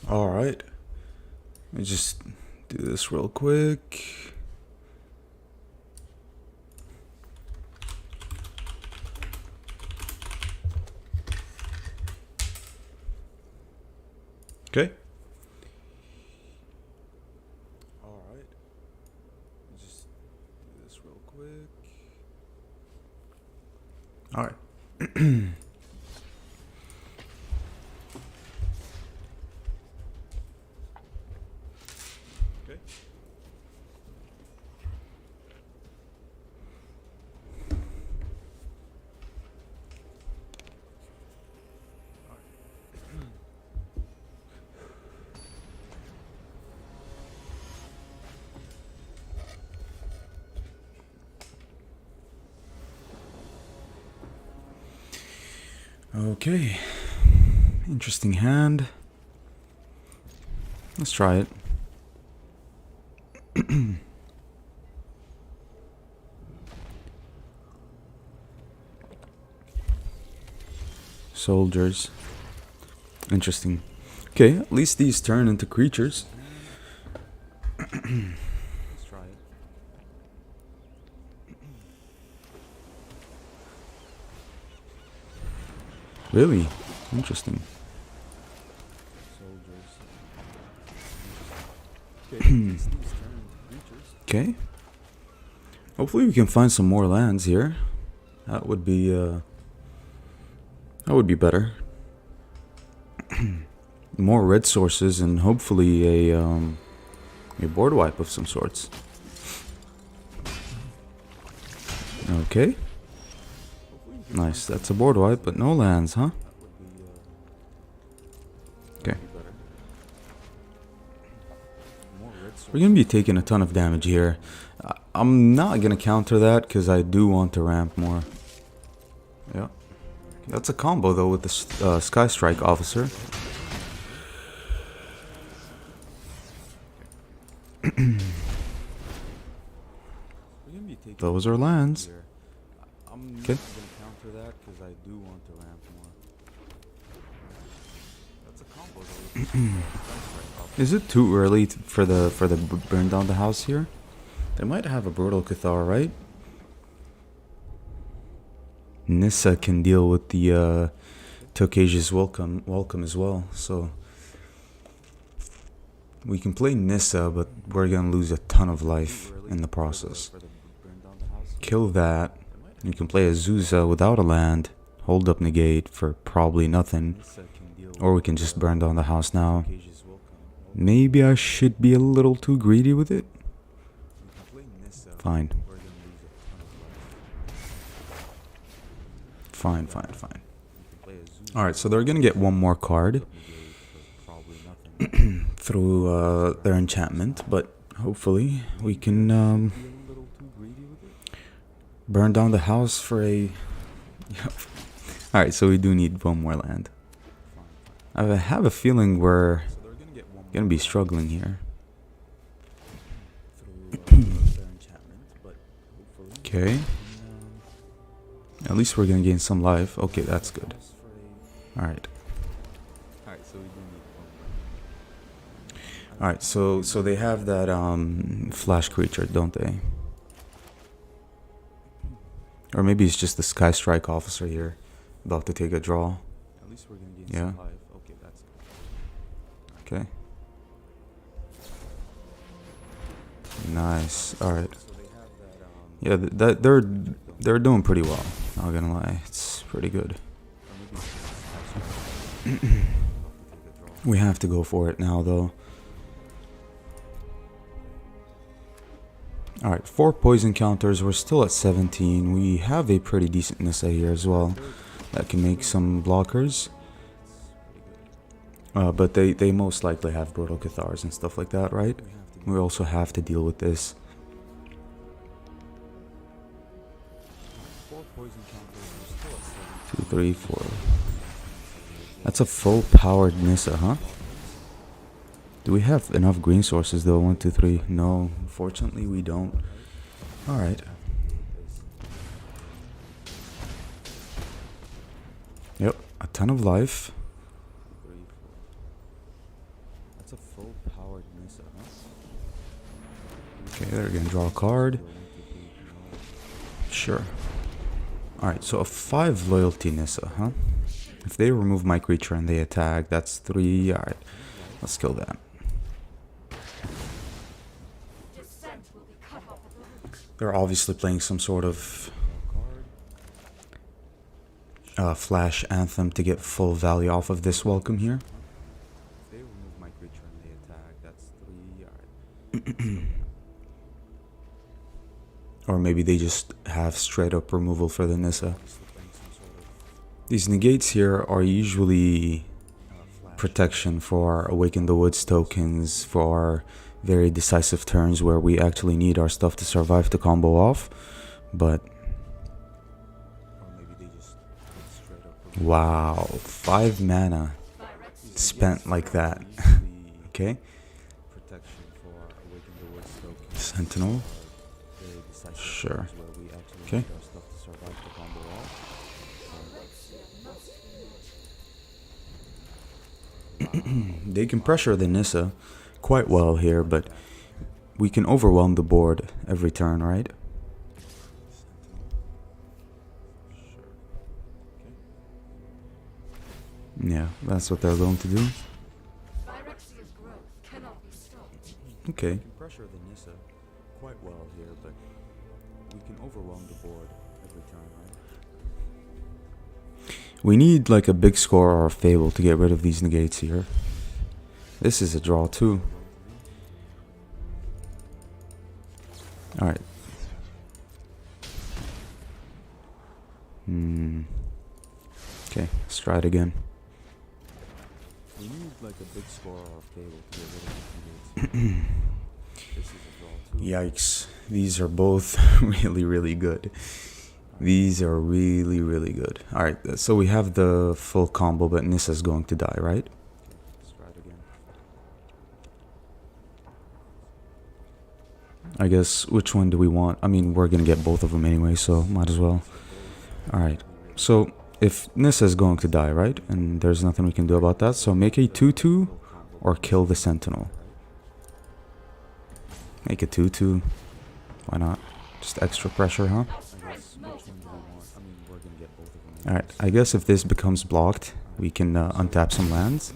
All right. Let me just do this real quick. Okay. All right. Let me just do this real quick. All right. Okay. Okay. Interesting hand. Let's try it. Soldiers. Interesting. Okay, at least these turn into creatures. Let's try it. Really? Interesting. Okay. Hopefully we can find some more lands here. That would be better. More red sources and hopefully a board wipe of some sorts. Okay. Nice. That's a board wipe, but no lands, huh? Okay. We're gonna be taking a ton of damage here. I'm not gonna counter that because I do want to ramp more. Yeah. That's a combo though with the Sky Strike officer. Those are lands. Okay. Is it too early for the burn down the house here? They might have a Brutal Cathar, right? Nissa can deal with the Tokasia's welcome as well, so we can play Nissa, but we're gonna lose a ton of life in the process. Kill that. You can play Azusa without a land, hold up negate for probably nothing, or we can just burn down the house now. Maybe I should be a little too greedy with it. Fine. Fine. Alright, so they're gonna get one more card through their enchantment, but hopefully we can burn down the house for a... Alright, so we do need one more land. I have a feeling we're gonna be struggling here. Okay. At least we're gonna gain some life. Okay, that's good. Alright. Alright, so they have that flash creature, don't they? Or maybe it's just the Sky Strike officer here, about to take a draw. Yeah. Okay. Nice. All right. Yeah, they're doing pretty well. Not gonna lie, it's pretty good. We have to go for it now, though. All right, 4 poison counters. We're still at 17. We have a pretty decent Nissa here as well that can make some blockers. But they most likely have Brutal Cathars and stuff like that, right? We also have to deal with this. 2, 3, 4. That's a full powered Nissa, huh? Do we have enough green sources though? 1, 2, 3. No, unfortunately we don't. Alright. Yep, a ton of life. That's a full powered Nissa, huh? Okay, they're gonna draw a card. Sure. Alright, so a 5 loyalty Nissa, huh? If they remove my creature and they attack, that's 3. Alright, let's kill that. They're obviously playing some sort of flash anthem to get full value off of this welcome here. If they remove my creature and they attack, that's 3. Alright. Or maybe they just have straight up removal for the Nissa. These negates here are usually protection for Awaken the Woods tokens for very decisive turns where we actually need our stuff to survive to combo off. But wow, 5 mana spent like that. Okay. Sentinel. Sure. Okay. They can pressure the Nissa quite well here, but we can overwhelm the board every turn, right? Yeah, that's what they're going to do. Okay. Pressure the Nissa quite well here, but we can overwhelm the board every turn, right? We need like a big score or a fable to get rid of these negates here. This is a draw too. Alright. Okay, let's try it again. We need like a big score or a fable to get rid of these negates. This is a draw too. Yikes. These are both really good. These are really good. Alright, so we have the full combo, but Nissa's going to die, right? Let's try it again. I guess, which one do we want? I mean, we're gonna get both of them anyway, so might as well. Alright, so if Nissa's going to die, right? And there's nothing we can do about that, so make a 2-2 or kill the Sentinel. Make a 2-2. Why not? Just extra pressure, huh? Alright, I guess if this becomes blocked, we can untap some lands.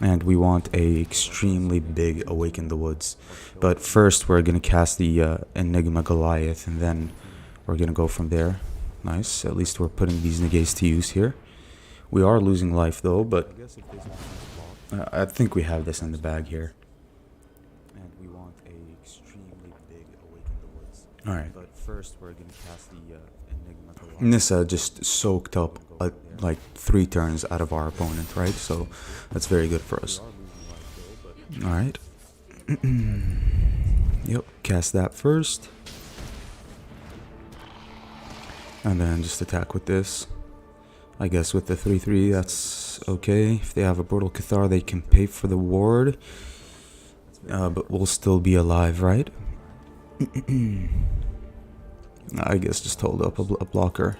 And we want a extremely big Awaken the Woods. But first we're going to cast the Enigma Goliath, and then we're going to go from there. Nice, at least we're putting these negates to use here. We are losing life though, but I think we have this in the bag here. And we want a extremely big Awaken the Woods. Alright. But first we're going to cast the Enigma Goliath. Nissa just soaked up like 3 turns out of our opponent, right? So that's very good for us. Alright. Yep, cast that first. And then just attack with this. I guess with the 3-3 that's okay. If they have a Brutal Cathar, they can pay for the ward. But we'll still be alive, right? I guess just hold up a blocker.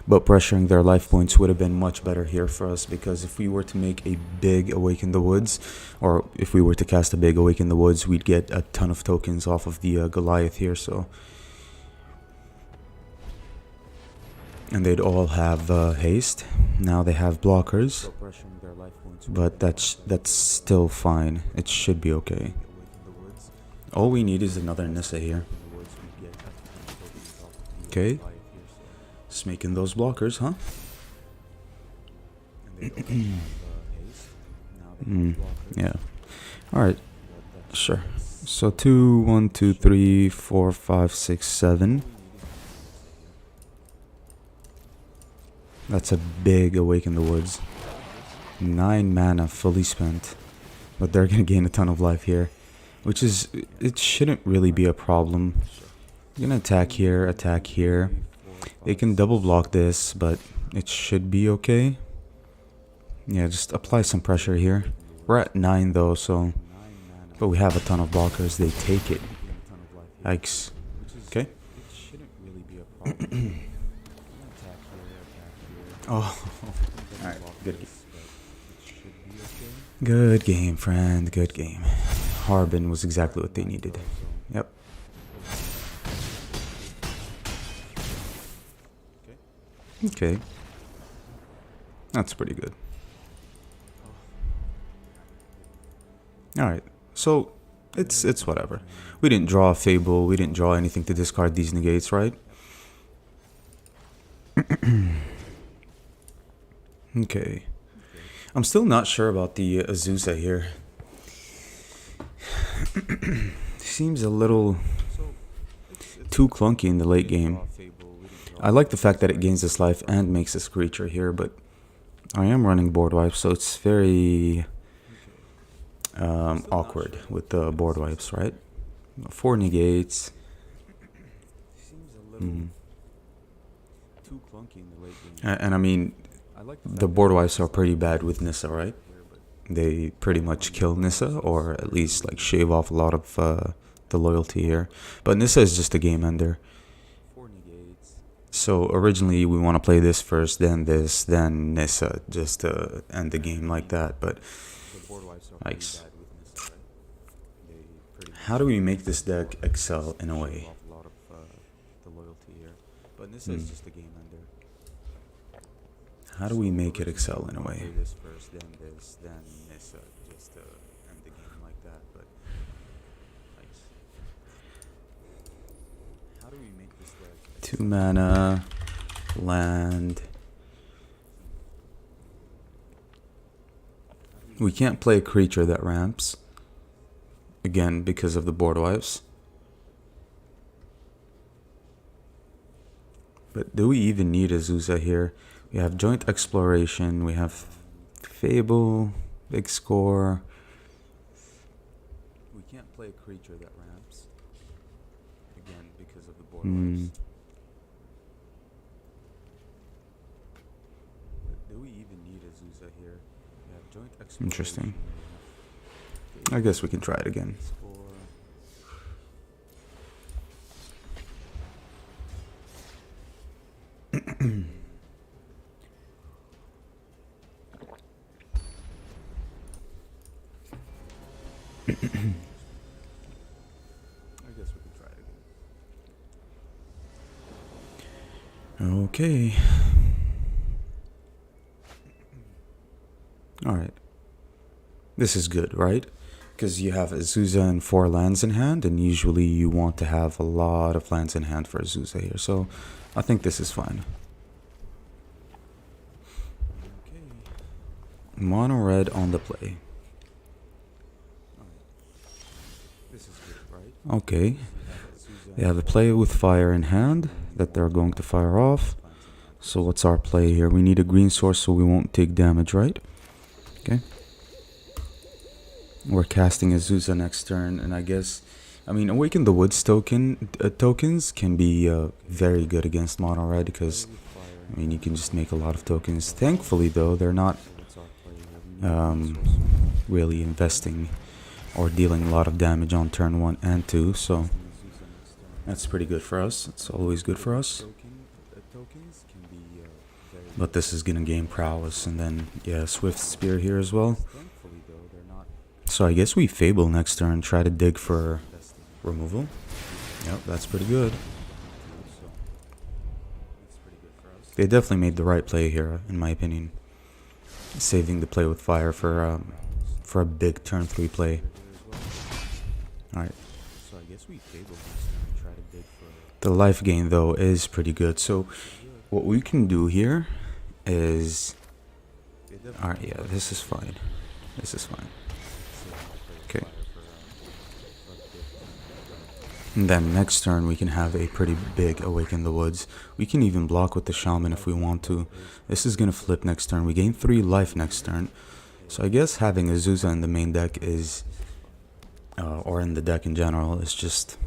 But pressuring their life points would have been much better here for us, because if we were to make a big Awaken the Woods, or if we were to cast a big Awaken the Woods, we'd get a ton of tokens off of the Goliath here, so... And they'd all have haste. Now they have blockers, but that's still fine. It should be okay. All we need is another Nissa here. Okay. Just making those blockers, huh? Yeah. Alright. Sure. So 2, 1, 2, 3, 4, 5, 6, 7. That's a big Awaken the Woods. 9 mana fully spent. But they're gonna gain a ton of life here. Which is... It shouldn't really be a problem. Gonna attack here, attack here. They can double block this, but it should be okay. Yeah, just apply some pressure here. We're at 9 though, so... But we have a ton of blockers, they take it. Yikes. Okay. Oh, alright, good game. Good game, friend, good game. Harbin was exactly what they needed. Yep. Okay. That's pretty good. Alright, so it's whatever. We didn't draw a Fable, we didn't draw anything to discard these negates, right? Okay. I'm still not sure about the Azusa here. Seems a little too clunky in the late game. I like the fact that it gains this life and makes this creature here, but I am running board wipes, so it's very awkward with the board wipes, right? 4 negates. And I mean, the board wipes are pretty bad with Nissa, right? They pretty much kill Nissa, or at least like shave off a lot of the loyalty here. But Nissa is just a game ender. So originally we want to play this first, then this, then Nissa, just to end the game like that. But yikes. How do we make this deck excel in a way? How do we make it excel in a way? Two mana, land. We can't play a creature that ramps. Again, because of the board wipes. But do we even need Azusa here? We have Joint Exploration, we have Fable, Big Score. We can't play a creature that ramps. Again, because of the board wipes. Do we even need Azusa here? We have Joint Exploration. Interesting. I guess we can try it again. Okay. Alright. This is good, right? Because you have Azusa and 4 lands in hand, and usually you want to have a lot of lands in hand for Azusa here. So I think this is fine. Mono red on the play. Okay. They have a play with fire in hand that they're going to fire off. So what's our play here? We need a green source so we won't take damage, right? Okay. We're casting Azusa next turn, and I guess, I mean, Awaken the Woods tokens can be very good against mono red because, I mean, you can just make a lot of tokens. Thankfully, though, they're not really investing or dealing a lot of damage on turn 1 and 2, so that's pretty good for us. It's always good for us. But this is gonna gain prowess, and then, yeah, Swift Spear here as well. So I guess we Fable next turn, try to dig for removal. Yep, that's pretty good. They definitely made the right play here, in my opinion. Saving the play with fire for a big turn 3 play. Alright. The life gain, though, is pretty good. So what we can do here is... Alright, yeah, this is fine. This is fine. Okay. And then next turn we can have a pretty big Awaken the Woods. We can even block with the Shaman if we want to. This is going to flip next turn. We gain 3 life next turn. So I guess having Azusa in the main deck is... or in the deck in general is just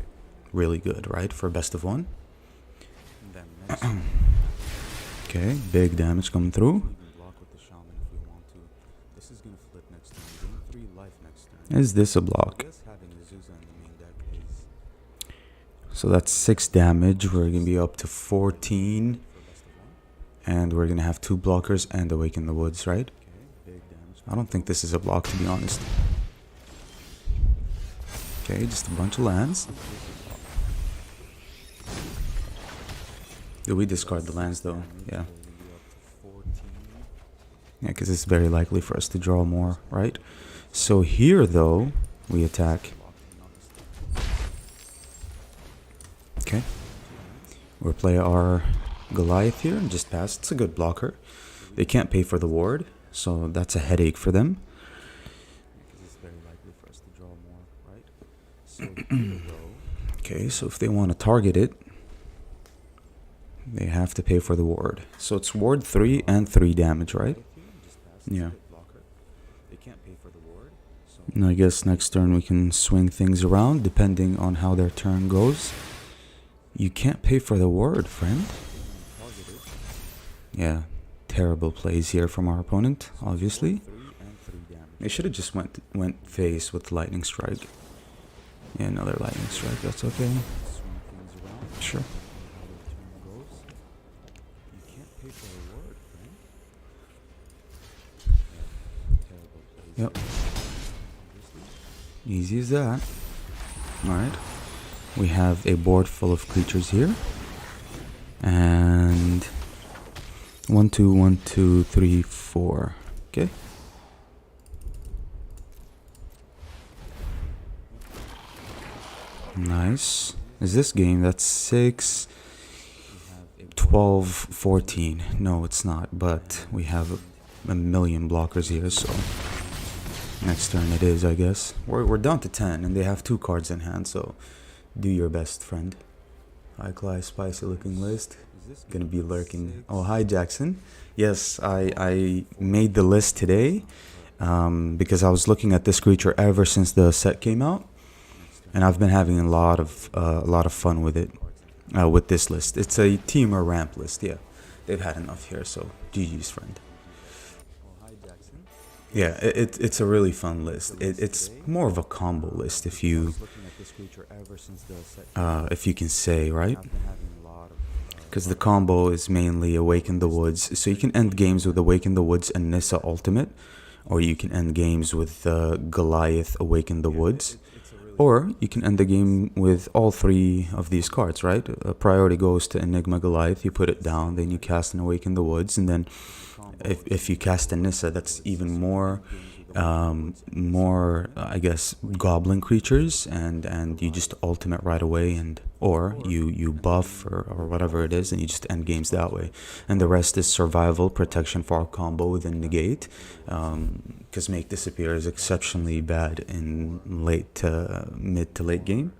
really good, right? For best of one. Okay, big damage coming through. Is this a block? So that's 6 damage. We're gonna be up to 14. And we're gonna have 2 blockers and Awaken the Woods, right? I don't think this is a block, to be honest. Okay, just a bunch of lands. Do we discard the lands though? Yeah. Yeah, because it's very likely for us to draw more, right? So here though, we attack. Okay. We'll play our Goliath here and just pass. It's a good blocker. They can't pay for the ward, so that's a headache for them. Okay, so if they want to target it, they have to pay for the ward. So it's ward 3 and 3 damage, right? Yeah. And I guess next turn we can swing things around depending on how their turn goes. You can't pay for the ward, friend. Yeah, terrible plays here from our opponent, obviously. They should have just went face with Lightning Strike. Yeah, another Lightning Strike, that's okay. Sure. Yep. Easy as that. Alright. We have a board full of creatures here. And 1, 2, 1, 2, 3, 4. Okay. Nice. Is this game? That's 6, 12, 14. No, it's not. But we have a million blockers here, so next turn it is, I guess. We're down to 10, and they have 2 cards in hand, so do your best, friend. High class, spicy looking list. Gonna be lurking. Oh, hi, Jackson. Yes, I made the list today because I was looking at this creature ever since the set came out, and I've been having a lot of fun with it, with this list. It's a team or ramp list. Yeah, they've had enough here, so GG's, friend. Yeah, it's a really fun list. It's more of a combo list, if you can say, right? Because the combo is mainly Awaken the Woods, so you can end games with Awaken the Woods and Nissa Ultimate, or you can end games with Goliath Awaken the Woods, or you can end the game with all 3 of these cards, right? Priority goes to Enigma Goliath, you put it down, then you cast an Awaken the Woods, and then if you cast a Nissa, that's even more, I guess, goblin creatures, and you just ultimate right away, and or you buff or whatever it is, and you just end games that way. And the rest is survival, protection for our combo, then negate, because Make Disappear is exceptionally bad in mid to late game.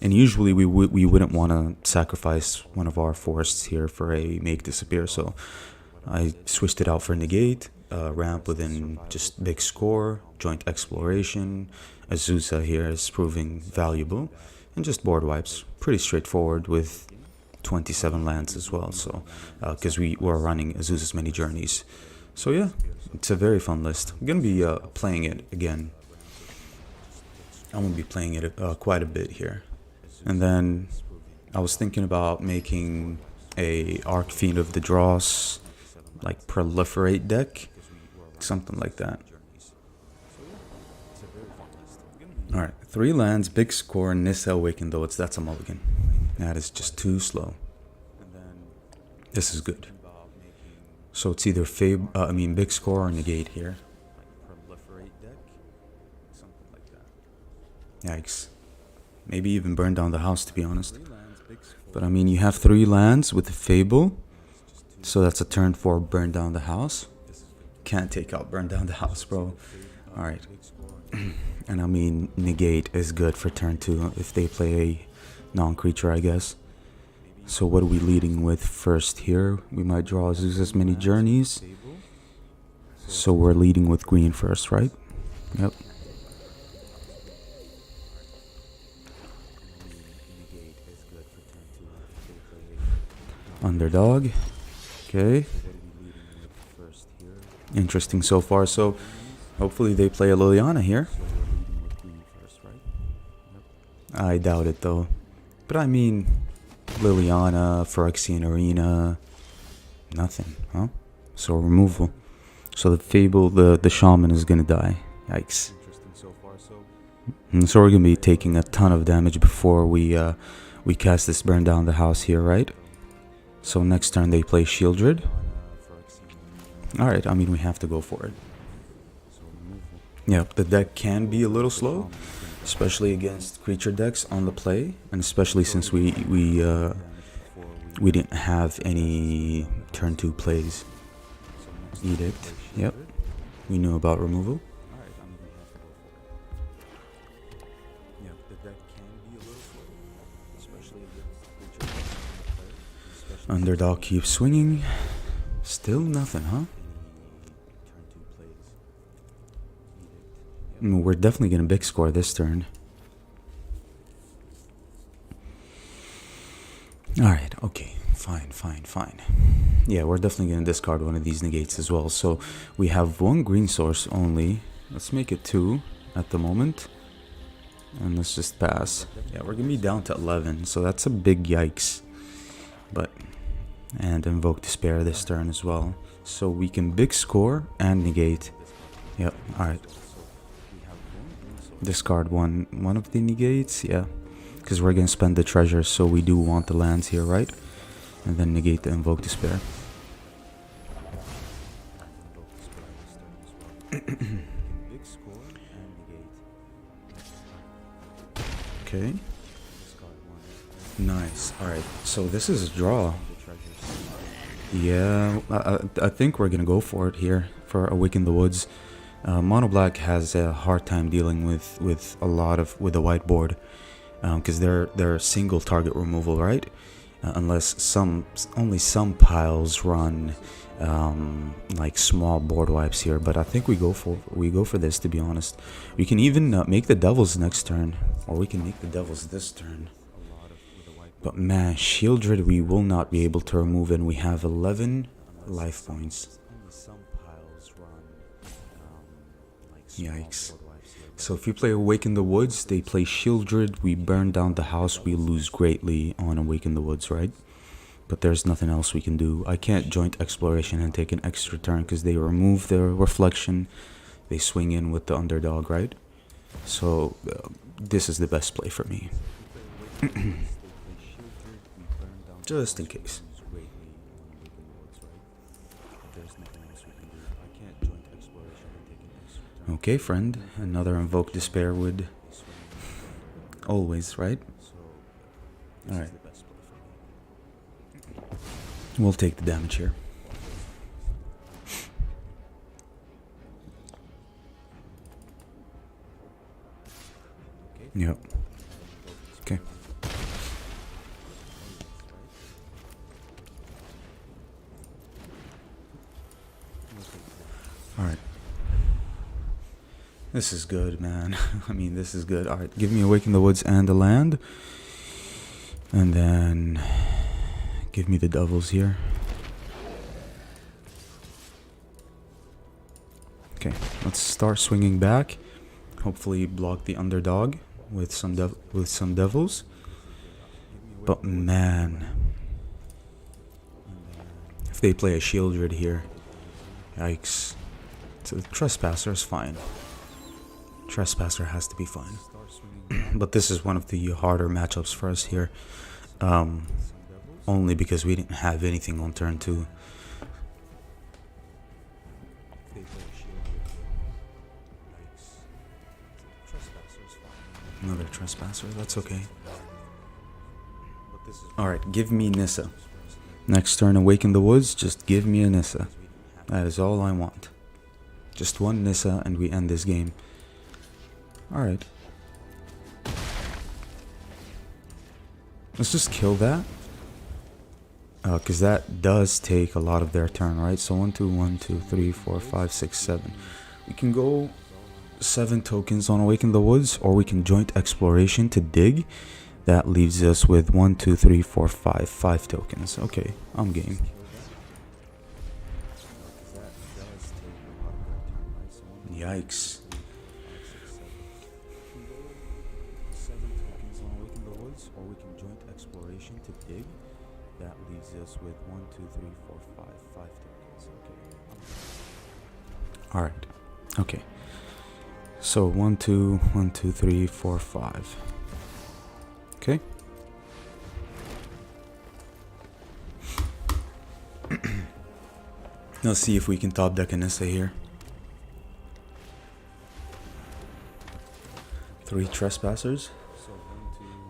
And usually we wouldn't want to sacrifice one of our forests here for a Make Disappear, so I switched it out for negate, ramp within just big score, joint exploration. Azusa here is proving valuable, and just board wipes. Pretty straightforward with 27 lands as well, so because we were running Azusa's Many Journeys. So yeah, it's a very fun list. I'm gonna be playing it again. I'm gonna be playing it quite a bit here. And then I was thinking about making a Arc Fiend of the Dross, like proliferate deck, something like that. Alright, 3 lands, big score, Nissa Awaken though, that's a mulligan. That is just too slow. This is good. So it's either big score or negate here. Yikes. Maybe even burn down the house, to be honest. But I mean, you have 3 lands with the Fable, so that's a turn 4 burn down the house. Can't take out burn down the house, bro. Alright. And I mean, negate is good for turn 2 if they play a non-creature, I guess. So what are we leading with first here? We might draw Azusa's Many Journeys. So we're leading with green first, right? Yep. Underdog. Okay. Interesting so far. So hopefully they play a Liliana here. I doubt it though. But I mean, Liliana, Phyrexian Arena, nothing, huh? So removal. So the Fable, the Shaman is gonna die. Yikes. And so we're gonna be taking a ton of damage before we cast this Burn Down the House here, right? So next turn they play Shieldred. Alright, I mean we have to go for it. Yep, the deck can be a little slow, especially against creature decks on the play, and especially since we didn't have any turn 2 plays. Edict, yep, we knew about removal. Underdog keeps swinging. Still nothing, huh? We're definitely gonna big score this turn. Alright, okay. Fine. Yeah, we're definitely gonna discard one of these negates as well. So we have one green source only. Let's make it 2 at the moment. And let's just pass. Yeah, we're gonna be down to 11, so that's a big yikes. But, and invoke despair this turn as well. So we can big score and negate. Yep, alright. Discard one of the negates, yeah. Because we're gonna spend the treasure, so we do want the lands here, right? And then negate the invoke despair. Okay. Nice. Alright, so this is a draw. Yeah, I think we're gonna go for it here for Awaken the Woods. Mono Black has a hard time dealing with the white board, because they're single target removal, right? Unless only some piles run like small board wipes here. But I think we go for this, to be honest. We can even make the Devils next turn, or we can make the Devils this turn. But man, Shieldred we will not be able to remove, and we have 11 life points. Yikes. So if you play Awaken the Woods, they play Shieldred, we burn down the house, we lose greatly on Awaken the Woods, right? But there's nothing else we can do. I can't joint Exploration and take an extra turn because they remove their reflection. They swing in with the underdog, right? So this is the best play for me. Just in case. Okay, friend. Another Invoke Despair would always, right? Alright. We'll take the damage here. Yep. Okay. Alright. This is good, man. I mean, this is good. Alright, give me Awaken the Woods and the land. And then give me the Devils here. Okay, let's start swinging back. Hopefully block the underdog with some Devils. But man, if they play a Shieldred here, yikes. So the Trespasser is fine. Trespasser has to be fine. But this is one of the harder matchups for us here. Only because we didn't have anything on turn 2. Another Trespasser, that's okay. Alright, give me Nissa. Next turn, Awaken the Woods, just give me a Nissa. That is all I want. Just one Nissa and we end this game. Alright. Let's just kill that. Because that does take a lot of their turn, right? So 1, 2, 3, 4, 5, 6, 7. We can go 7 tokens on Awaken the Woods, or we can joint Exploration to dig. That leaves us with 1, 2, 3, 4, 5. 5 tokens. Okay, I'm game. Yikes. Or we can joint exploration to dig. That leaves us with 1, 2, 3, 4, 5. 5 tokens. Okay. Alright. Okay. So 1, 2, 1, 2, 3, 4, 5. Okay. Let's see if we can top deck Anissa here. 3 trespassers.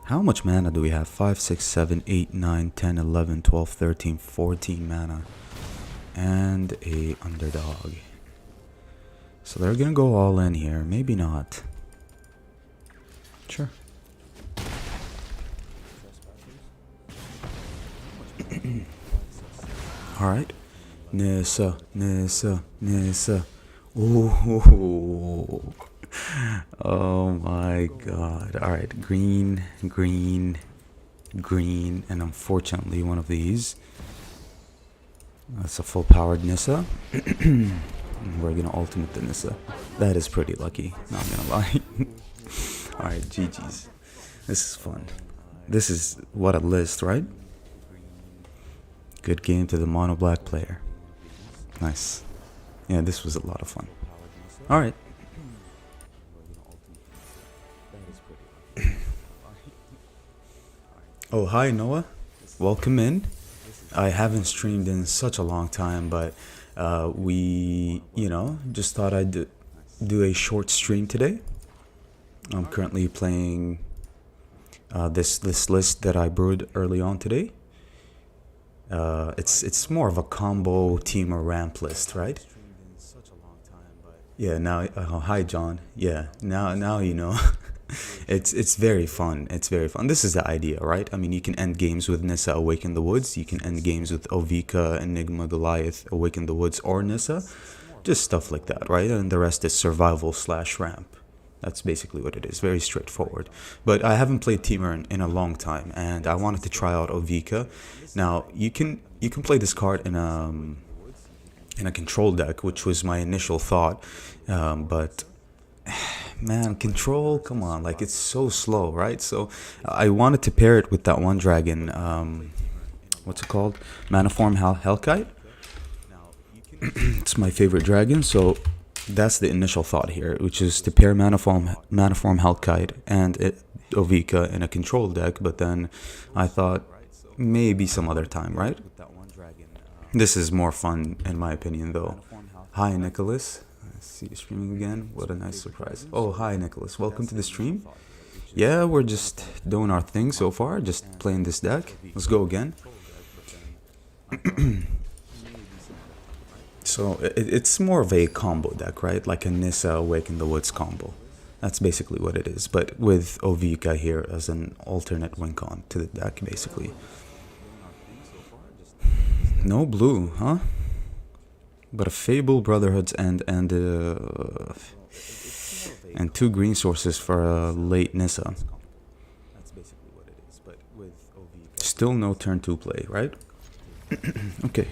How much mana do we have? 5, 6, 7, 8, 9, 10, 11, 12, 13, 14 mana. And a underdog. So they're gonna go all in here. Maybe not. Sure. Alright. Nissa, Nissa, Nissa. Ooh. Oh my god. Alright, green, green, green, and unfortunately one of these. That's a full powered Nissa. We're gonna ultimate the Nissa. That is pretty lucky, not gonna lie. Alright, GG's. This is fun. This is what a list, right? Good game to the mono black player. Nice. Yeah, this was a lot of fun. Alright. Oh, hi Noah. Welcome in. I haven't streamed in such a long time, but we, just thought I'd do a short stream today. I'm currently playing this list that I brewed early on today. It's more of a combo team or ramp list, right? Yeah, now hi John. Yeah, now you know. It's very fun. It's very fun. This is the idea, right? I mean, you can end games with Nissa, Awaken the Woods. You can end games with Ovika, Enigma, Goliath, Awaken the Woods, or Nissa. Just stuff like that, right? And the rest is survival / ramp. That's basically what it is. Very straightforward. But I haven't played Teamer in a long time, and I wanted to try out Ovika. Now you can play this card in a control deck, which was my initial thought, but man, control, come on, like it's so slow, right? So I wanted to pair it with that one dragon, what's it called? Maniform Hellkite. It's my favorite dragon, so that's the initial thought here, which is to pair Maniform Hellkite and Ovika in a control deck, but then I thought maybe some other time, right? This is more fun in my opinion though. Hi Nicholas. See you streaming again. What a nice surprise. Oh, hi Nicholas. Welcome to the stream. Yeah, we're just doing our thing so far. Just playing this deck. Let's go again. So it's more of a combo deck, right? Like a Nissa Awaken the Woods combo. That's basically what it is. But with Ovika here as an alternate win con to the deck, basically. No blue, huh? But a Fable, Brotherhood's End, and 2 green sources for a late Nissa. Still no turn 2 play, right? Okay.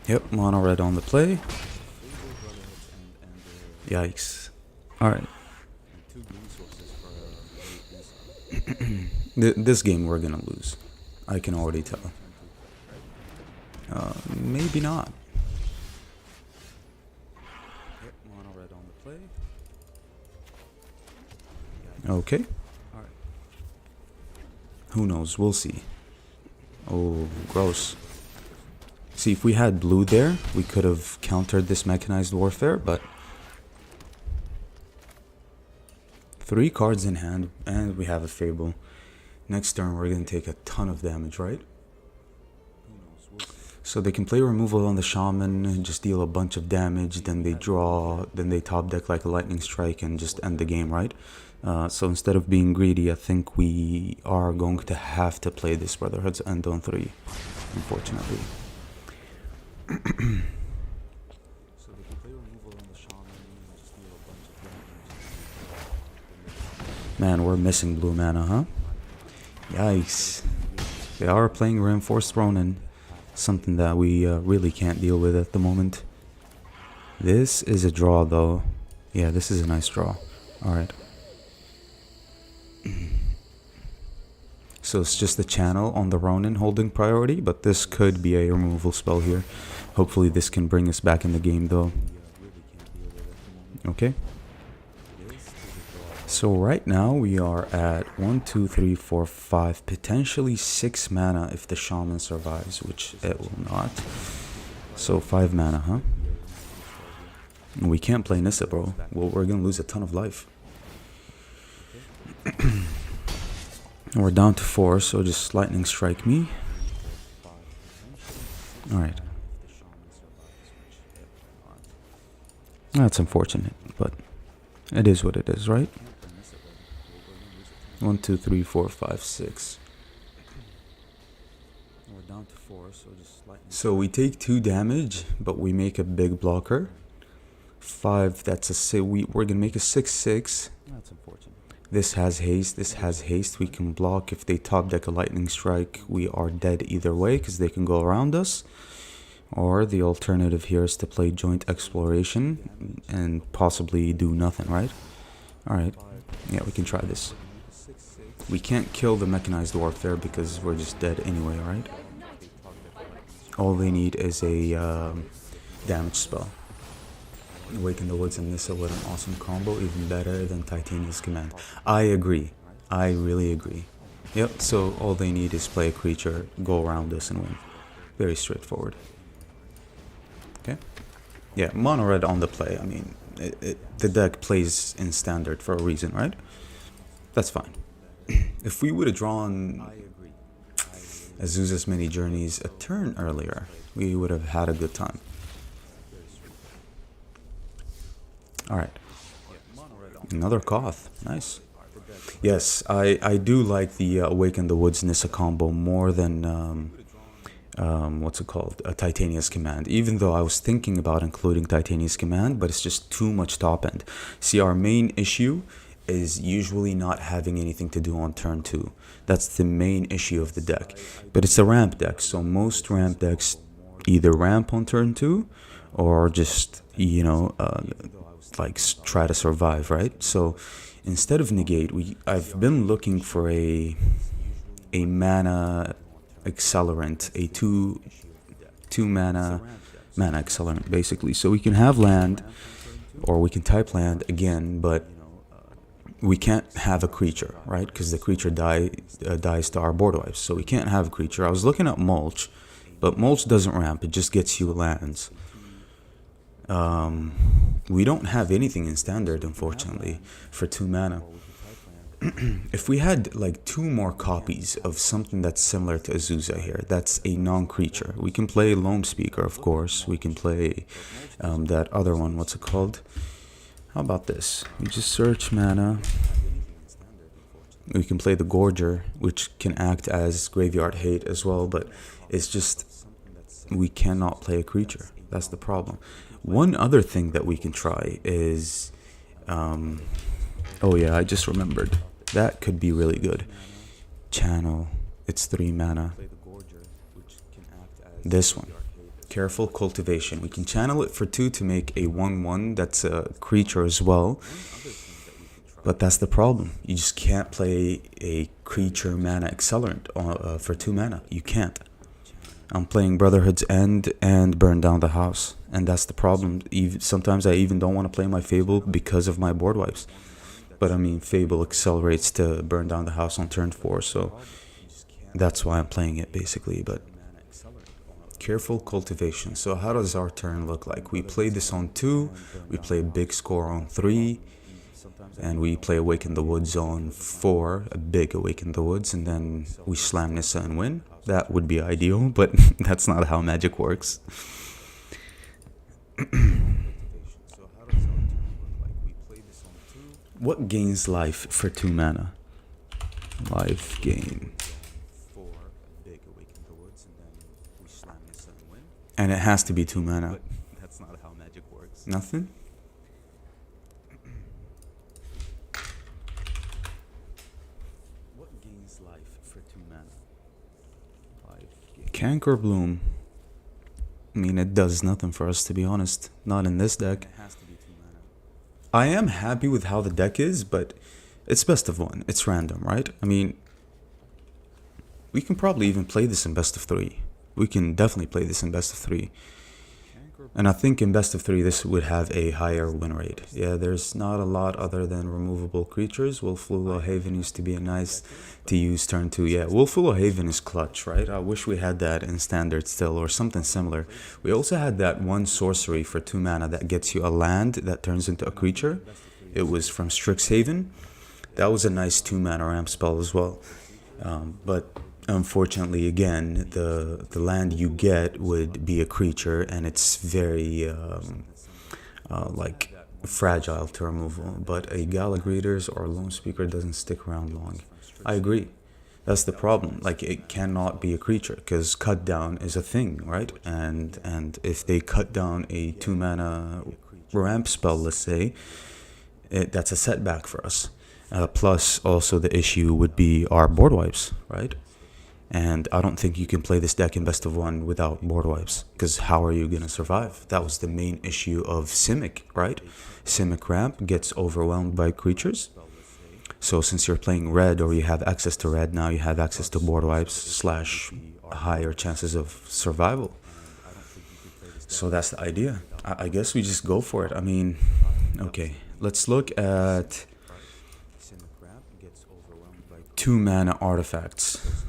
Yep, mono red on the play. Yikes. Alright. This game we're gonna lose. I can already tell. Maybe not. Okay. Who knows? We'll see. Oh, gross. See, if we had blue there, we could have countered this mechanized warfare, but 3 cards in hand, and we have a Fable. Next turn, we're going to take a ton of damage, right? So they can play removal on the Shaman, and just deal a bunch of damage, then they draw, then they top deck like a Lightning Strike and just end the game, right? So instead of being greedy, I think we are going to have to play this Brotherhood's End on 3, unfortunately. Man, we're missing blue mana, huh? Yikes. They are playing Reinforced Ronin. Something that we really can't deal with at the moment. This is a draw, though. Yeah, this is a nice draw. Alright. So it's just the channel on the Ronin holding priority, but this could be a removal spell here. Hopefully this can bring us back in the game, though. Okay. So right now we are at 1, 2, 3, 4, 5, potentially 6 mana if the Shaman survives, which it will not. So 5 mana, huh? We can't play Nissa, bro. Well, we're gonna lose a ton of life. We're down to 4, so just lightning strike me. Alright. That's unfortunate, but it is what it is, right? 1, 2, 3, 4, 5, 6. We're down to 4, so just lightning. So we take 2 damage, but we make a big blocker. 5, that's a 6. We're gonna make a 6/6. That's unfortunate. This has haste, this has haste. We can block. If they top deck a lightning strike, we are dead either way because they can go around us. Or the alternative here is to play joint exploration and possibly do nothing, right? Alright, yeah, we can try this. We can't kill the mechanized warfare because we're just dead anyway, right? All they need is a damage spell. Awaken the Woods and Nissa with an awesome combo, even better than Titania's Command. I agree. I really agree. Yep, so all they need is play a creature, go around us and win. Very straightforward. Okay? Yeah, mono red on the play. I mean, the deck plays in standard for a reason, right? That's fine. If we would have drawn Azusa's Mini Journeys a turn earlier, we would have had a good time. Alright. Another Koth. Nice. Yes, I do like the Awaken the Woods Nissa combo more than, what's it called? Titania's Command. Even though I was thinking about including Titania's Command, but it's just too much top end. See, our main issue is usually not having anything to do on turn 2. That's the main issue of the deck. But it's a ramp deck, so most ramp decks either ramp on turn 2 or just, you know, like try to survive, right? So instead of negate, I've been looking for a mana accelerant, a two mana accelerant basically, so we can have land or we can type land again, but we can't have a creature, right? Because the creature dies to our board wipes, so we can't have a creature. I was looking at mulch, but mulch doesn't ramp, it just gets you lands. We don't have anything in standard, unfortunately, for 2 mana. If we had like 2 more copies of something that's similar to Azusa here, that's a non-creature. We can play Lone Speaker, of course. We can play that other one, what's it called? How about this? We just search mana. We can play the Gorger, which can act as Graveyard Hate as well, but it's just we cannot play a creature. That's the problem. One other thing that we can try is, oh yeah, I just remembered. That could be really good. Channel, it's 3 mana. This one, Careful Cultivation. We can channel it for 2 to make a 1/1 that's a creature as well. But that's the problem. You just can't play a creature mana accelerant for 2 mana. You can't. I'm playing Brotherhood's End and Burn Down the House, and that's the problem. Sometimes I even don't want to play my Fable because of my board wipes. But I mean, Fable accelerates to Burn Down the House on turn 4, so that's why I'm playing it basically. But Careful Cultivation. So how does our turn look like? We play this on 2, we play Big Score on 3, and we play Awaken the Woods on 4, a big Awaken the Woods, and then we slam Nissa and win. That would be ideal, but that's not how Magic works. What gains life for 2 mana? Life gain. And it has to be 2 mana. That's not how Magic works. Nothing? Canker Bloom. I mean, it does nothing for us, to be honest. Not in this deck. I am happy with how the deck is, but it's best of one. It's random, right? I mean, we can probably even play this in best of 3. We can definitely play this in best of 3. And I think in best of 3, this would have a higher win rate. Yeah, there's not a lot other than removable creatures. Wolflula Haven used to be a nice to use turn 2. Yeah, Wolflula Haven is clutch, right? I wish we had that in standard still, or something similar. We also had that one sorcery for 2 mana that gets you a land that turns into a creature. It was from Strixhaven. That was a nice 2 mana ramp spell as well. But unfortunately, again, the land you get would be a creature, and it's very like fragile to removal. But a Gallic Readers or Lone Speaker doesn't stick around long. I agree. That's the problem. Like, it cannot be a creature because cut down is a thing, right? And if they cut down a 2 mana ramp spell, let's say, that's a setback for us. Plus, also the issue would be our board wipes, right? And I don't think you can play this deck in best of 1 without board wipes, because how are you going to survive? That was the main issue of Simic, right? Simic ramp gets overwhelmed by creatures. So since you're playing red, or you have access to red, now you have access to board wipes / higher chances of survival. So that's the idea. I guess we just go for it. I mean, okay, let's look at 2 mana artifacts.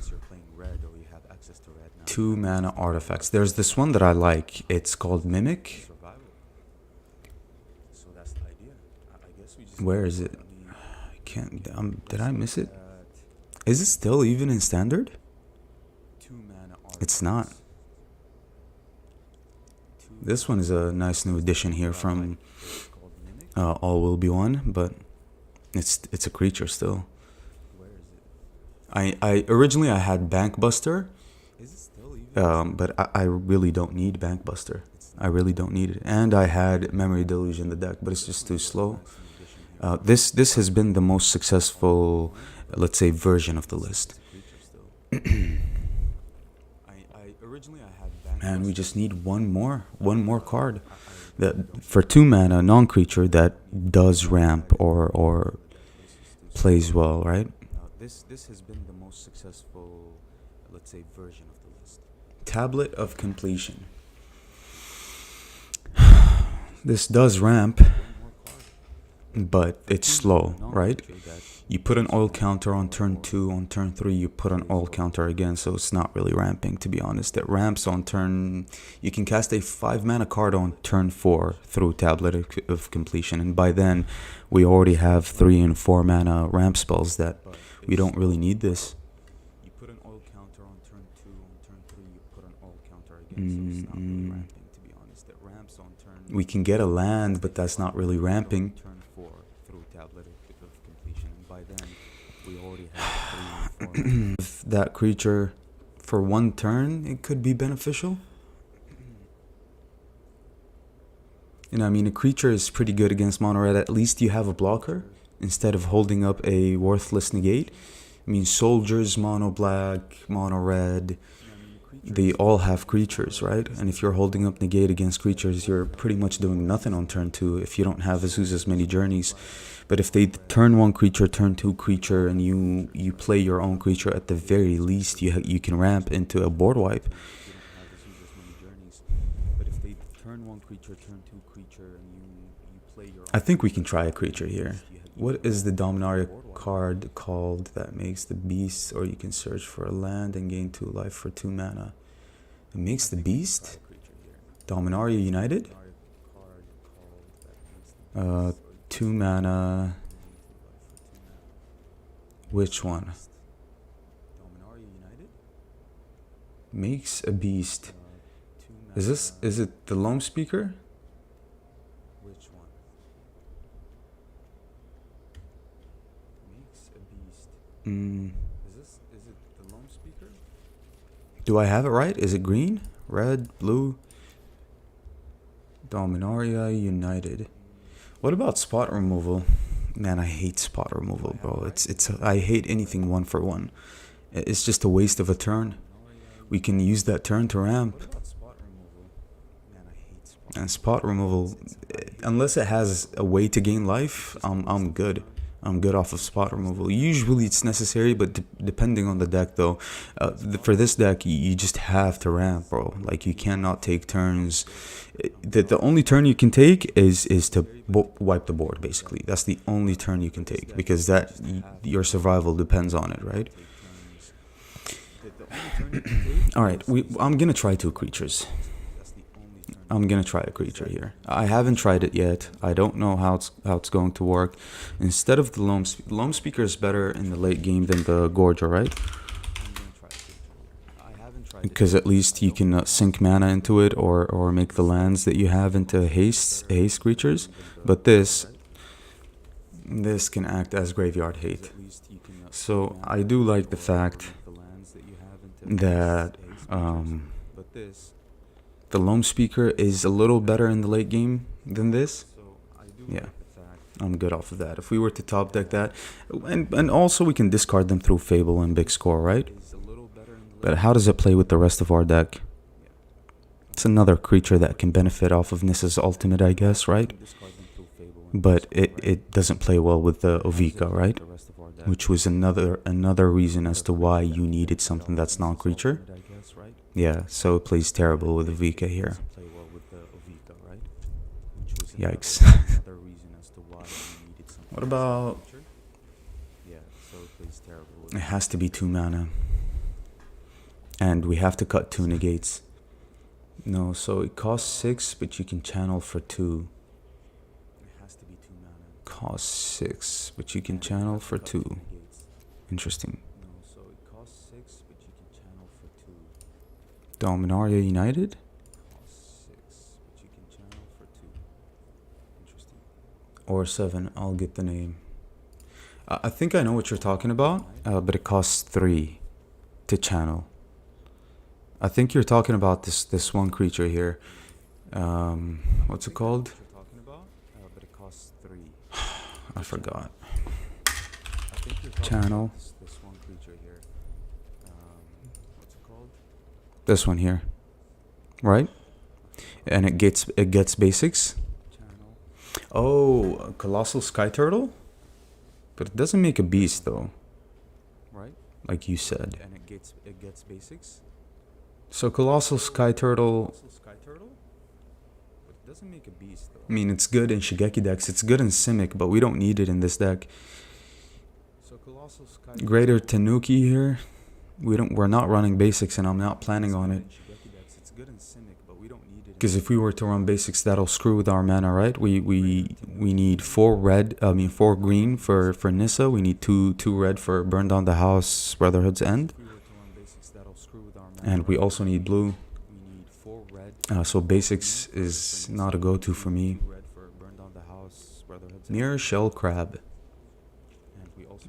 2 mana artifacts. There's this one that I like. It's called Mimic. Where is it? I can't. Did I miss it? Is it still even in standard? It's not. This one is a nice new addition here from All Will Be One, but it's a creature still. I originally I had Bankbuster. But I really don't need Bankbuster. I really don't need it. And I had Memory Deluge in the deck, but it's just too slow. This has been the most successful, let's say, version of the list. And we just need one more card that for 2 mana non-creature that does ramp or plays well, right? This has been the most successful, let's say, version of the list. Tablet of Completion. This does ramp, but it's slow, right? You put an oil counter on turn 2, on turn 3 you put an oil counter again, so it's not really ramping, to be honest. It ramps on turn... You can cast a 5 mana card on turn 4 through Tablet of Completion, and by then we already have 3 and 4 mana ramp spells that we don't really need this. You put an oil counter on turn 2, on turn 3 you put an oil counter again, so it's not really ramping, to be honest. It ramps on turn... We can get a land, but that's not really ramping. Turn 4 through Tablet of Completion, and by then we already have 3 and 4 if that creature for 1 turn, it could be beneficial. And I mean, a creature is pretty good against mono red. At least you have a blocker instead of holding up a worthless negate. I mean, soldiers, mono black, mono red, they all have creatures, right? And if you're holding up negate against creatures, you're pretty much doing nothing on turn 2 if you don't have Azusa's many journeys. But if they turn 1 creature, turn 2 creature, and you play your own creature, at the very least you can ramp into a board wipe. I think we can try a creature here. What is the Dominaria card called that makes the beast, or you can search for a land and gain 2 life for 2 mana? It makes the beast? Dominaria United? 2 mana. Which one? Makes a beast. Is it the Lone Speaker? Is it the Lone Speaker? Do I have it right? Is it green? Red? Blue? Dominaria United. What about spot removal? Man, I hate spot removal, bro. I hate anything 1-for-1. It's just a waste of a turn. We can use that turn to ramp. And spot removal, unless it has a way to gain life, I'm good. I'm good off of spot removal. Usually it's necessary, but depending on the deck though. For this deck, you just have to ramp, bro. Like, you cannot take turns. The only turn you can take is to wipe the board, basically. That's the only turn you can take, because your survival depends on it, right? Alright, I'm gonna try 2 creatures. I'm gonna try a creature here. I haven't tried it yet. I don't know how it's going to work. Instead of the Loam Speaker is better in the late game than the Gorger, right? Because at least you can sink mana into it, or make the lands that you have into haste creatures. But this can act as graveyard hate. So I do like the fact that the Loam Speaker is a little better in the late game than this. Yeah, I'm good off of that. If we were to top deck that, and also we can discard them through Fable and Big Score, right? But how does it play with the rest of our deck? It's another creature that can benefit off of Nissa's ultimate, I guess, right? But it doesn't play well with the Ovika, right? Which was another reason as to why you needed something that's non-creature. Yeah, so it plays terrible with Ovika here. Yikes. What about... It has to be 2 mana. And we have to cut 2 negates. No, so it costs 6, but you can channel for 2. Costs 6, but you can channel for 2. Interesting. Dominaria United? Or 7, I'll get the name. I think I know what you're talking about, but it costs 3 to channel. I think you're talking about this one creature here. What's it called? I forgot. Channel. This one here, right? And it gets basics. Oh, Colossal Sky Turtle, but it doesn't make a beast though, right? Like you said. And it gets basics. So Colossal Sky Turtle. Doesn't make a beast though. I mean, it's good in Shigeki decks. It's good in Simic, but we don't need it in this deck. So Greater Tanuki here. We're not running basics, and I'm not planning on it. Because if we were to run basics, that'll screw with our mana, right? We need 4 green for Nissa. We need 2 red for Burn Down the House, Brotherhood's End. And we also need blue. So basics is not a go-to for me. Mirror Shell Crab.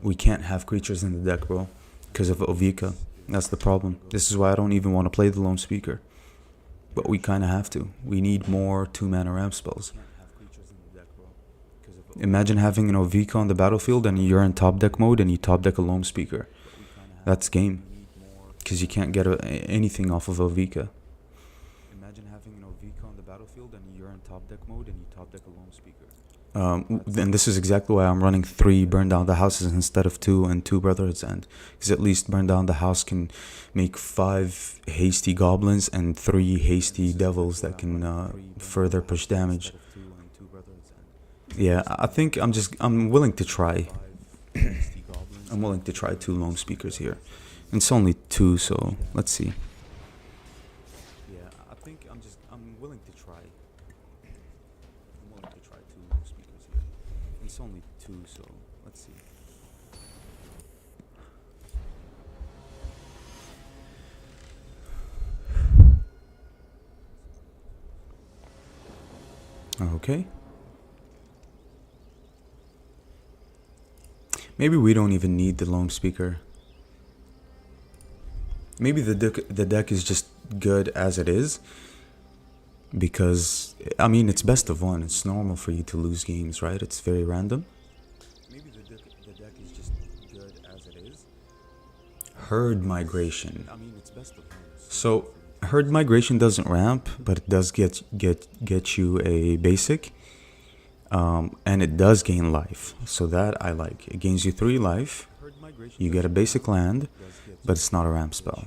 We can't have creatures in the deck, bro, because of Ovika. That's the problem. This is why I don't even want to play the Loam Speaker. But we kind of have to. We need more 2-mana ramp spells. Imagine having an Ovika on the battlefield and you're in top deck mode and you top deck a Loam Speaker. That's game. Because you can't get anything off of Ovika. Imagine having an Ovika on the battlefield and you're in top deck mode and you top deck a Loam Speaker. And this is exactly why I'm running 3 Burn Down the Houses instead of 2 and 2 Brotherhood's End. Because at least Burn Down the House can make 5 hasty goblins and 3 hasty devils that can further push damage. Yeah, I think I'm willing to try. I'm willing to try 2 Loam Speakers here. And it's only 2, so let's see. Yeah, I think I'm willing to try. I'm willing to try 2 Loam Speakers here. It's only 2, so let's see. Okay. Maybe we don't even need the Loam Speaker. Maybe the deck is just good as it is. Because, I mean, it's best of 1. It's normal for you to lose games, right? It's very random. Herd Migration. So Herd Migration doesn't ramp, but it does get you a basic, and it does gain life. So that I like. It gains you 3 life. You get a basic land, but it's not a ramp spell.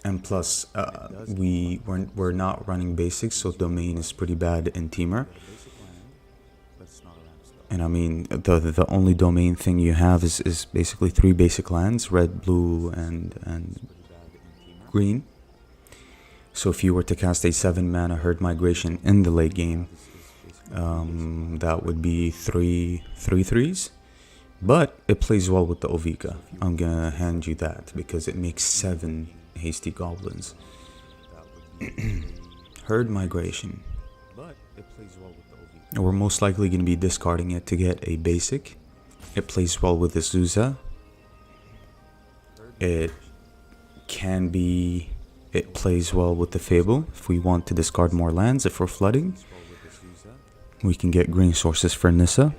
And plus, we're not running basics, so domain is pretty bad in Teamer. And I mean, the only domain thing you have is basically 3 basic lands: red, blue, and green. So if you were to cast a 7 mana Herd Migration in the late game, that would be 3 3/3s. But it plays well with the Ovika. I'm gonna hand you that because it makes 7 hasty goblins. Herd Migration. We're most likely going to be discarding it to get a basic. It plays well with the Zuza. It plays well with the Fable. If we want to discard more lands, if we're flooding, we can get green sources for Nissa.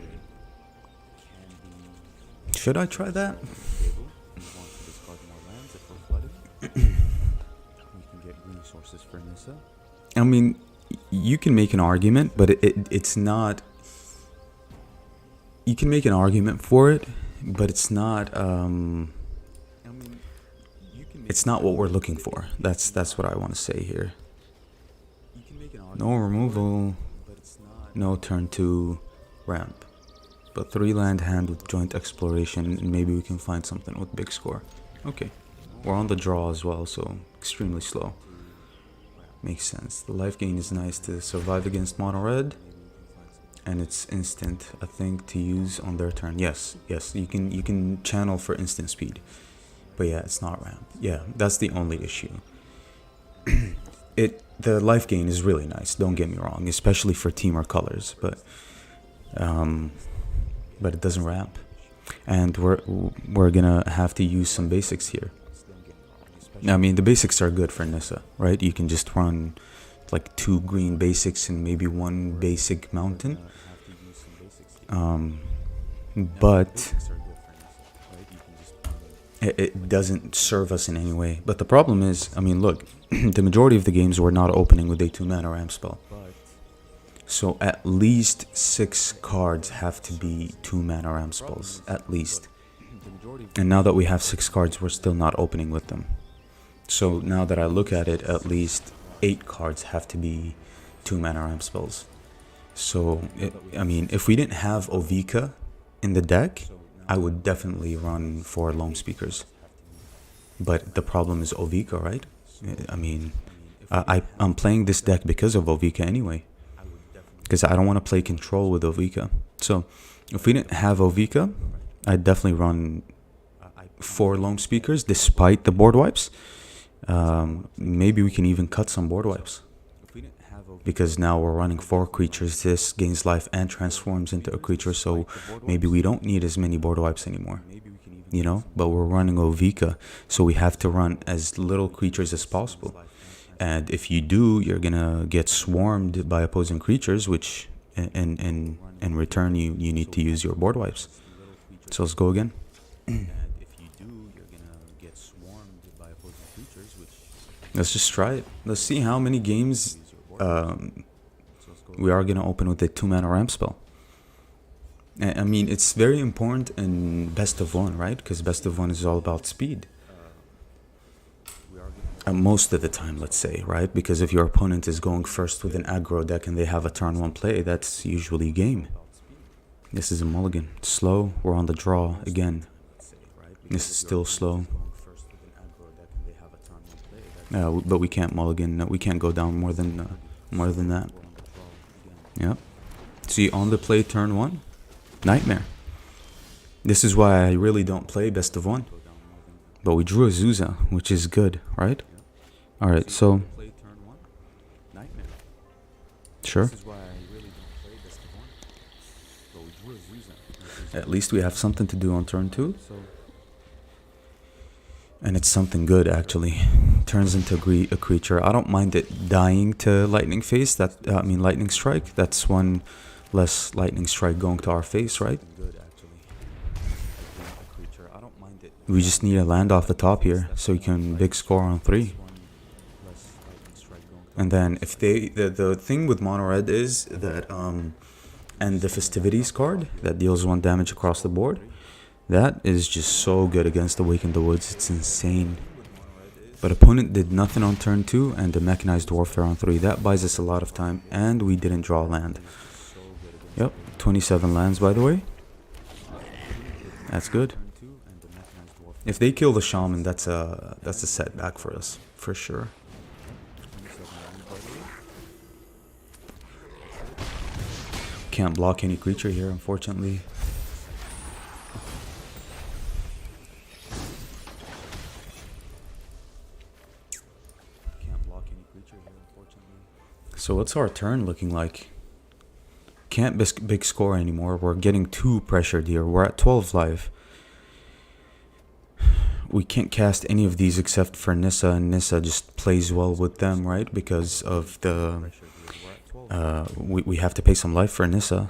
Should I try that? I mean, you can make an argument, but it's not. You can make an argument for it, but it's not. It's not what we're looking for. That's what I want to say here. No removal, no turn 2 ramp, but 3 land hand with joint exploration, and maybe we can find something with big score. Okay, we're on the draw as well, so extremely slow. Makes sense. The life gain is nice to survive against mono red, and it's instant, I think, to use on their turn. Yes, you can channel for instant speed, but yeah, it's not ramp. Yeah, that's the only issue. The life gain is really nice. Don't get me wrong, especially for teamer colors, but it doesn't ramp, and we're gonna have to use some basics here. I mean, the basics are good for Nissa, right? You can just run like 2 green basics and maybe 1 basic mountain. But it doesn't serve us in any way. But the problem is, I mean, look, the majority of the games we're not opening with a 2 mana ramp spell. So at least 6 cards have to be 2 mana ramp spells, at least. And now that we have 6 cards, we're still not opening with them. So now that I look at it, at least 8 cards have to be 2 mana ramp spells. So, I mean, if we didn't have Ovika in the deck, I would definitely run 4 Loam Speakers. But the problem is Ovika, right? I mean, I'm playing this deck because of Ovika anyway. Because I don't want to play control with Ovika. So, if we didn't have Ovika, I'd definitely run 4 Loam Speakers despite the board wipes. Maybe we can even cut some board wipes, because now we're running 4 creatures. This gains life and transforms into a creature, so maybe we don't need as many board wipes anymore, you know. But we're running Ovika, so we have to run as little creatures as possible, and if you do, you're gonna get swarmed by opposing creatures, which in return you need to use your board wipes. So let's go again. Let's just try it. Let's see how many games we are going to open with a 2 mana ramp spell. I mean, it's very important in best of 1, right? Because best of 1 is all about speed. Most of the time, let's say, right? Because if your opponent is going first with an aggro deck and they have a turn 1 play, that's usually game. This is a mulligan. Slow. We're on the draw again. This is still slow. But we can't mulligan. We can't go down more than that. Yep. See, on the play turn 1, nightmare. This is why I really don't play best of 1. But we drew a Zuza, which is good, right? All right, so sure. At least we have something to do on turn 2. And it's something good, actually. Turns into a creature. I don't mind it dying to Lightning Face. Lightning Strike. That's 1 less Lightning Strike going to our face, right? We just need a land off the top here, so we can big score on 3. And then if they, the thing with mono red is that and the festivities card that deals 1 damage across the board, that is just so good against Awaken the Woods. It's insane. But opponent did nothing on turn 2 and the mechanized warfare on 3. That buys us a lot of time, and we didn't draw land. Yep, 27 lands by the way. That's good. If they kill the shaman, that's a setback for us, for sure. Can't block any creature here, unfortunately. So what's our turn looking like? Can't big score anymore. We're getting too pressured here. We're at 12 life. We can't cast any of these except for Nissa, and Nissa just plays well with them, right? Because of the we have to pay some life for Nissa.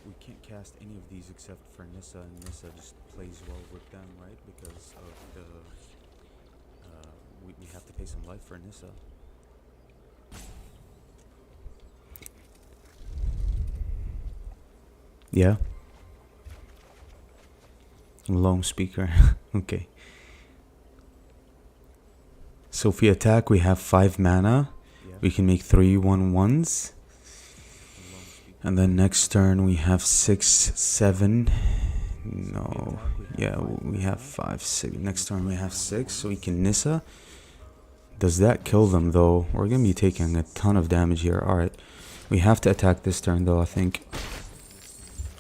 We can't cast any of these except for Nissa, and Nissa just plays well with them, right? Because of the we have to pay some life for Nissa. Yeah. Lone speaker. Okay. So if we attack, we have 5 mana. We can make 3 1/1s. And then next turn we have 6, 7. No. Yeah, we have 5, 6. Next turn we have 6, so we can Nissa. Does that kill them though? We're gonna be taking a ton of damage here. Alright. We have to attack this turn though, I think.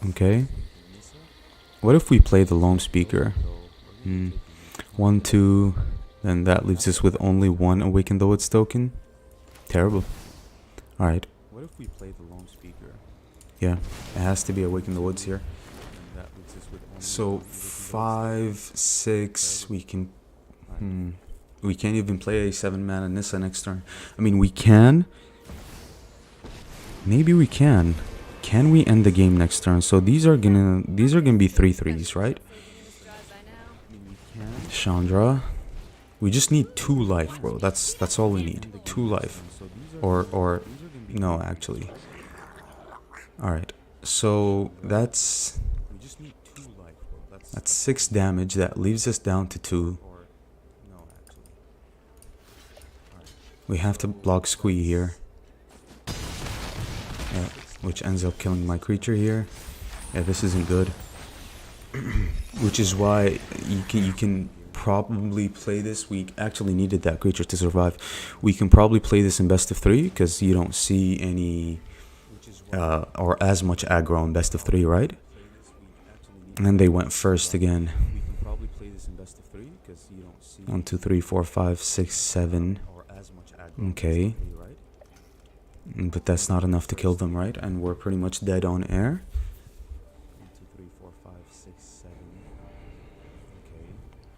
Okay. What if we play the lone speaker? 1, 2. Then that leaves us with only 1 Awaken the Woods token. Terrible. Alright. What if we play the lone speaker? Yeah, it has to be Awaken the Woods here. So 5, 6. We can. We can't even play a 7 mana Nissa next turn. I mean, we can. Maybe we can. Can we end the game next turn? So these are gonna be 3/3s, right? Chandra. We just need 2 life, bro. That's all we need. 2 life. Or no, actually. Alright. So that's 6 damage. That leaves us down to 2. We have to block Squee here. Yeah, which ends up killing my creature here. Yeah, this isn't good. Which is why you can probably play this. We actually needed that creature to survive. We can probably play this in best of 3 because you don't see any or as much aggro in best of 3, right? And then they went first again. 1, 2, 3, 4, 5, 6, 7. Okay. But that's not enough to kill them, right? And we're pretty much dead on air. 1, 2, 3, 4, 5, 6, 7. Okay.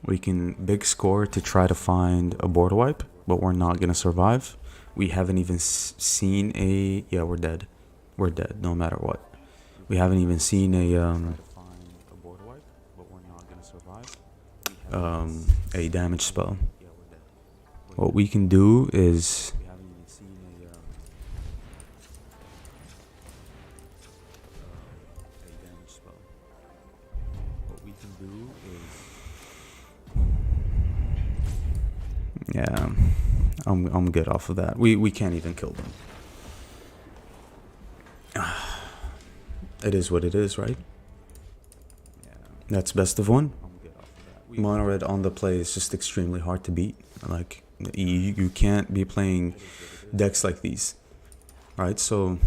We can big score to try to find a board wipe, but we're not gonna survive. We haven't even seen a... Yeah, we're dead. We're dead, no matter what. We haven't even seen a damage spell. What we can do is... Yeah, I'm good off of that. We can't even kill them. It is what it is, right? That's best of 1. Mono red on the play is just extremely hard to beat. Like you can't be playing decks like these, right? So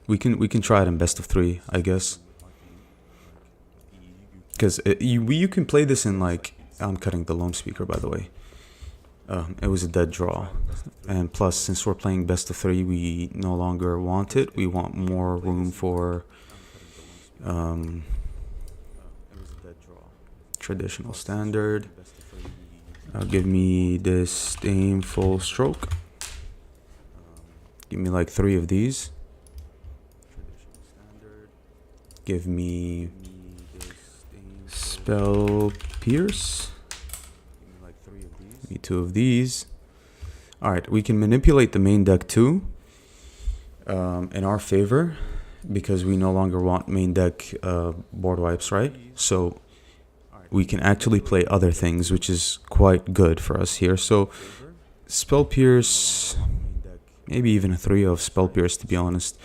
we can try it in best of 3, I guess. Because you can play this in like... I'm cutting the lone speaker, by the way. It was a dead draw, and plus since we're playing best of 3, we no longer want it. We want more room for traditional standard. Give me this aim full stroke. Give me like 3 of these. Give me Spell Pierce. Give me 2 of these. Alright, we can manipulate the main deck too, in our favor, because we no longer want main deck board wipes, right? So we can actually play other things, which is quite good for us here. So Spell Pierce, maybe even a 3 of Spell Pierce, to be honest.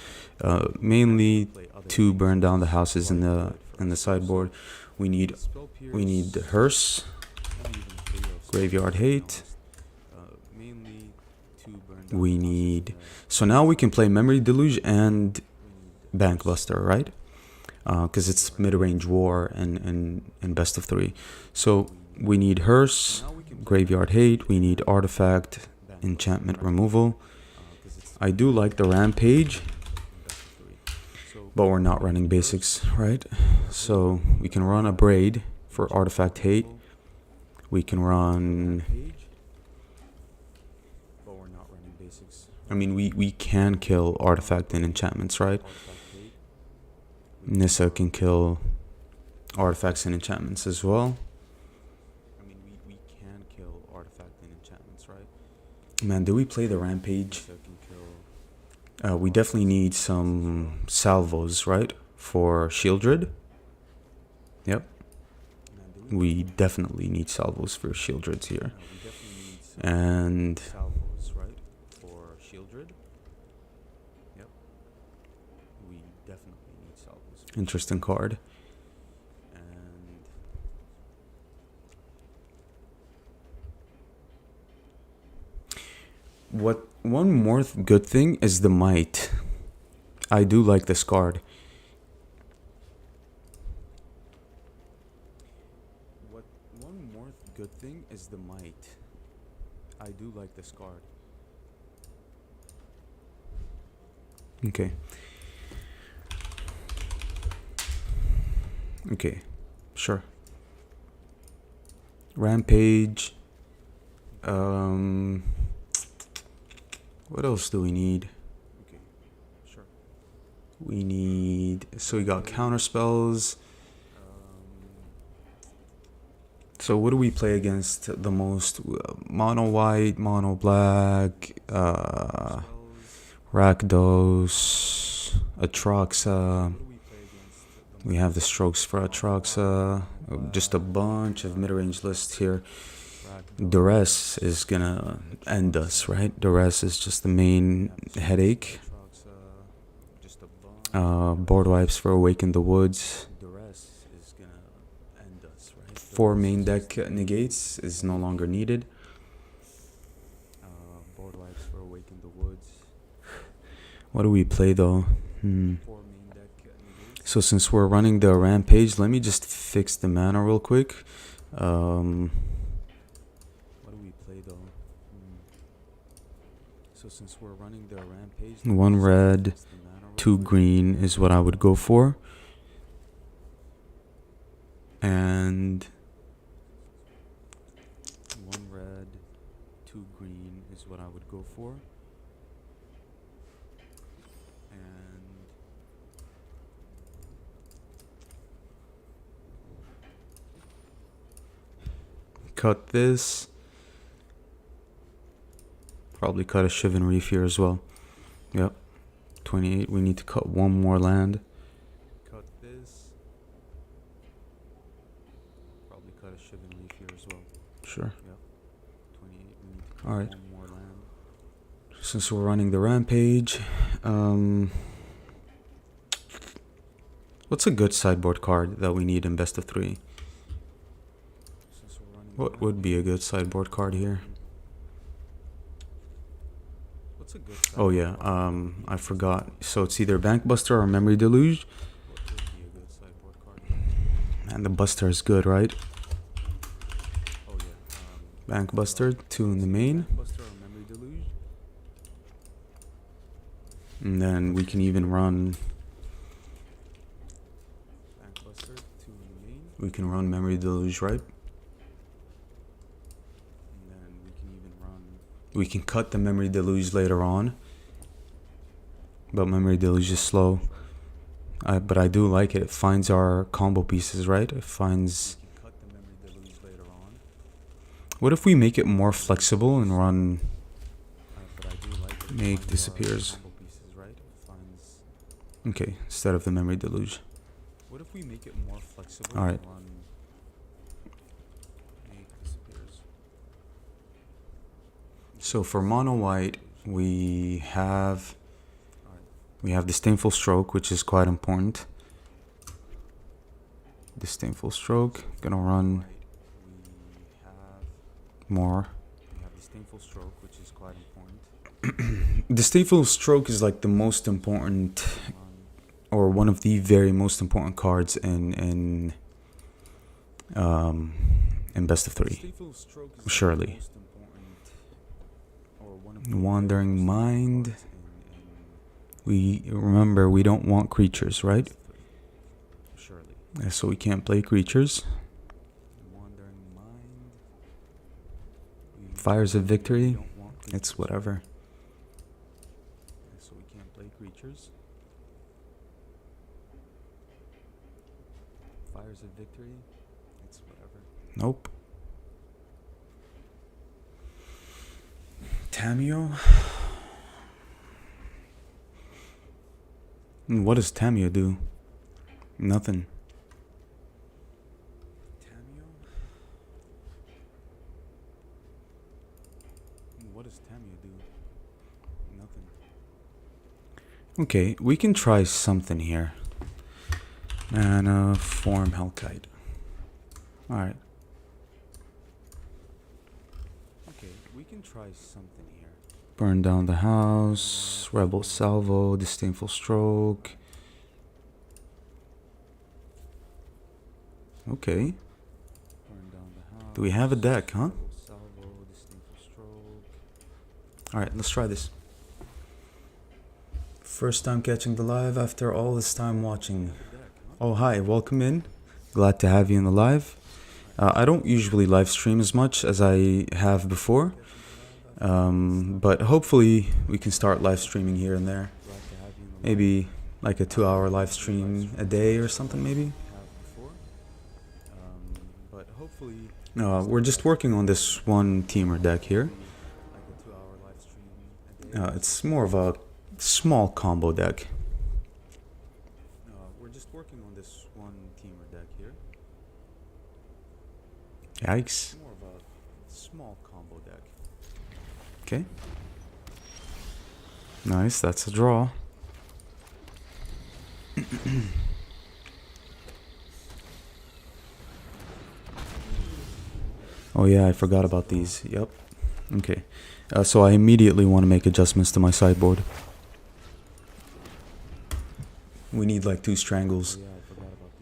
Mainly to burn down the houses in the sideboard. We need Hearse, Graveyard Hate. We need, so now we can play Memory Deluge and Bankbuster, right? Because it's mid-range war and best of 3. So we need Hearse, Graveyard Hate. We need Artifact, Enchantment Removal. I do like the Rampage, but we're not running basics, right? So we can run a Braid for Artifact Hate. We can run, I mean, we can kill Artifact and Enchantments, right? Nissa can kill Artifacts and Enchantments as well. Man, do we play the Rampage? We definitely need some salvos, right? For Shieldred. Yep. We definitely need salvos for Shieldreds here. And interesting card. What one more good thing is the Might. I do like this card. What one more good thing is the Might. I do like this card. Okay. Okay, sure. Rampage. What else do we need? Okay, sure. We need, so we got counter spells. So what do we play against the most? Mono white, mono black, Rakdos, Atroxa. We have the strokes for Atroxa. Just a bunch of mid-range lists here. Duress is gonna end us, right? Duress is just the main headache. Board wipes for Awaken the Woods. 4 main deck negates is no longer needed. What do we play though? So since we're running the Rampage, let me just fix the mana real quick. So since we're running the Rampage, 1 red, 2 green is what I would go for. And 1 red, 2 green is what I would go for. And cut this. Probably cut a Shivan Reef here as well. Yep. 28. We need to cut 1 more land. Cut this. Probably cut a Shivan Reef here as well. Sure. Yep. 28. We need to cut all right. 1 more land. Since we're running the Rampage, what's a good sideboard card that we need in best of 3? What would be a good sideboard card here? Oh yeah, I forgot. So it's either Bankbuster or Memory Deluge. And the Buster is good, right? Bankbuster, 2 in the main. And then we can even run... We can run Memory Deluge, right? We can cut the Memory Deluge later on, but Memory Deluge is slow. But I do like it. It finds our combo pieces, right? It finds What if we make it more flexible and run make disappears? Okay, instead of the memory deluge. What if we make it more flexible? All right. So for mono white, we have disdainful stroke, which is quite important. Disdainful stroke, gonna run more. Disdainful stroke, which is quite important. Disdainful stroke is like the most important, or one of the very most important cards in best of three. Surely. Wandering Mind. We remember we don't want creatures, right? So we can't play creatures. Fires of Victory. It's whatever. So we can't play creatures. Fires of Victory. It's whatever. Nope. Tamio. What does Tamio do? Nothing. Tamio? What does Tamio do? Nothing. Okay, we can try something here. Mana, form Hellkite. Alright. Okay, we can try something here. Burn down the house, Rebel Salvo, Disdainful Stroke. Okay. Do we have a deck, huh? Alright, let's try this. First time catching the live after all this time watching. Oh, hi, welcome in. Glad to have you in the live. I don't usually live stream as much as I have before. But hopefully we can start live streaming here and there. Maybe like a 2-hour live stream a day or something maybe. We're just working on this one teamer deck here. It's more of a small combo deck. We're just working on this one teamer deck here. Yikes. More of a small combo deck. Okay. Nice, that's a draw. Oh yeah, I forgot about these. Yep. Okay. So I immediately want to make adjustments to my sideboard. We need like 2 strangles.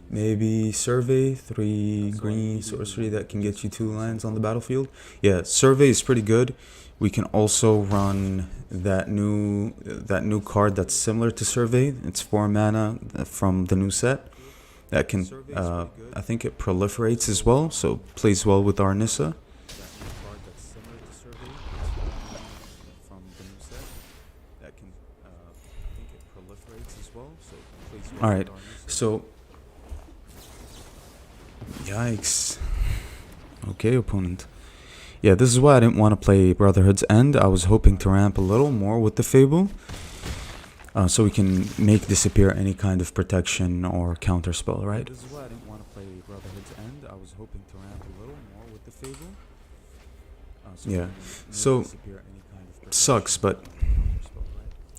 Maybe Survey, 3 green sorcery that can get you 2 lands on the battlefield. Yeah, Survey is pretty good. We can also run that new card that's similar to Survey. It's 4 mana from the new set. That can, I think it proliferates as well, so plays well with our Nissa. Alright, so... Yikes. Okay, opponent. Yeah, this is why I didn't want to play Brotherhood's End. I was hoping to ramp a little more with the Fable. So we can make disappear any kind of protection or counter spell, right? This is why I didn't want to play Brotherhood's End. I was hoping to ramp a little more with the Fable. Yeah, so sucks, but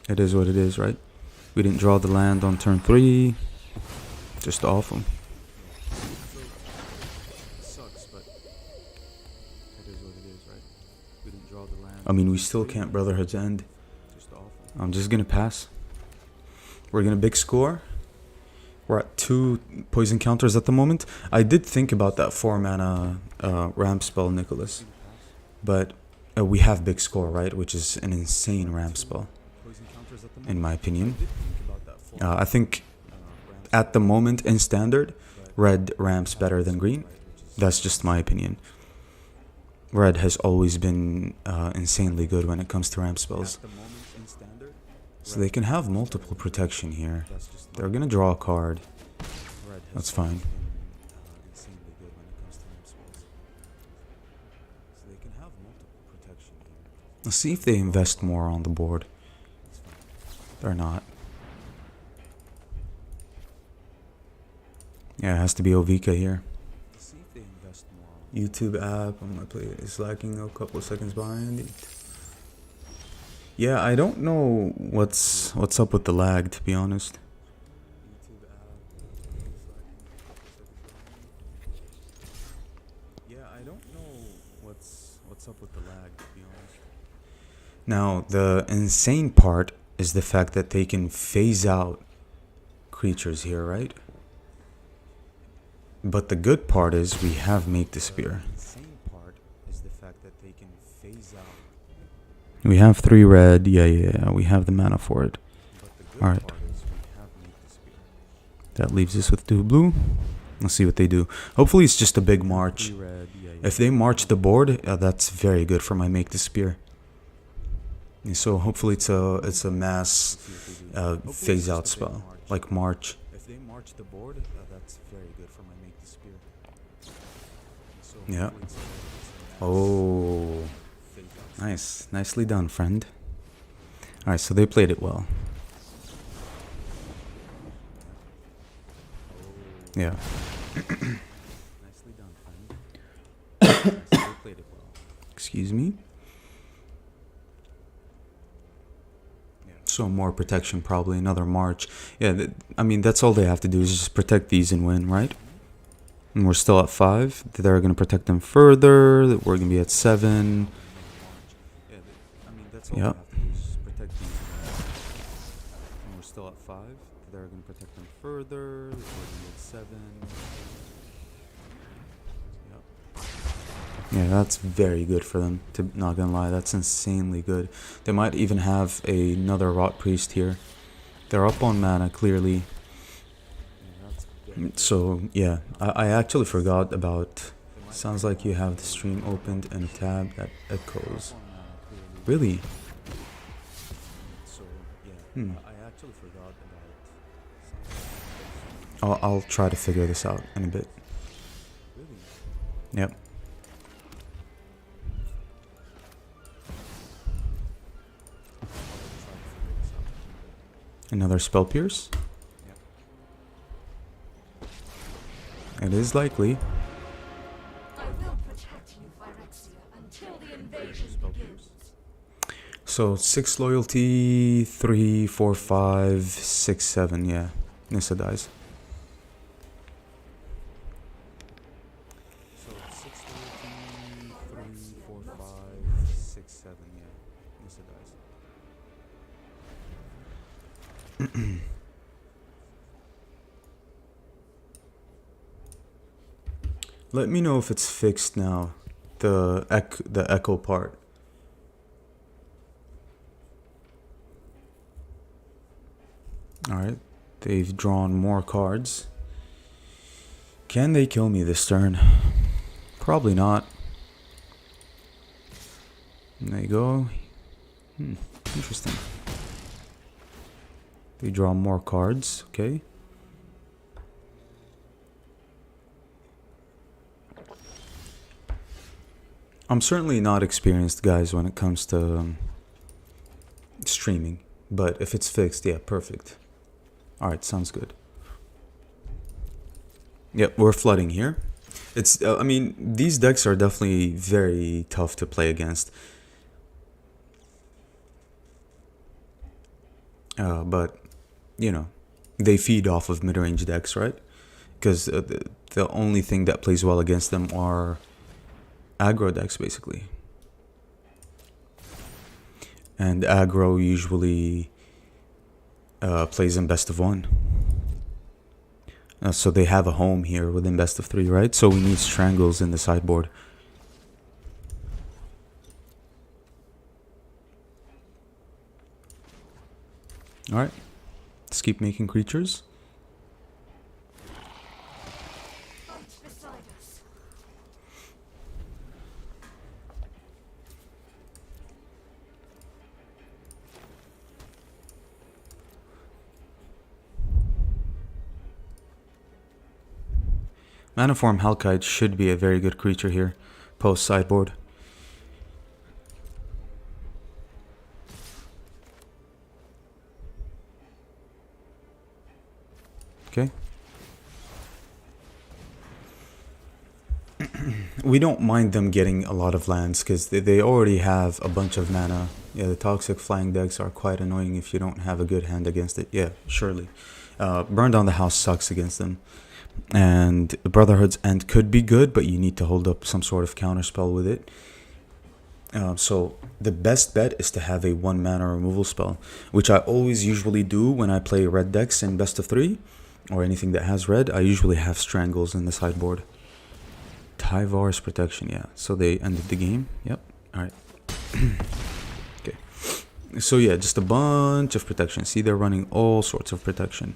it is what it is, right? We didn't draw the land on turn 3. Just awful. I mean, we still can't Brotherhood's End. I'm just gonna pass. We're gonna big score. We're at 2 poison counters at the moment. I did think about that 4 mana ramp spell, Nicholas. But we have big score, right? Which is an insane ramp spell, in my opinion. I think at the moment in standard, red ramps better than green. That's just my opinion. Red has always been insanely good when it comes to ramp spells. So they can have multiple protection here. They're gonna draw a card. That's fine. Let's see if they invest more on the board. They're not. Yeah, it has to be Ovika here. YouTube app, I'm gonna play it. It's lagging a couple of seconds behind. Yeah, I don't know what's up with the lag, to be honest. Now, the insane part is the fact that they can phase out creatures here, right? But the good part is we have Make the Spear. We have 3 red. Yeah, we have the mana for it. Alright. That leaves us with 2 blue. Let's see what they do. Hopefully it's just a big march. If they march the board, that's very good for my Make the Spear. And so hopefully it's a mass phase out spell, like march. If they march the board, that's very good for my Make the Spear. Yeah. Oh. Nice. Nicely done, friend. Alright, so they played it well. Yeah. Nicely done, friend. They played it well. Excuse me. So more protection, probably another march. Yeah, I mean, that's all they have to do is just protect these and win, right? And we're still at 5. They're going to protect them further. We're going to be at 7. Yep. And we're still at 5. They're going to protect them further. We're going to be at 7. Yeah, that's very good for them, to not gonna lie. That's insanely good. They might even have another Rot Priest here. They're up on mana, clearly. So, yeah, I actually forgot about... Sounds like you have the stream opened and a tab that echoes. Really? I'll try to figure this out in a bit. Yep. Another Spell Pierce. It is likely. So 6 loyalty, 3, 4, 5, 6, 7. Yeah, Nissa dies. So 6 loyalty, 3, 4, 5, 6, 7. Yeah, Nissa dies. Let me know if it's fixed now. The echo part. Alright, they've drawn more cards. Can they kill me this turn? Probably not. And there you go. Interesting. They draw more cards, okay. I'm certainly not experienced, guys, when it comes to streaming. But if it's fixed, yeah, perfect. Alright, sounds good. Yep, we're flooding here. It's, I mean, these decks are definitely very tough to play against. But, you know, they feed off of mid-range decks, right? Because the only thing that plays well against them are aggro decks, basically. And aggro usually plays in best of 1. So they have a home here within best of 3, right? So we need strangles in the sideboard. Alright, let's keep making creatures. Manaform Halkite should be a very good creature here, post sideboard. Okay. We don't mind them getting a lot of lands because they already have a bunch of mana. Yeah, the toxic flying decks are quite annoying if you don't have a good hand against it. Yeah, surely. Burn Down the House sucks against them. And Brotherhood's End could be good, but you need to hold up some sort of counterspell with it. So the best bet is to have a 1 mana removal spell, which I always usually do when I play red decks in best of 3 or anything that has red. I usually have Strangles in the sideboard. Tyvar's Protection, yeah. So they ended the game. Yep. Alright. Okay. So yeah, just a bunch of protection. See, they're running all sorts of protection.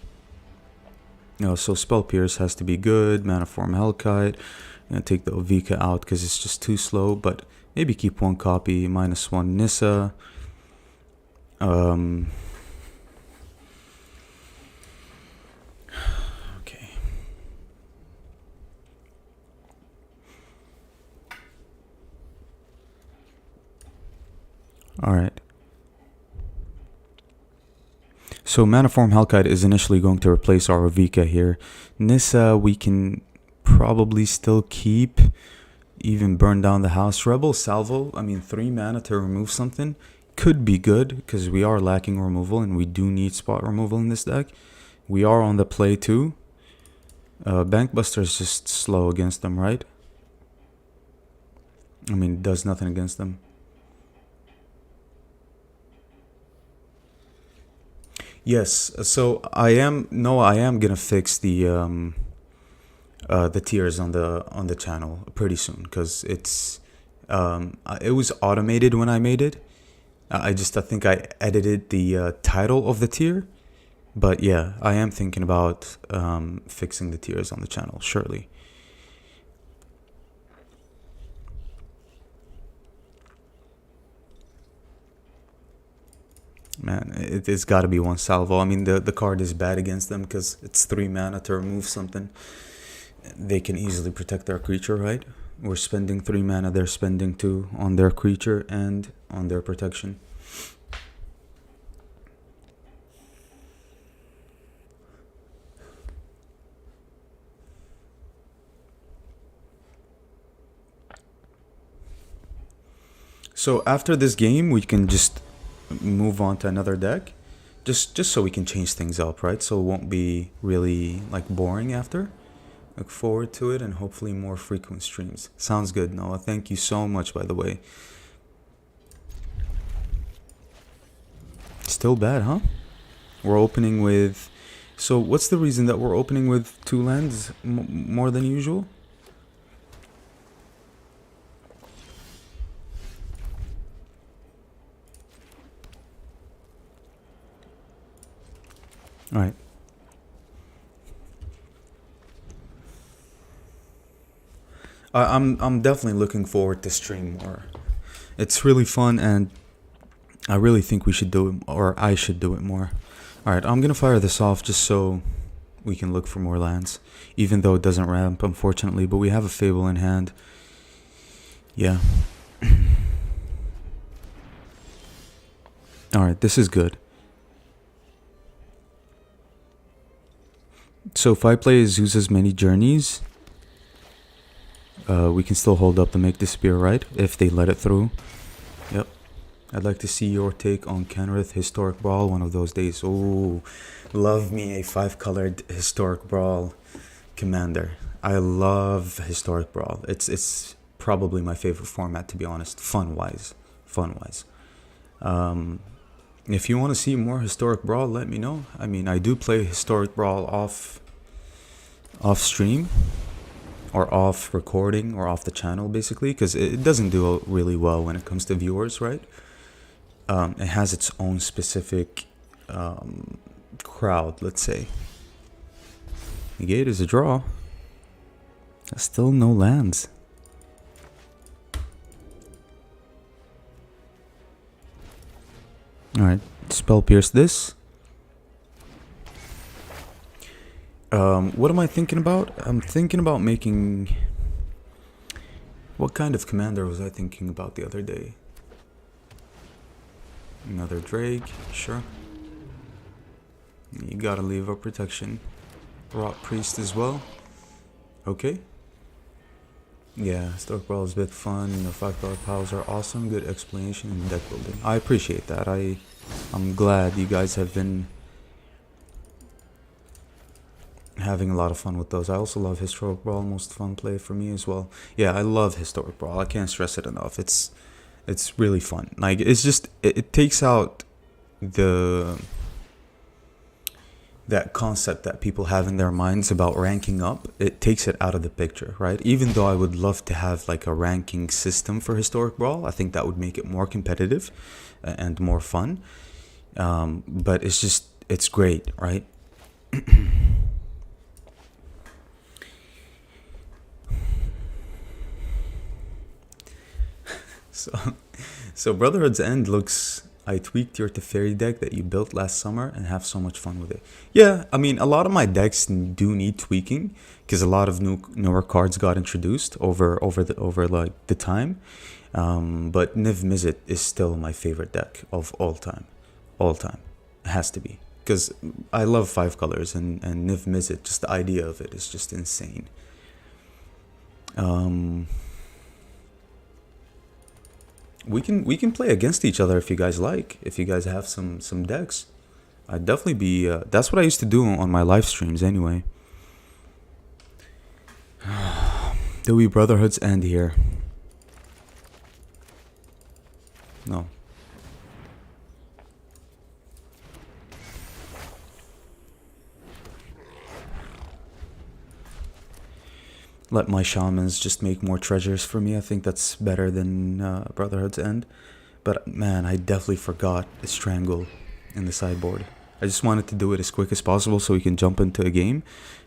So Spell Pierce has to be good. Manaform Hellkite. I'm gonna take the Ovika out because it's just too slow, but maybe keep 1 copy. -1 Nissa. Okay. Alright. So Manaform Hellkite is initially going to replace our Ovika here. Nissa we can probably still keep. Even Burn Down the House. Rebel Salvo, I mean 3 mana to remove something could be good because we are lacking removal and we do need spot removal in this deck. We are on the play too. Bankbuster is just slow against them, right? I mean, it does nothing against them. Yes, so I am gonna fix the tiers on the channel pretty soon because it was automated when I made it. I think I edited the title of the tier, but yeah, I am thinking about fixing the tiers on the channel surely. Man, it's got to be 1 salvo. I mean, the card is bad against them because it's 3 mana to remove something. They can easily protect their creature, right? We're spending 3 mana, they're spending 2 on their creature and on their protection. So after this game, we can just move on to another deck. Just so we can change things up, right? So it won't be really like boring after. Look forward to it and hopefully more frequent streams. Sounds good, Noah. Thank you so much, by the way. Still bad, huh? We're opening with... So what's the reason that we're opening with 2 lands more than usual? Alright. I'm definitely looking forward to stream more. It's really fun and I really think we should do it, or I should do it more. Alright, I'm gonna fire this off just so we can look for more lands. Even though it doesn't ramp, unfortunately, but we have a Fable in hand. Yeah. Alright, this is good. So if I play Azusa's Many Journeys, we can still hold up the Make Disappear, right? If they let it through. Yep. I'd like to see your take on Kenrith Historic Brawl one of those days. Oh, love me a 5-colored Historic Brawl commander. I love Historic Brawl. It's probably my favorite format, to be honest. Fun-wise. If you want to see more Historic Brawl, let me know. I mean, I do play Historic Brawl off stream or off recording or off the channel, basically, because it doesn't do really well when it comes to viewers, right? It has its own specific crowd, let's say. Negate is a draw. Still no lands. Alright, Spell Pierce this. What am I thinking about? I'm thinking about making... What kind of commander was I thinking about the other day? Another Drake, sure. You gotta leave a protection. Rot Priest as well. Okay. Yeah, Historic Brawl is a bit fun. You know, 5-color powers are awesome. Good explanation and deck building. I appreciate that. I'm glad you guys have been having a lot of fun with those. I also love Historic Brawl, most fun play for me as well. Yeah, I love Historic Brawl. I can't stress it enough. It's really fun. Like, it's just it takes out that concept that people have in their minds about ranking up. It takes it out of the picture, right? Even though I would love to have like a ranking system for Historic Brawl, I think that would make it more competitive and more fun. But it's great, right? So Brotherhood's End looks... I tweaked your Teferi deck that you built last summer and have so much fun with it. Yeah, I mean, a lot of my decks do need tweaking because a lot of newer cards got introduced over like the time. But Niv Mizzet is still my favorite deck of all time. All time. It has to be. Because I love 5 colors and Niv Mizzet, just the idea of it is just insane. We can play against each other if you guys like. If you guys have some decks, I'd definitely be. That's what I used to do on my live streams anyway. Do we Brotherhoods end here? No. Let my shamans just make more treasures for me. I think that's better than Brotherhood's End. But man, I definitely forgot the Strangle in the sideboard. I just wanted to do it as quick as possible so we can jump into a game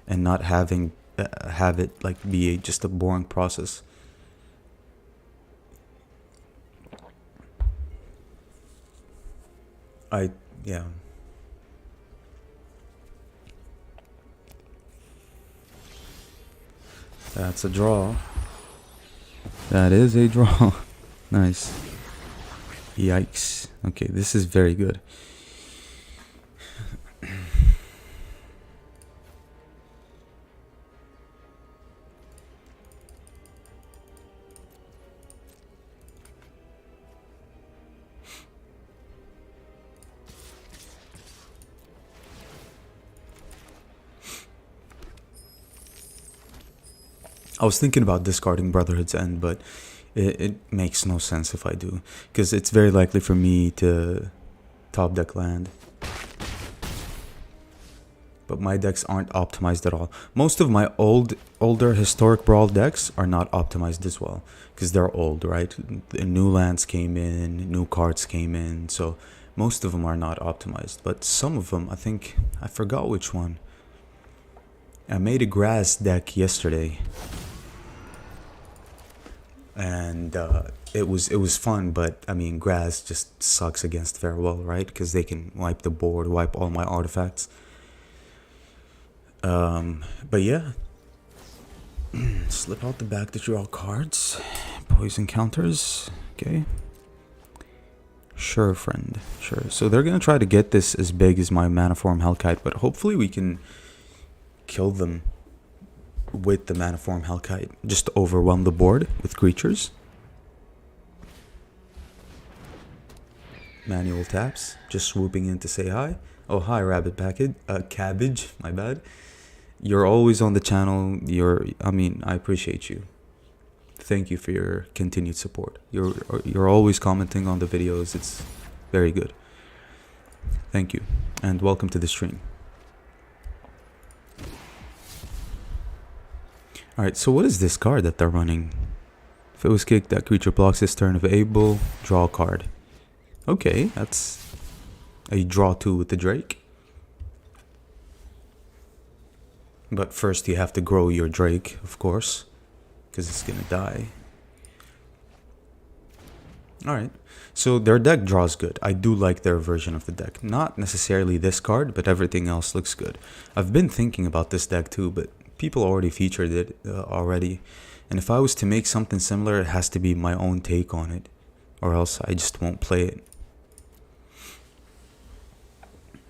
and not have it like be just a boring process. Yeah. That's a draw. That is a draw. Nice. Yikes. Okay, this is very good. I was thinking about discarding Brotherhood's End, but it makes no sense if I do, because it's very likely for me to top deck land. But my decks aren't optimized at all. Most of my older Historic Brawl decks are not optimized as well, because they're old, right? The new lands came in, new cards came in, so most of them are not optimized. But some of them, I forgot which one. I made a grass deck yesterday. And it was fun, but I mean, grass just sucks against Farewell, right? Because they can wipe the board, wipe all my artifacts. But yeah, slip out the back to draw cards. Poison counters. Okay. Sure, friend. Sure. So they're gonna try to get this as big as my Maniform Hellkite, but hopefully we can kill them with the Maniform Hellkite. Just overwhelm the board with creatures. Manual taps. Just swooping in to say hi. Oh, hi, Rabbit Packet. Cabbage. My bad. You're always on the channel. I appreciate you. Thank you for your continued support. You're always commenting on the videos. It's very good. Thank you. And welcome to the stream. Alright, so what is this card that they're running? If it was kicked, that creature blocks this turn of Able. Draw a card. Okay, that's a draw 2 with the Drake. But first you have to grow your Drake, of course, because it's gonna die. Alright, so their deck draws good. I do like their version of the deck. Not necessarily this card, but everything else looks good. I've been thinking about this deck too, but people already featured it already. And if I was to make something similar, it has to be my own take on it, or else I just won't play it.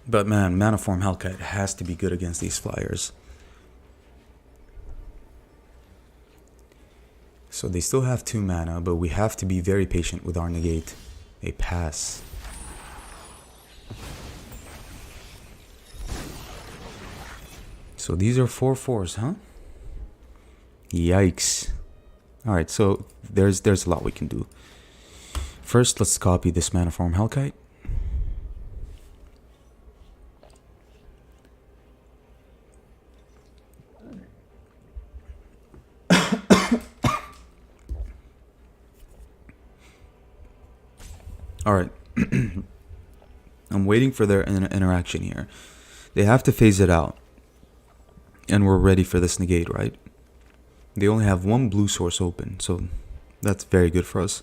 But man, Maniform Hellkite has to be good against these flyers. So they still have 2 mana, but we have to be very patient with our negate. A pass. So these are 4/4s, huh? Yikes. Alright, so there's a lot we can do. First, let's copy this Maniform Hellkite. Alright. I'm waiting for their interaction here. They have to phase it out. And we're ready for this negate, right? They only have 1 blue source open, so that's very good for us.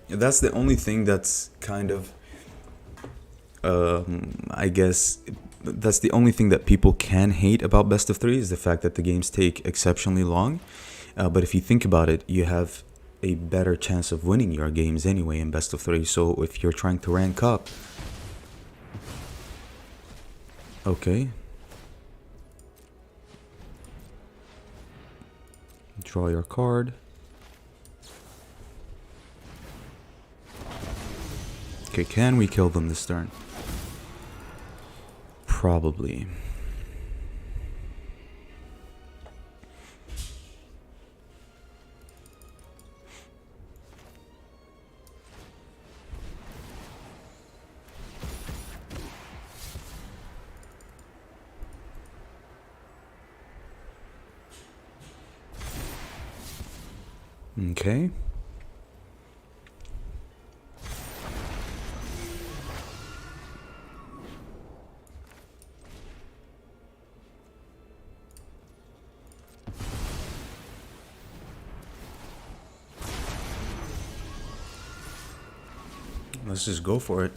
That's the only thing that's kind of, I guess, that's the only thing that people can hate about best of 3 is the fact that the games take exceptionally long. But if you think about it, you have a better chance of winning your games anyway in best of 3. So if you're trying to rank up, okay, draw your card. Okay, can we kill them this turn? Probably. Okay. Let's just go for it.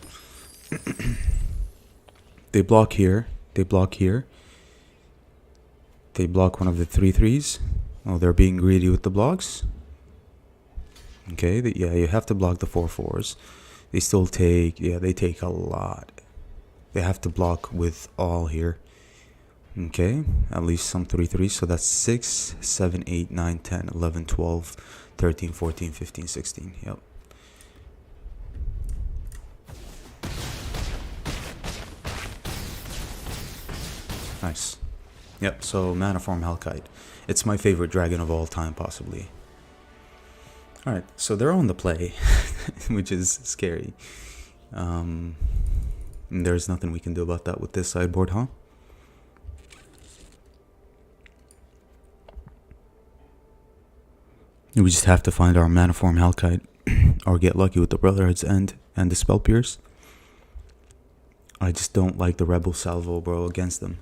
They block here. They block here. They block one of the 3/3s. Oh, they're being greedy with the blocks. Okay, yeah, you have to block the 4/4s. They still take, yeah, they take a lot. They have to block with all here. Okay, at least some 3/3s. So that's 6, 7, 8, 9, 10, 11, 12, 13, 14, 15, 16. Yep. Nice. Yep, so Maniform Hellkite. It's my favorite dragon of all time, possibly. Alright, so they're on the play, which is scary. There's nothing we can do about that with this sideboard, huh? We just have to find our Maniform Hellkite, or get lucky with the Brotherhood's End and the Spell Pierce. I just don't like the Rebel Salvo, bro, against them.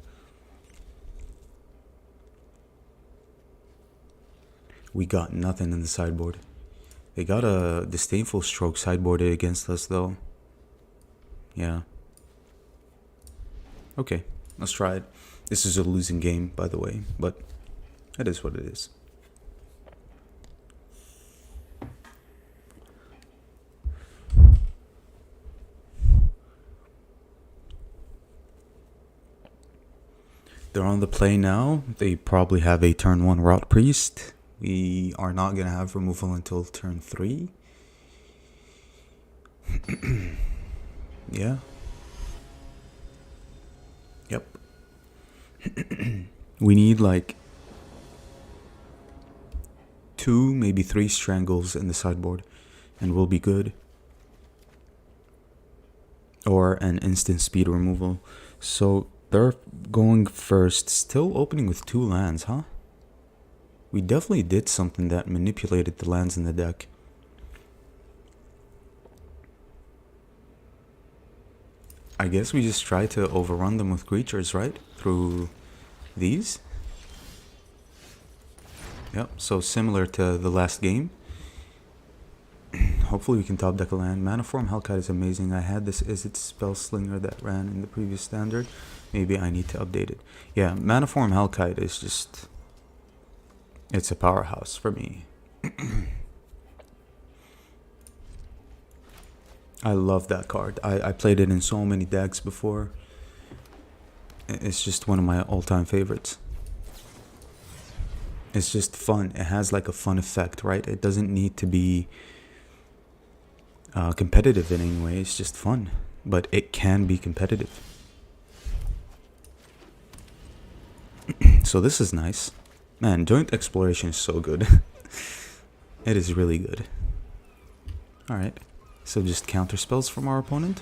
We got nothing in the sideboard. They got a Disdainful Stroke sideboarded against us, though. Yeah. Okay, let's try it. This is a losing game, by the way, but it is what it is. They're on the play now. They probably have a turn 1 Route Priest. We are not going to have removal until turn 3. Yeah. Yep. We need like 2, maybe 3 Strangles in the sideboard, and we'll be good. Or an instant speed removal. So they're going first, still opening with 2 lands, huh? We definitely did something that manipulated the lands in the deck. I guess we just try to overrun them with creatures, right? Through these? Yep, so similar to the last game. Hopefully we can top deck a land. Maniform Hellkite is amazing. I had this Izzet Spell Slinger that ran in the previous standard. Maybe I need to update it. Yeah, Maniform Hellkite is just... it's a powerhouse for me. I love that card. I played it in so many decks before. It's just one of my all-time favorites. It's just fun. It has like a fun effect, right? It doesn't need to be competitive in any way. It's just fun, but it can be competitive. So this is nice. Man, joint exploration is so good. It is really good. Alright, so just counter spells from our opponent.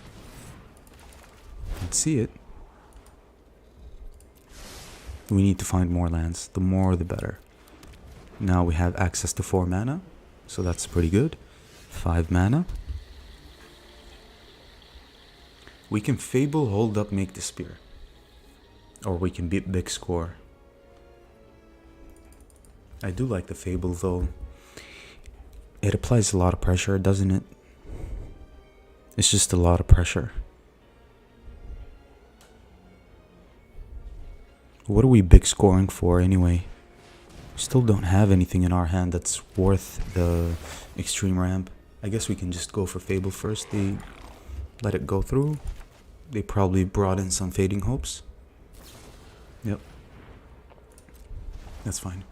Let's see it. We need to find more lands. The more the better. Now we have access to 4 mana, so that's pretty good. 5 mana. We can Fable, hold up, make the spear. Or we can beat big score. I do like the Fable though. It applies a lot of pressure, doesn't it? It's just a lot of pressure. What are we big scoring for anyway? We still don't have anything in our hand that's worth the extreme ramp. I guess we can just go for Fable first. They let it go through. They probably brought in some Fading Hopes. Yep. That's fine.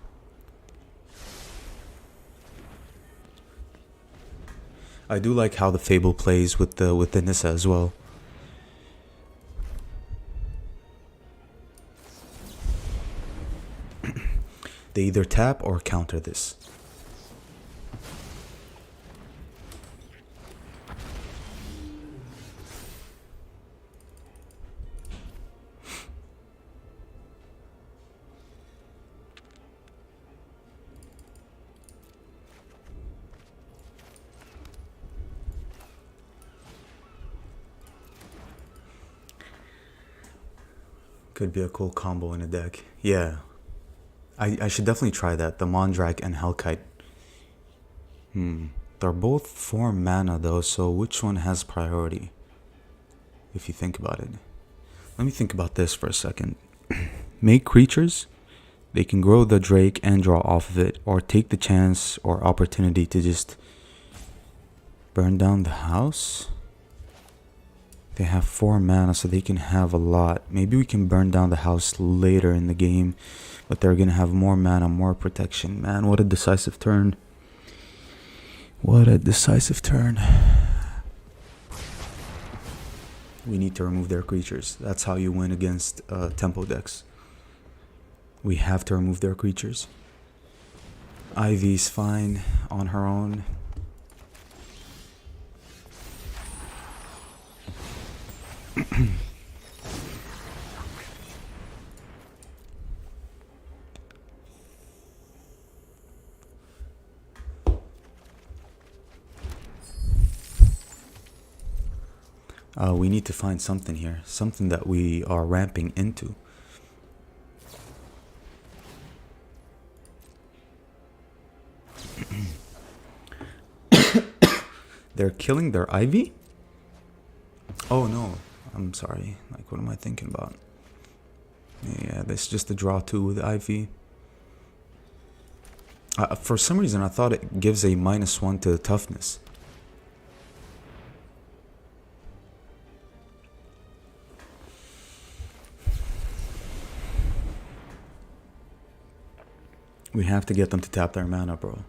I do like how the Fable plays with the Nissa as well. They either tap or counter this. Could be a cool combo in a deck. Yeah. I should definitely try that. The Mondrak and Hellkite. They're both 4 mana though, so which one has priority? If you think about it. Let me think about this for a second. Make creatures. They can grow the Drake and draw off of it, or take the chance or opportunity to just burn down the house. They have 4 mana, so they can have a lot. Maybe we can burn down the house later in the game, but they're gonna have more mana, more protection. Man, what a decisive turn. What a decisive turn. We need to remove their creatures. That's how you win against tempo decks. We have to remove their creatures. Ivy's fine on her own. We need to find something here. Something that we are ramping into. They're killing their Ivy? Oh no. I'm sorry. Like, what am I thinking about? Yeah, that's just a draw 2 with Ivy. For some reason, I thought it gives a -1 to toughness. We have to get them to tap their mana, bro.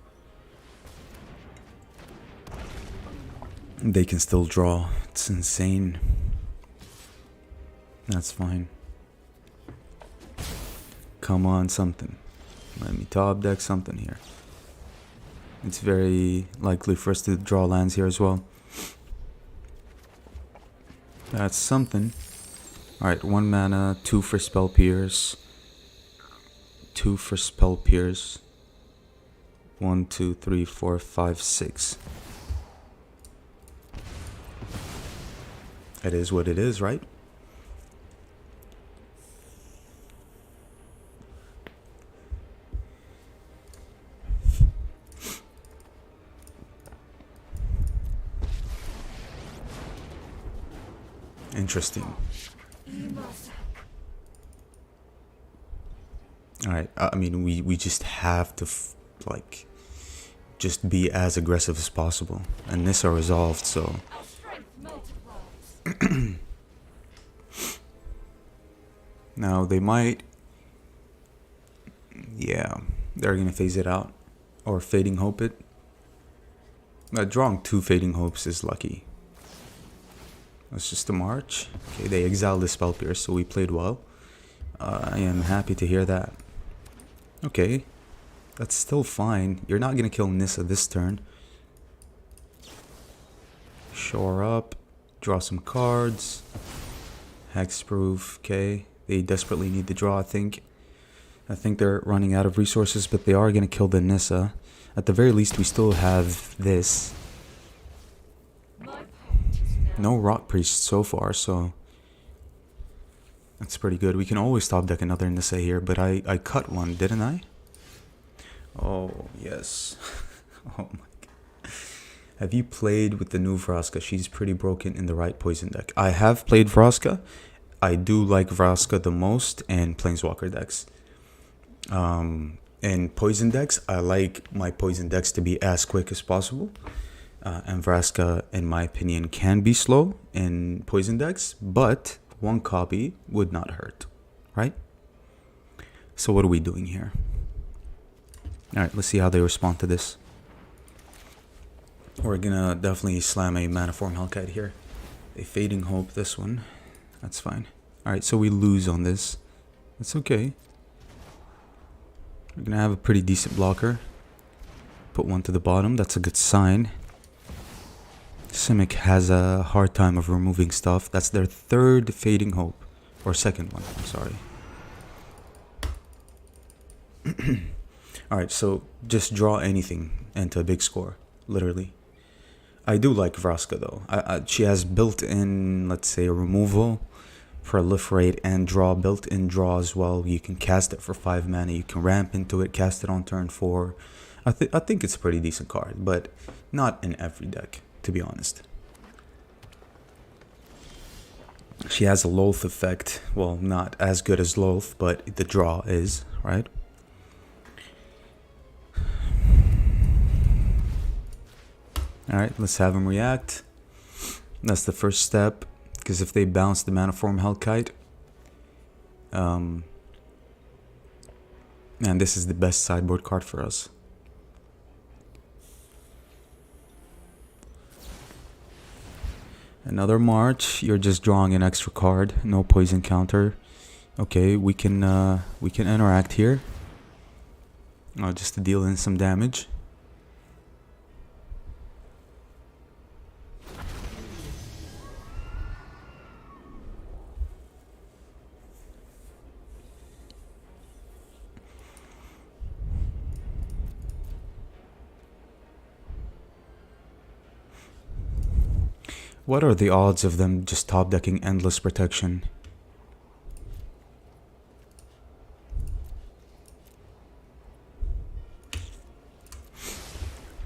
They can still draw. It's insane. That's fine. Come on, something. Let me top deck something here. It's very likely for us to draw lands here as well. That's something. Alright, 1 mana, 2 for Spell Pierce. 2 for Spell Pierce. 1, 2, 3, 4, 5, 6. It is what it is, right? Interesting. Alright, I mean, we just have to, just be as aggressive as possible. And Nissa resolved, so Now they might... Yeah, they're gonna phase it out. Or Fading Hope it. Drawing 2 Fading Hopes is lucky. That's just a march. Okay, they exiled the Spell Pierce, so we played well. I am happy to hear that. Okay, that's still fine. You're not gonna kill Nissa this turn. Shore up, draw some cards. Hexproof, okay. They desperately need the draw, I think. I think they're running out of resources, but they are gonna kill the Nissa. At the very least, we still have this. No Rock Priest so far, so that's pretty good. We can always top deck another Nissa here, but I cut one, didn't I? Oh, yes. Oh my god. Have you played with the new Vraska? She's pretty broken in the right poison deck. I have played Vraska. I do like Vraska the most in Planeswalker decks. In poison decks, I like my poison decks to be as quick as possible. And Vraska, in my opinion, can be slow in poison decks, but 1 copy would not hurt, right? So what are we doing here? Alright, let's see how they respond to this. We're gonna definitely slam a Maniform Hellkite here. A Fading Hope this one. That's fine. Alright, so we lose on this. That's okay. We're gonna have a pretty decent blocker. Put 1 to the bottom, that's a good sign. Simic has a hard time of removing stuff. That's their 3rd Fading Hope. Or 2nd one, I'm sorry. Alright, so just draw anything into a big score. Literally. I do like Vraska though. She has built-in, let's say, removal, proliferate, and draw. Built-in draw as well. You can cast it for 5 mana. You can ramp into it, cast it on turn 4. I think it's a pretty decent card, but not in every deck, to be honest. She has a Loath effect. Well, not as good as Loath, but the draw is, right? Alright, let's have him react. That's the first step, because if they bounce the Maniform Hellkite, man, this is the best sideboard card for us. Another March. You're just drawing an extra card. No poison counter. Okay, we can interact here. Just to deal in some damage. What are the odds of them just top decking Endless Protection?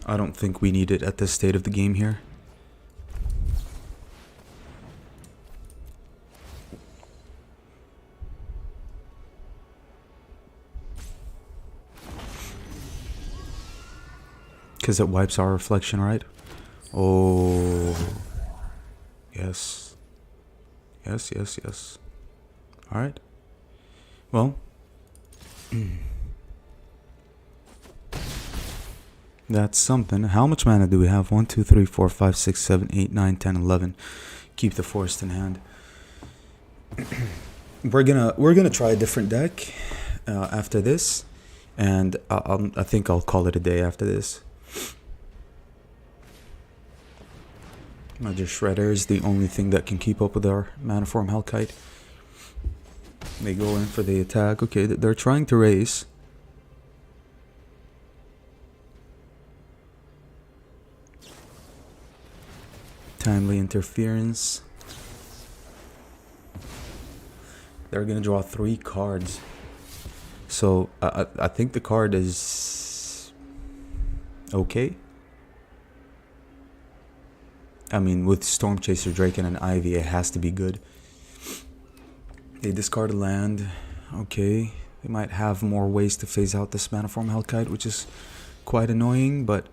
I don't think we need it at this state of the game here. Because it wipes our reflection, right? Oh... Yes. Yes, yes, yes. Alright. Well. That's something. How much mana do we have? 1, 2, 3, 4, 5, 6, 7, 8, 9, 10, 11. Keep the forest in hand. We're gonna try a different deck after this. And I think I'll call it a day after this. Magic Shredder is the only thing that can keep up with our Maniform Hellkite. They go in for the attack. Okay, they're trying to raise. Timely interference. They're gonna draw 3 cards. So I think the card is okay. I mean, with Storm Chaser, Drake, and an Ivy, it has to be good. They discard a land. Okay. They might have more ways to phase out this Maniform Hellkite, which is quite annoying, but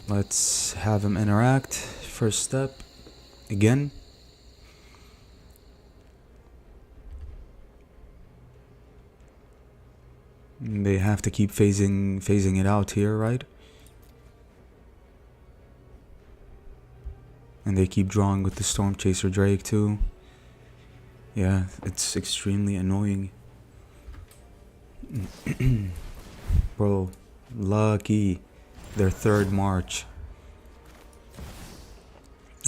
let's have him interact. First step. again. They have to keep phasing it out here, right? And they keep drawing with the Storm Chaser Drake too. Yeah, it's extremely annoying. Bro, lucky. Their third march.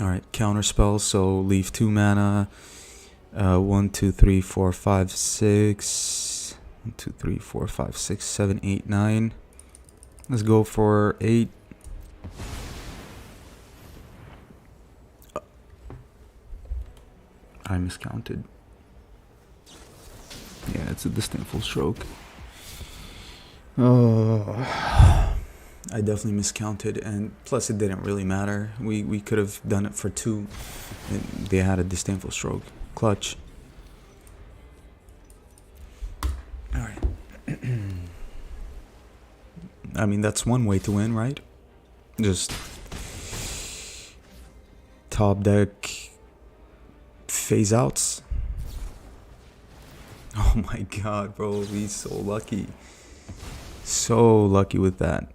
Alright, counterspell, so leave 2 mana. 1, 2, 3, 4, 5, 6. 1, 2, 3, 4, 5, 6, 7, 8, 9. Let's go for 8. I miscounted. Yeah, it's a disdainful stroke. Oh, I definitely miscounted, and plus it didn't really matter. We could have done it for 2. They had a disdainful stroke. Clutch. Alright. I mean, that's one way to win, right? Just top deck phase outs. Oh my god, bro, he's so lucky. So lucky with that.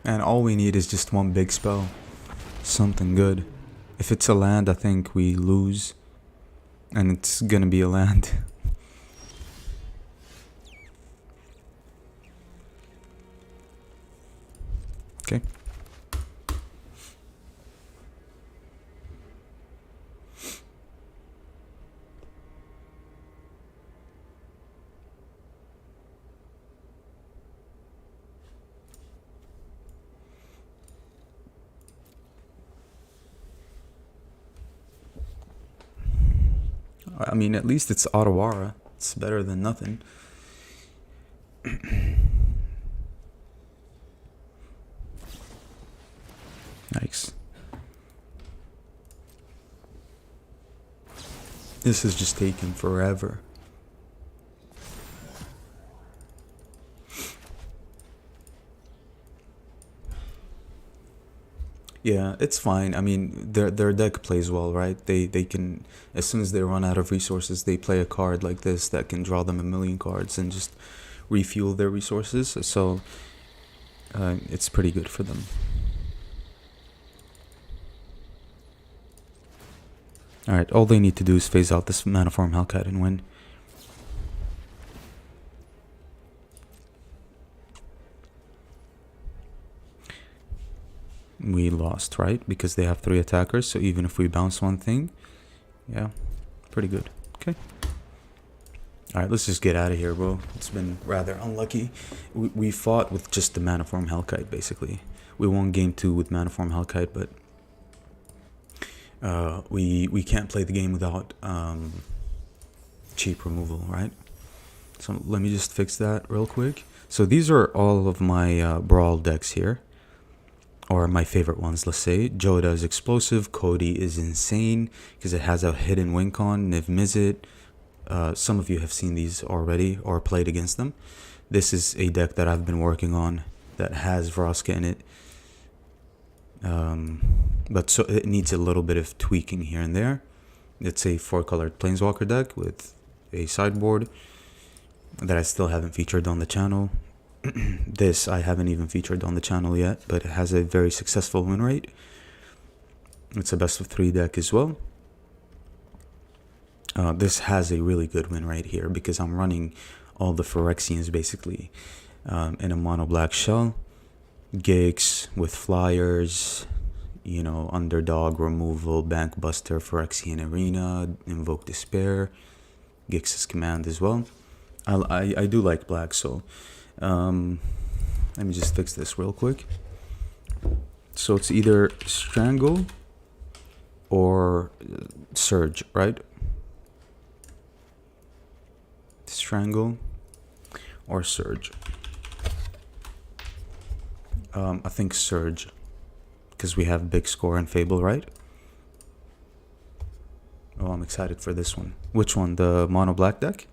And all we need is just one big spell. Something good. If it's a land, I think we lose. And it's gonna be a land. Okay. I mean, at least it's Ottawara. It's better than nothing. Nice. This is just taking forever. Yeah, it's fine. I mean, their deck plays well, right? They can, as soon as they run out of resources, they play a card like this that can draw them a million cards and just refuel their resources. So it's pretty good for them. Alright, all they need to do is phase out this Maniform Hellcat and win. We lost, right? Because they have 3 attackers, so even if we bounce one thing, yeah, pretty good. Okay. Alright, let's just get out of here, bro. It's been rather unlucky. We fought with just the Maniform Hellkite, basically. We won game 2 with Maniform Hellkite, but we can't play the game without cheap removal, right? So let me just fix that real quick. So these are all of my Brawl decks here. Or my favorite ones, let's say. Joda is explosive. Cody is insane because it has a hidden win con. Niv Mizzet. Some of you have seen these already or played against them. This is a deck that I've been working on that has Vraska in it. But so it needs a little bit of tweaking here and there. It's a 4-colored Planeswalker deck with a sideboard that I still haven't featured on the channel. This I haven't even featured on the channel yet, but it has a very successful win rate. It's a best of 3 deck as well. This has a really good win rate here because I'm running all the Phyrexians basically in a mono black shell. Gix with flyers, you know, underdog removal, bank buster, Phyrexian arena, invoke despair, Gix's command as well. I do like black, so let me just fix this real quick. So it's either strangle or surge, right? Strangle or surge. I think surge, because we have big score and fable, right? Oh, I'm excited for this one. Which one? The mono black deck?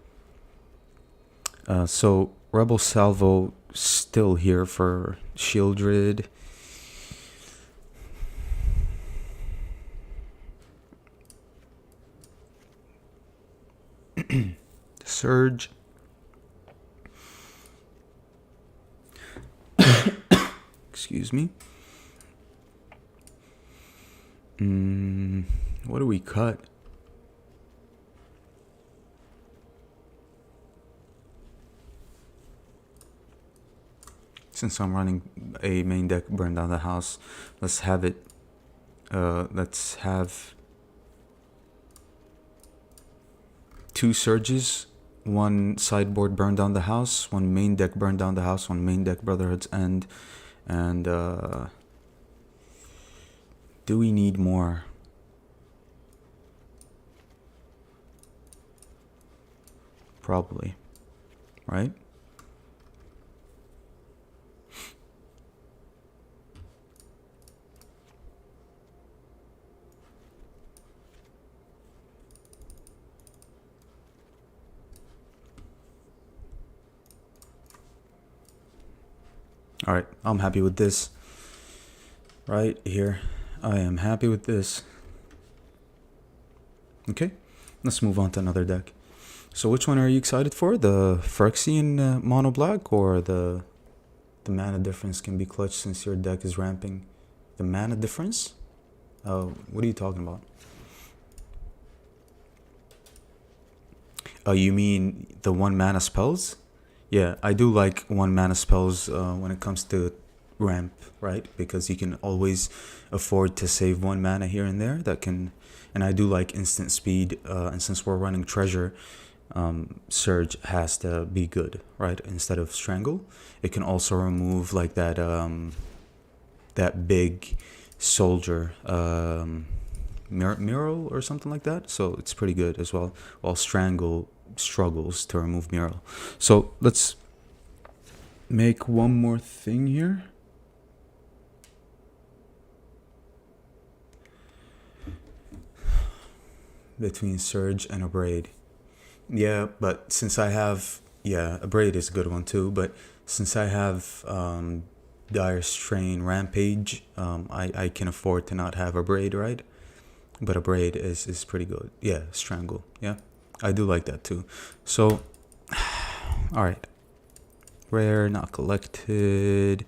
So Rebel Salvo still here for Shieldred. Surge. Excuse me. What do we cut? Since I'm running a main deck Burn Down the House, let's have it. Let's have 2 surges, 1 sideboard Burn Down the House, 1 main deck Burn Down the House, 1 main deck Brotherhood's End, and do we need more? Probably, right? All right, I'm happy with this. Right here, I am happy with this. Okay, let's move on to another deck. So which one are you excited for? The Phyrexian mono black, or the mana difference can be clutch since your deck is ramping? The mana difference? What are you talking about? Oh, you mean the 1 mana spells? Yeah, I do like 1 mana spells when it comes to ramp, right? Because you can always afford to save 1 mana here and there. And I do like instant speed. And since we're running treasure, Surge has to be good, right? Instead of Strangle, it can also remove like that that big soldier mural or something like that. So it's pretty good as well. While Strangle struggles to remove mural. So let's make one more thing here. Between Surge and Abrade. Yeah, but since I have... Yeah, Abrade is a good one too, but since I have Dire Strain Rampage, I can afford to not have Abrade, right? But Abrade is pretty good. Yeah, Strangle, yeah. I do like that too. So, alright. Rare, not collected...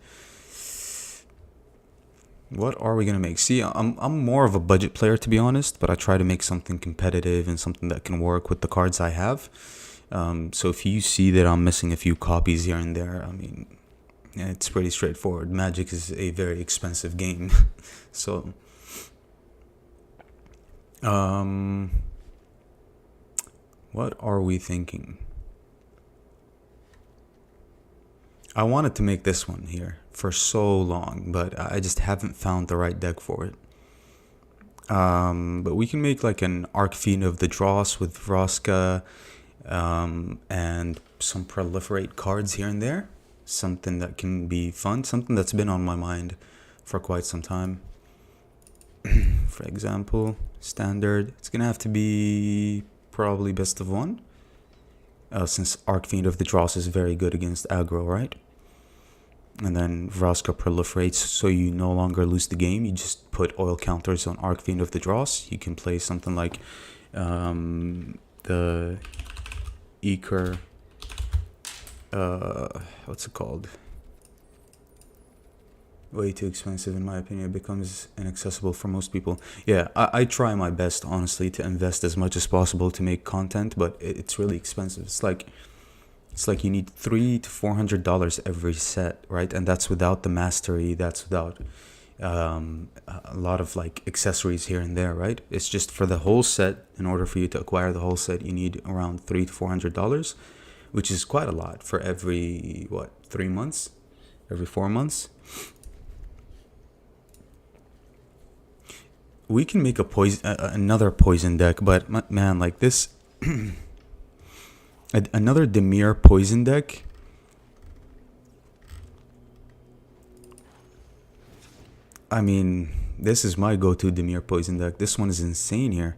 What are we gonna make? See, I'm more of a budget player, to be honest, but I try to make something competitive and something that can work with the cards I have. So if you see that I'm missing a few copies here and there, I mean, it's pretty straightforward. Magic is a very expensive game. So, what are we thinking? I wanted to make this one here for so long, but I just haven't found the right deck for it. But we can make like an Arcfiend of the Dross with Vraska, and some proliferate cards here and there. Something that can be fun, something that's been on my mind for quite some time. For example, standard, it's gonna have to be probably best of 1. Since Arcfiend of the Dross is very good against aggro, right? And then Vraska proliferates, so you no longer lose the game. You just put oil counters on Arcfiend of the Dross. You can play something like the Eker, what's it called? Way too expensive in my opinion. It becomes inaccessible for most people. Yeah, I try my best, honestly, to invest as much as possible to make content, but it's really expensive. It's like you need $300 to $400 every set, right? And that's without the mastery. That's without a lot of like accessories here and there, right? It's just for the whole set. In order for you to acquire the whole set, you need around $300 to $400, which is quite a lot for every 3 months, every 4 months. We can make a another poison deck, but man, like this, another Dimir poison deck. I mean, this is my go-to Dimir poison deck. This one is insane here.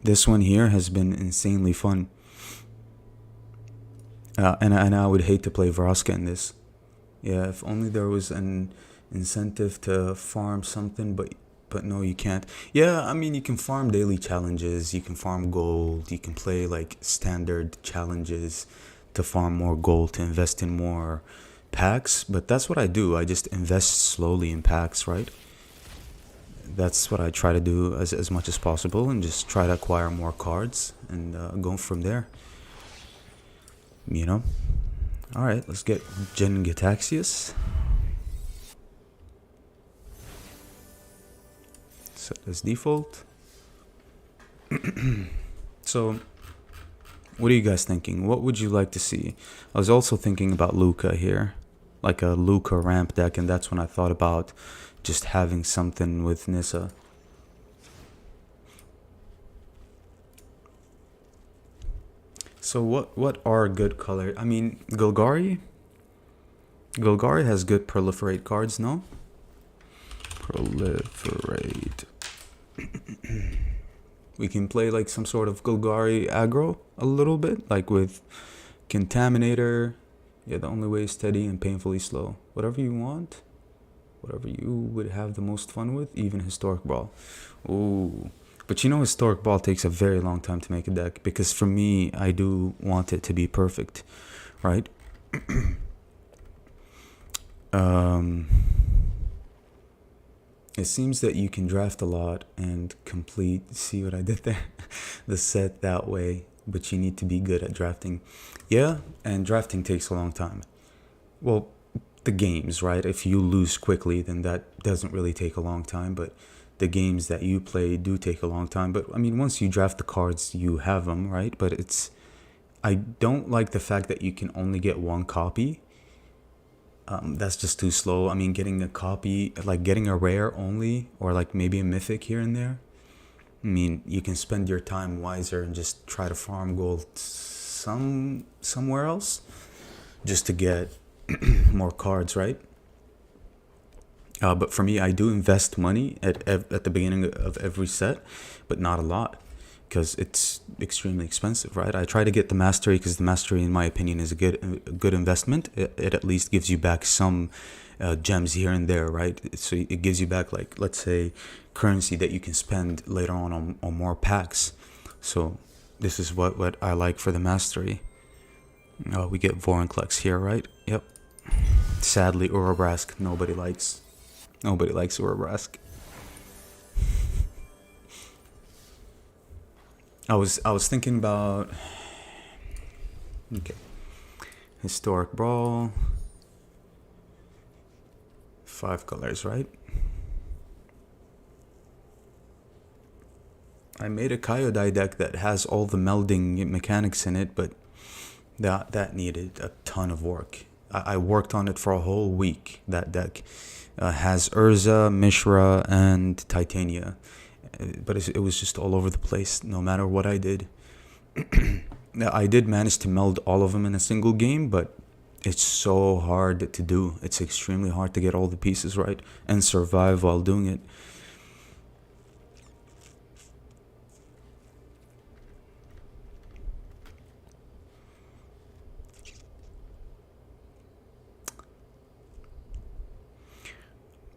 This one here has been insanely fun. And I would hate to play Vraska in this. Yeah, if only there was an incentive to farm something, but no, you can't. Yeah, I mean, you can farm daily challenges, you can farm gold, you can play like standard challenges to farm more gold, to invest in more packs, but that's what I do. I just invest slowly in packs, right? That's what I try to do as much as possible, and just try to acquire more cards and go from there, you know? Alright, let's get Gen Gataxius. Set as default. So, what are you guys thinking? What would you like to see? I was also thinking about Luca here, like a Luca ramp deck, and that's when I thought about just having something with Nissa. So what are good color? I mean, Golgari has good proliferate cards, no? Proliferate. We can play like some sort of Golgari aggro a little bit, like with Contaminator. Yeah, the only way is steady and painfully slow. Whatever you want. Whatever you would have the most fun with, even Historic Brawl. Ooh. But you know, Historic Brawl takes a very long time to make a deck, because for me, I do want it to be perfect, right? It seems that you can draft a lot and complete, see what I did there? The set that way, but you need to be good at drafting. Yeah, and drafting takes a long time. Well, the games, right? If you lose quickly, then that doesn't really take a long time, but the games that you play do take a long time. But I mean, once you draft the cards, you have them, right? But I don't like the fact that you can only get one copy. That's just too slow. I mean, getting a copy, like getting a rare only, or like maybe a mythic here and there. I mean, you can spend your time wiser and just try to farm gold somewhere else, just to get more cards, right? But for me, I do invest money at the beginning of every set, but not a lot, because it's extremely expensive, right? I try to get the mastery, because the mastery, in my opinion, is a good investment. It at least gives you back some gems here and there, right? So it gives you back, like, let's say, currency that you can spend later on more packs. So this is what I like for the mastery. We get Vorinclex here, right? Yep. Sadly, Urabrask nobody likes. Nobody likes Urabrask. I was thinking about, okay, Historic Brawl, 5 colors, right? I made a Kyodai deck that has all the melding mechanics in it, but that needed a ton of work. I worked on it for a whole week. That deck has Urza, Mishra, and Titania, but it was just all over the place, no matter what I did. I did manage to meld all of them in a single game, but it's so hard to do. It's extremely hard to get all the pieces right and survive while doing it.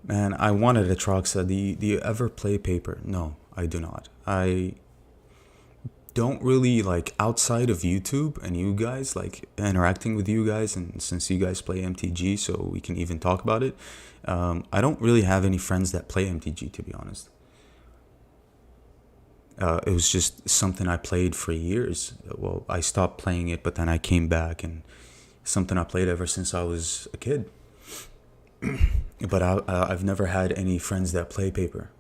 Man, I wanted a Troxa. Do you ever play Paper? No, I do not. I don't really, like, outside of YouTube and you guys, like interacting with you guys, and since you guys play MTG, so we can even talk about it. I don't really have any friends that play MTG, to be honest. It was just something I played for years. Well, I stopped playing it, but then I came back, and something I played ever since I was a kid. But I've never had any friends that play Paper.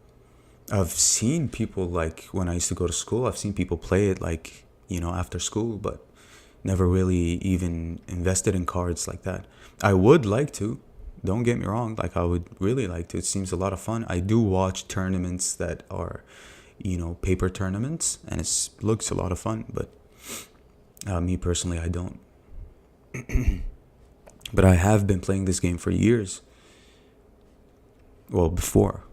I've seen people, like, when I used to go to school, I've seen people play it, like, after school, but never really even invested in cards like that. I would like to, don't get me wrong, like, I would really like to. It seems a lot of fun. I do watch tournaments that are, Paper tournaments, and it looks a lot of fun, but me personally, I don't. But I have been playing this game for years. Well, before.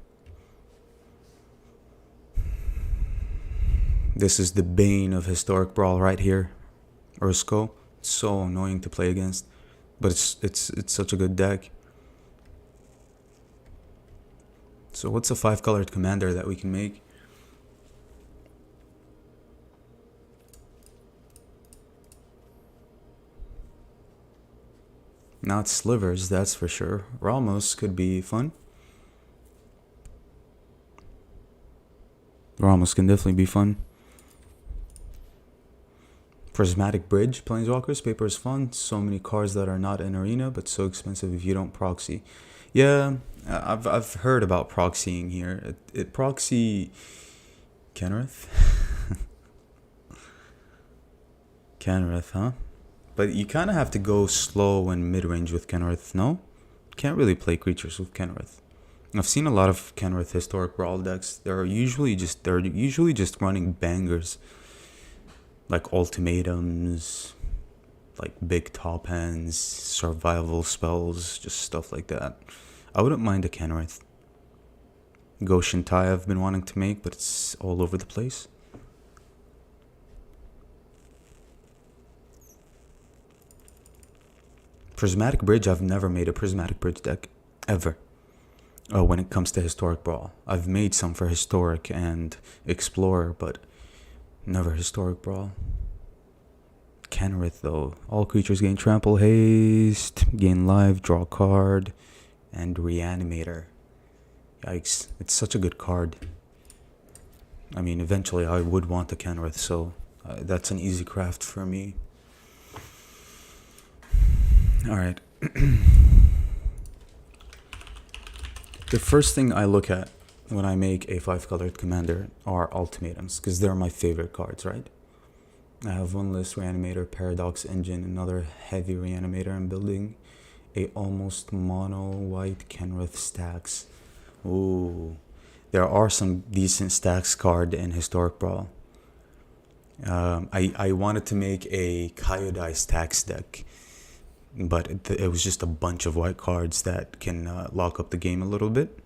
This is the bane of Historic Brawl right here. Ursko. It's so annoying to play against, but it's such a good deck. So what's a 5-colored commander that we can make? Not Slivers, that's for sure. Ramos could be fun. Ramos can definitely be fun. Prismatic Bridge, Planeswalkers, paper is fun. So many cards that are not in Arena, but so expensive if you don't proxy. Yeah, I've heard about proxying here. It proxy Kenrith? Kenrith, huh? But you kind of have to go slow and mid-range with Kenrith, no? Can't really play creatures with Kenrith. I've seen a lot of Kenrith Historic Brawl decks. They're usually just running bangers. Like ultimatums, like big top hands, survival spells, just stuff like that. I wouldn't mind a Kenrith. Goshen Tai I've been wanting to make, but it's all over the place. Prismatic Bridge, I've never made a Prismatic Bridge deck, ever. When it comes to Historic Brawl. I've made some for Historic and Explorer, but never Historic Brawl. Kenrith though. All creatures gain trample, haste, gain life, draw a card, and Reanimator. Yikes. It's such a good card. I mean, eventually I would want a Kenrith, so that's an easy craft for me. Alright. The first thing I look at when I make a 5-colored commander are ultimatums, because they're my favorite cards, right? I have one list Reanimator, Paradox Engine, another heavy Reanimator. I'm building a almost mono white Kenrith stacks. Ooh, there are some decent stacks card in Historic Brawl. I wanted to make a Kyodai stacks deck, but it was just a bunch of white cards that can lock up the game a little bit.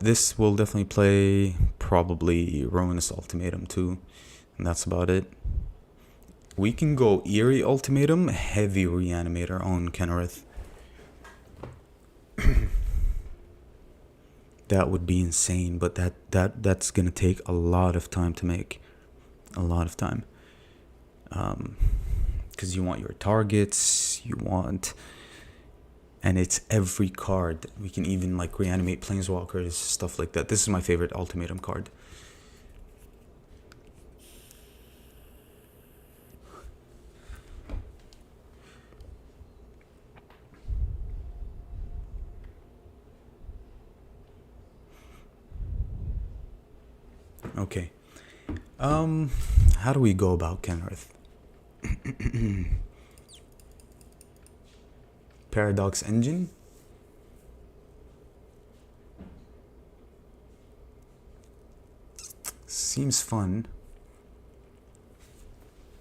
This will definitely play probably Ruinous Ultimatum too, and that's about it. We can go Eerie Ultimatum, heavy Reanimator on Kenrith. That would be insane, but that's gonna take a lot of time to make. A lot of time. Because you want your targets, and it's every card. We can even like reanimate Planeswalkers, stuff like that. This is my favorite Ultimatum card. Okay. How do we go about Kenrith? Paradox Engine? Seems fun.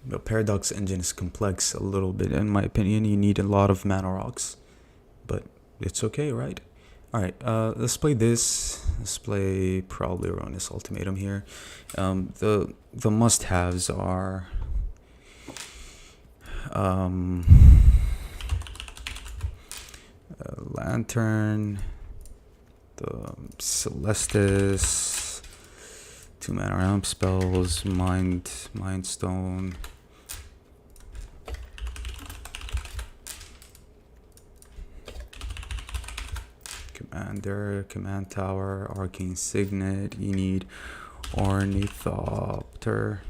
But Paradox Engine is complex a little bit, in my opinion. You need a lot of mana rocks. But it's okay, right? Alright, let's play this. Let's play probably Ruinous Ultimatum here. The must-haves are Lantern, the Celestis, 2 mana ramp spells, Mind Stone. Commander, Command Tower, Arcane Signet. You need Ornithopter.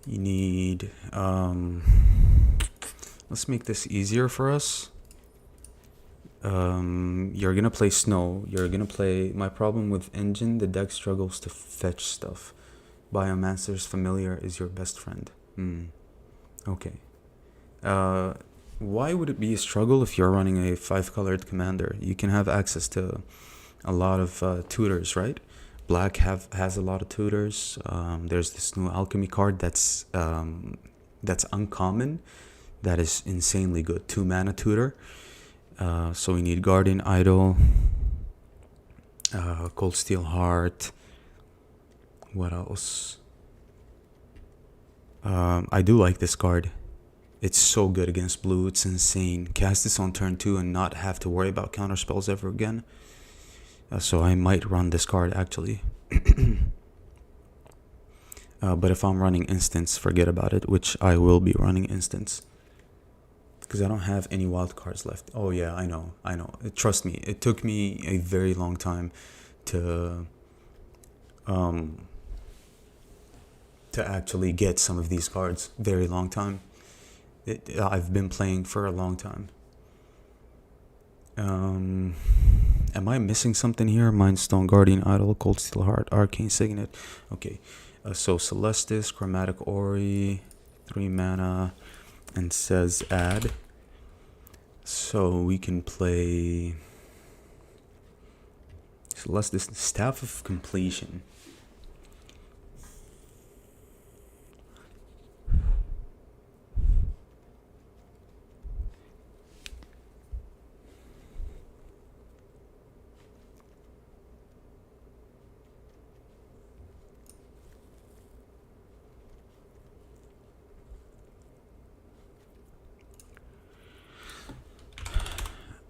You need let's make this easier for us. You're gonna play Snow. You're gonna play. My problem with Engine, the deck struggles to fetch stuff. Biomancer's Familiar is your best friend. Okay. Why would it be a struggle if you're running a 5-colored commander? You can have access to a lot of tutors, right? Black has a lot of tutors. There's this new alchemy card that's uncommon, that is insanely good. 2 mana tutor. So we need Guardian Idol. Cold Steel Heart. What else? I do like this card. It's so good against blue. It's insane. Cast this on turn 2 and not have to worry about counter spells ever again. So I might run this card actually. But if I'm running instants, forget about it, which I will be running instants. Because I don't have any wild cards left. Oh yeah, I know. Trust me, it took me a very long time to actually get some of these cards. Very long time. I've been playing for a long time. Am I missing something here? Mindstone, Guardian Idol, Cold Steel Heart, Arcane Signet. Okay, so Celestis, Chromatic Ori, 3 mana, and says add. So we can play Celestis, Staff of Completion.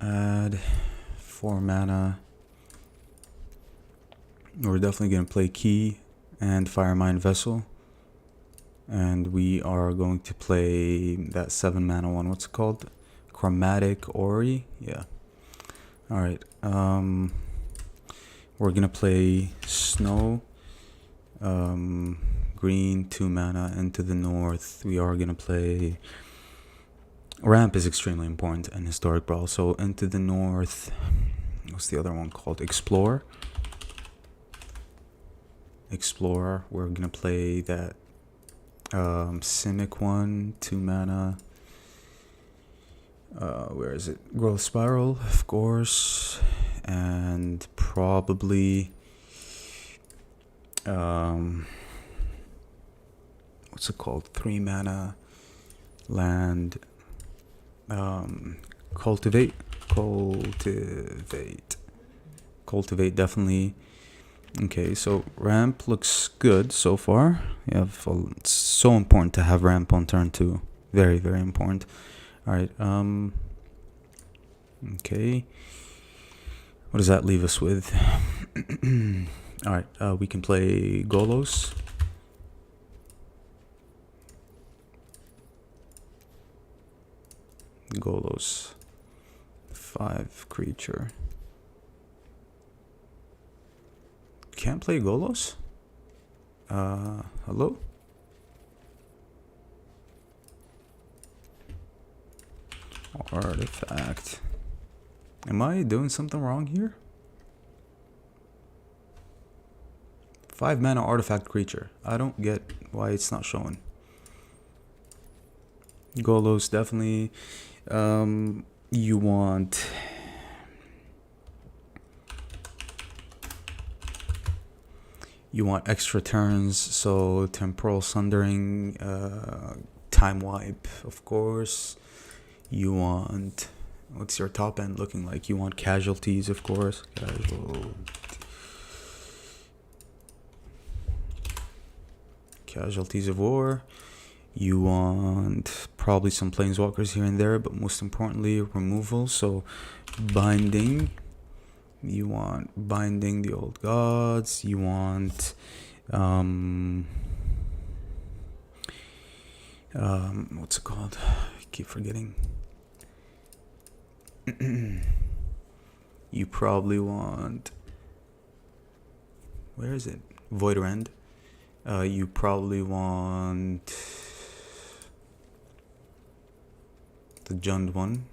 Add 4 mana. We're definitely going to play Key and Firemind Vessel. And we are going to play that 7 mana one. What's it called? Chromatic Ori? Yeah. Alright. We're going to play Snow. Green, 2 mana. Into the north. We are going to play... Ramp is extremely important and Historic Brawl. So into the north, what's the other one called? Explorer. We're gonna play that Simic one, 2 mana. Where is it? Growth Spiral, of course, and probably what's it called? 3 mana land. Cultivate definitely. Okay, so ramp looks good so far. It's so important to have ramp on turn 2. Very, very important. All right. Okay. What does that leave us with? All right. We can play Golos. Golos, 5 creature. Can't play Golos? Hello? Artifact. Am I doing something wrong here? 5 mana artifact creature. I don't get why it's not showing. Golos definitely. You want extra turns, so Temporal Sundering, Time Wipe, of course. You want, what's your top end looking like? You want Casualties, of course. Casualties of War. You want probably some Planeswalkers here and there, but most importantly, removal. So, Binding. You want Binding the Old Gods. You want what's it called? I keep forgetting. You probably want, where is it? Void Rend. You probably want the Jund one,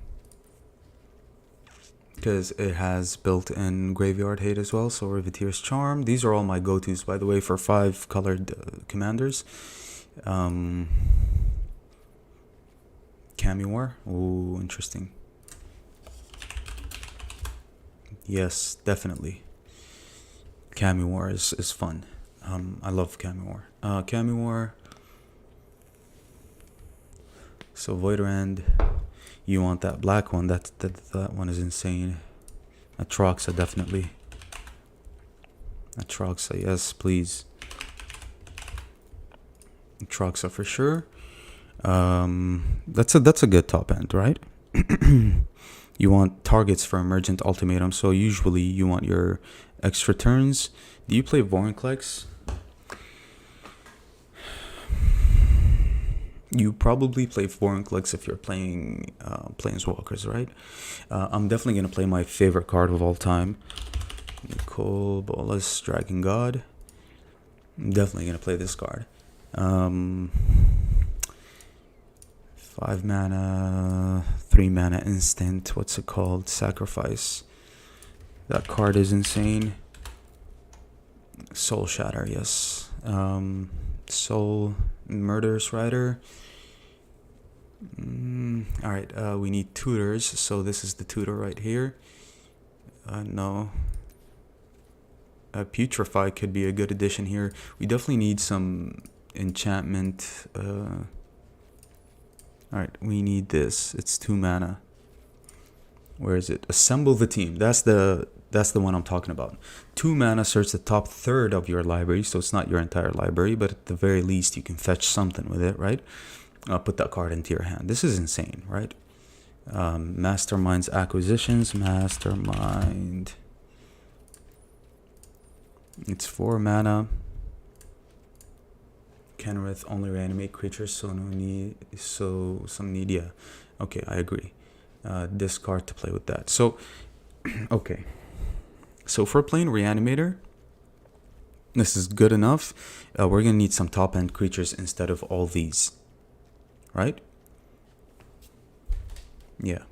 because it has built-in Graveyard Hate as well. So Riveteer's Charm. These are all my go-tos, by the way, for 5 colored commanders. Camuor. Ooh, interesting. Yes, definitely. Camuor is fun. I love Camuor. Camuor. So Voidrand. You want that black one. That one is insane. Atroxa, definitely. Atraxa, yes, please. Atraxa for sure. That's a good top end, right? You want targets for Emergent Ultimatum, so usually you want your extra turns. Do you play Vorinclex? You probably play Vorinclex if you're playing Planeswalkers, right? I'm definitely going to play my favorite card of all time, Nicol Bolas, Dragon God. I'm definitely going to play this card. 5 mana, 3 mana instant. What's it called? Sacrifice. That card is insane. Soul Shatter, yes. Soul Murderous Rider. Alright, we need tutors, so this is the tutor right here. No. Putrefy could be a good addition here. We definitely need some enchantment. Alright, we need this. It's 2 mana. Where is it? Assemble the team. That's the one I'm talking about. 2 mana, search the top third of your library, so it's not your entire library, but at the very least you can fetch something with it, right? Put that card into your hand. This is insane, right? Mastermind's acquisitions. Mastermind. It's 4 mana. Kenrith only reanimate creatures, so no need. So some need, yeah. Okay, I agree. Discard to play with that. So, okay. So for playing Reanimator, this is good enough. We're gonna need some top end creatures instead of all these, right? Yeah.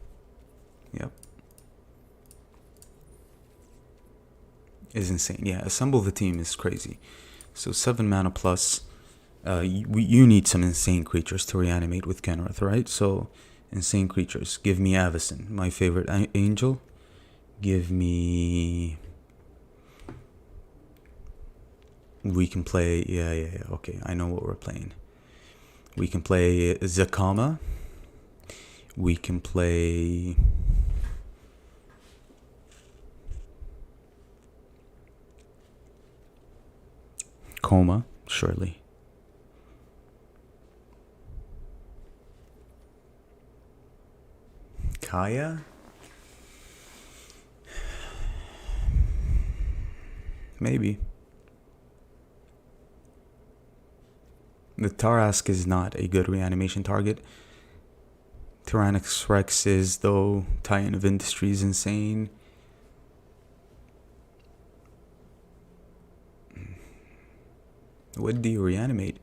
Yep. Is insane. Yeah, assemble the team is crazy. So 7 mana plus. You need some insane creatures to reanimate with Kenrith, right? So insane creatures. Give me Avacyn, my favorite angel. Give me. We can play. Yeah. Okay, I know what we're playing. We can play Zakama. We can play. Coma, surely. Kaya? Maybe. The Tarask is not a good reanimation target. Tyrannix Rex is, though. Titan of Industry is insane. What do you reanimate?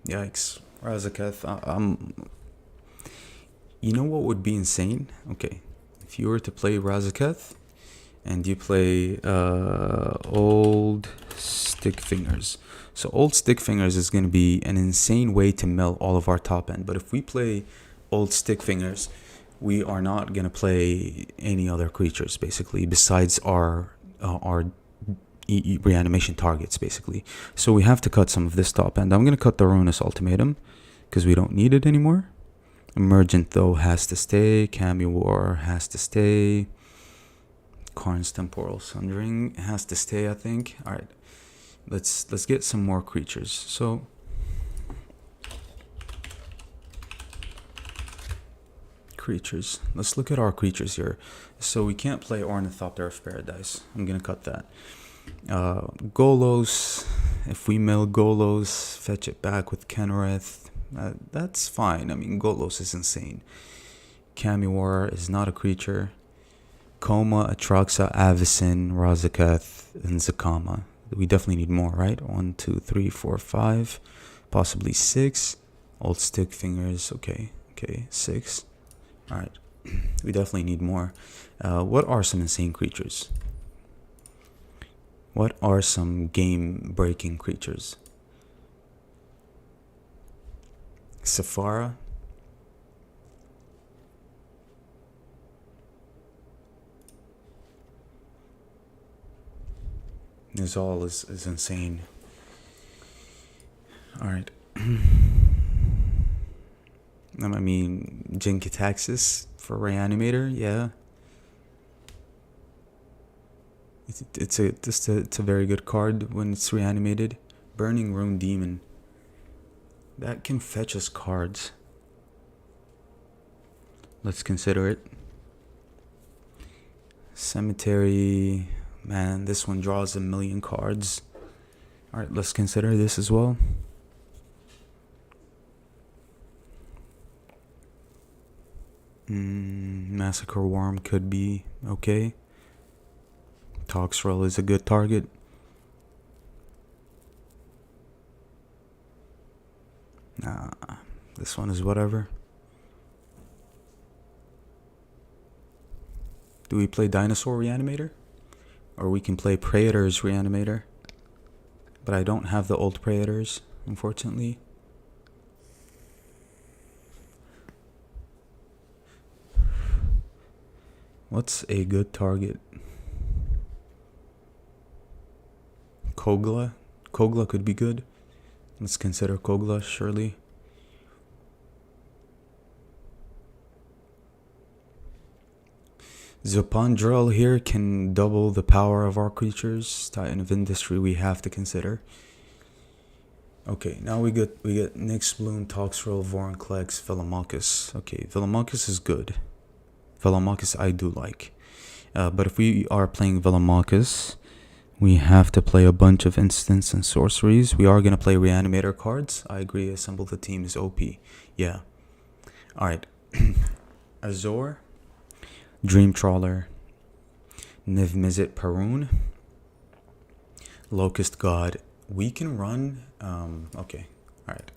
Yikes. Razaketh. You know what would be insane? Okay. If you were to play Razaketh and you play Old Stick Fingers. So Old Stick Fingers is going to be an insane way to mill all of our top end. But if we play Old Stick Fingers, we are not going to play any other creatures, basically, besides our reanimation targets, basically. So we have to cut some of this top end. I'm going to cut the Ruinous Ultimatum because we don't need it anymore. Emergent, though, has to stay. War has to stay. Karn's Temporal Sundering has to stay, I think. All right, let's get some more creatures. So creatures. Let's look at our creatures here. So we can't play Ornithopter of Paradise. I'm gonna cut that. Golos. If we mill Golos, fetch it back with Kenrith. That's fine. I mean, Golos is insane. War is not a creature. Coma, Atraxa, Avacyn, Razaketh, and Zakama. We definitely need more, right? 1, 2, 3, 4, 5, possibly 6. Old Stick Fingers. Okay, 6. All right, we definitely need more. What are some insane creatures? What are some game-breaking creatures? Safara. This all is insane. Alright. I mean, Jinkitaxis for Reanimator, yeah. It's a very good card when it's reanimated. Burning Rune Demon. That can fetch us cards. Let's consider it. Cemetery. Man, this one draws 1,000,000 cards. Alright, let's consider this as well. Massacre Worm could be okay. Toxtrel is a good target. Nah, this one is whatever. Do we play Dinosaur Reanimator? Or we can play Praetor's Reanimator. But I don't have the old Praetors, unfortunately. What's a good target? Kogla? Kogla could be good. Let's consider Kogla, surely. Zopandrel here can double the power of our creatures. Titan of Industry we have to consider. Okay, now we get Nyx Bloom, Toxtrel, Vorinclex, Velomachus. Okay, Velomachus is good. Velomachus I do like. But if we are playing Velomachus, we have to play a bunch of instants and sorceries. We are going to play Reanimator cards. I agree, Assemble the Team is OP. Yeah. Alright. Azor, Dream Trawler, Niv-Mizzet Perun, Locust God. We can run... okay. Alright.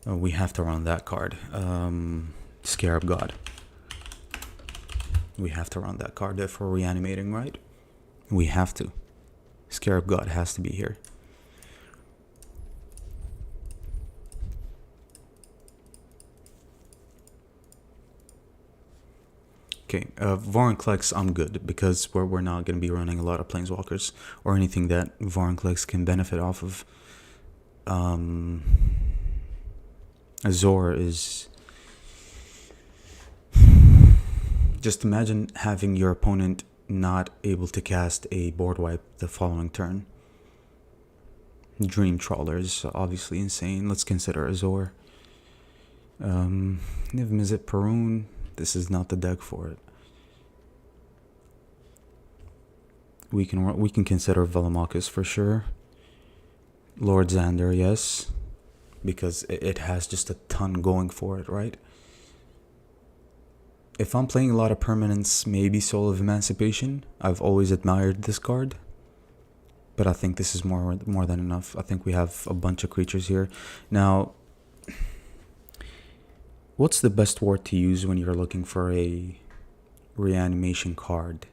We have to run that card. Scarab God. We have to run that card if we're reanimating, right? We have to. Scarab God has to be here. Okay, Vorinclex I'm good because we're not going to be running a lot of Planeswalkers or anything that Vorinclex can benefit off of. Azor is... Just imagine having your opponent not able to cast a board wipe the following turn. Dream Trawler is obviously insane. Let's consider Azor. Niv-Mizzet Perun. This is not the deck for it. We can consider Velomachus for sure. Lord Xander, yes, because it has just a ton going for it, right? If I'm playing a lot of permanents, maybe Soul of Emancipation. I've always admired this card, but I think this is more than enough. I think we have a bunch of creatures here. Now, what's the best word to use when you're looking for a reanimation card?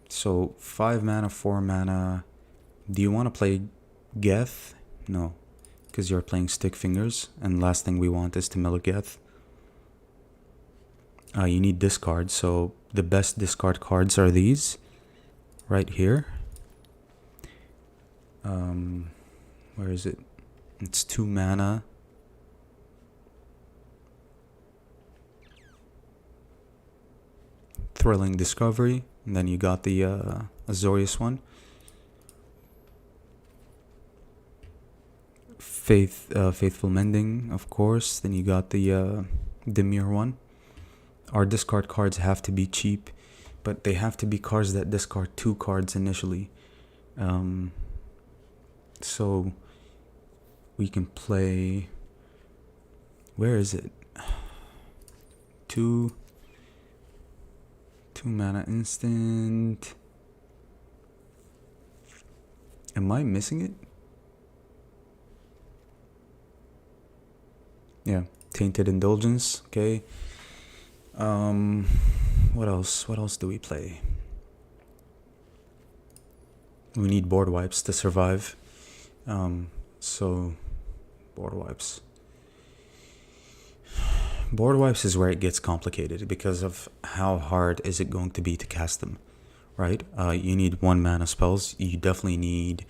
So 5 mana, 4 mana. Do you want to play Geth? No, because you're playing Stick Fingers, and last thing we want is to mill a Geth. You need discard, so the best discard cards are these right here. Where is it? It's 2 mana. Thrilling Discovery, and then you got the Azorius one. Faithful Mending, of course. Then you got the Demure one. Our discard cards have to be cheap, but they have to be cards that discard 2 cards initially. So we can play... Where is it? 2 mana instant. Am I missing it? Yeah, Tainted Indulgence. Okay. What else? What else do we play? We need board wipes to survive. So board wipes. Board wipes is where it gets complicated because of how hard is it going to be to cast them, right? You need 1 mana spells. You definitely need,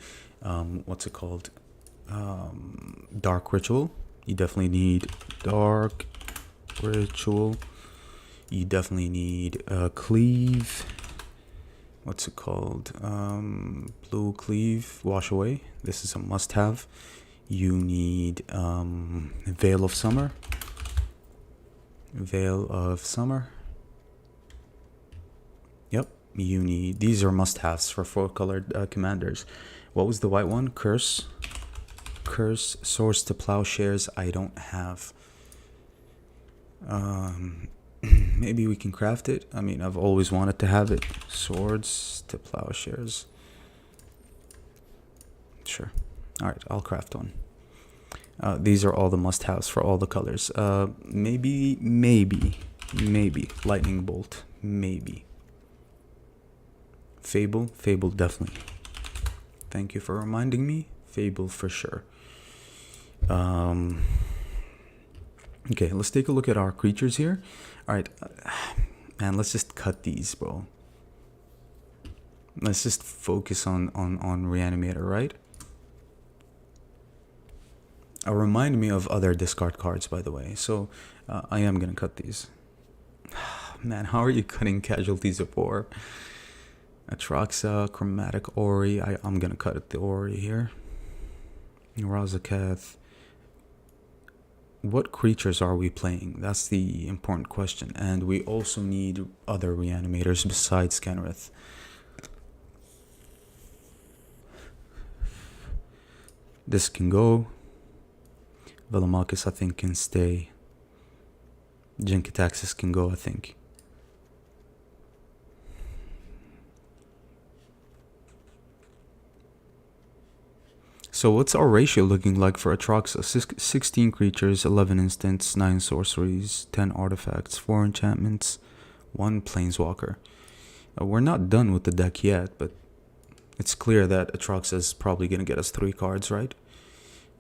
what's it called? Dark Ritual. You definitely need Dark Ritual. You definitely need Cleave. what's it called? Blue Cleave, Wash Away. This is a must-have. You need Veil of Summer. Veil of Summer. Yep, you need, these are must-haves for 4-colored commanders. What was the white one? Curse. Curse, Swords to Plowshares, I don't have. Maybe we can craft it. I mean, I've always wanted to have it. Swords to Plowshares. Sure. Alright, I'll craft one. These are all the must-haves for all the colors. Maybe Lightning Bolt. Maybe. Fable definitely. Thank you for reminding me. Fable for sure. Okay, let's take a look at our creatures here. Alright, man, let's just cut these, bro. Let's just focus on Reanimator, right? Remind me of other discard cards, by the way. So, I am gonna cut these. Man, how are you cutting Casualties of War? Atraxa, Chromatic Ori. I'm gonna cut it, the Ori here. Razaketh. What creatures are we playing? That's the important question. And we also need other Reanimators besides Kenrith. This can go. Velomachus, I think, can stay. Jinkataxis can go, I think. So what's our ratio looking like for Atraxa? 16 creatures, 11 instants, 9 sorceries, 10 artifacts, 4 enchantments, 1 planeswalker. We're not done with the deck yet, but it's clear that Atraxa is probably going to get us 3 cards, right?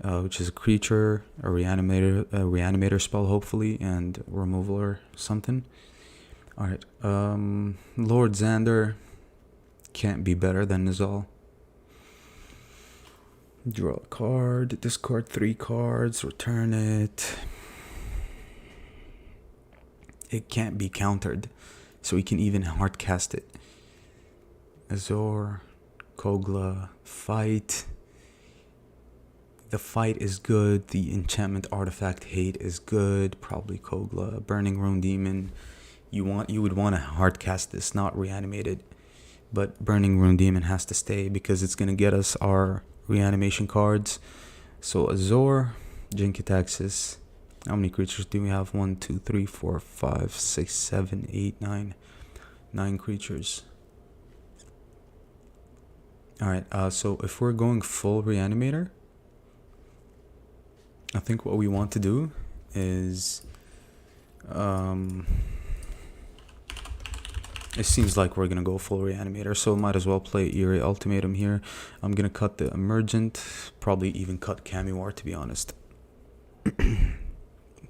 Which is a creature, a reanimator spell, hopefully, and removal or something. Alright, Lord Xander can't be better than Nizal. Draw a card, discard 3 cards, return it. It can't be countered, so we can even hardcast it. Azor, Kogla, Fight. The Fight is good, the enchantment artifact Hate is good, probably Kogla. Burning Rune Demon, you would want to hardcast this, not reanimate it. But Burning Rune Demon has to stay because it's gonna get us our reanimation cards. So Azor, Jinkataxis. How many creatures do we have? 1, 2, 3, 4, 5, 6, 7, 8, 9. 9 creatures. Alright, so if we're going full reanimator, I think what we want to do is it seems like we're gonna go full reanimator, so might as well play Eerie Ultimatum here. I'm gonna cut the Emergent, probably even cut Camuar, to be honest.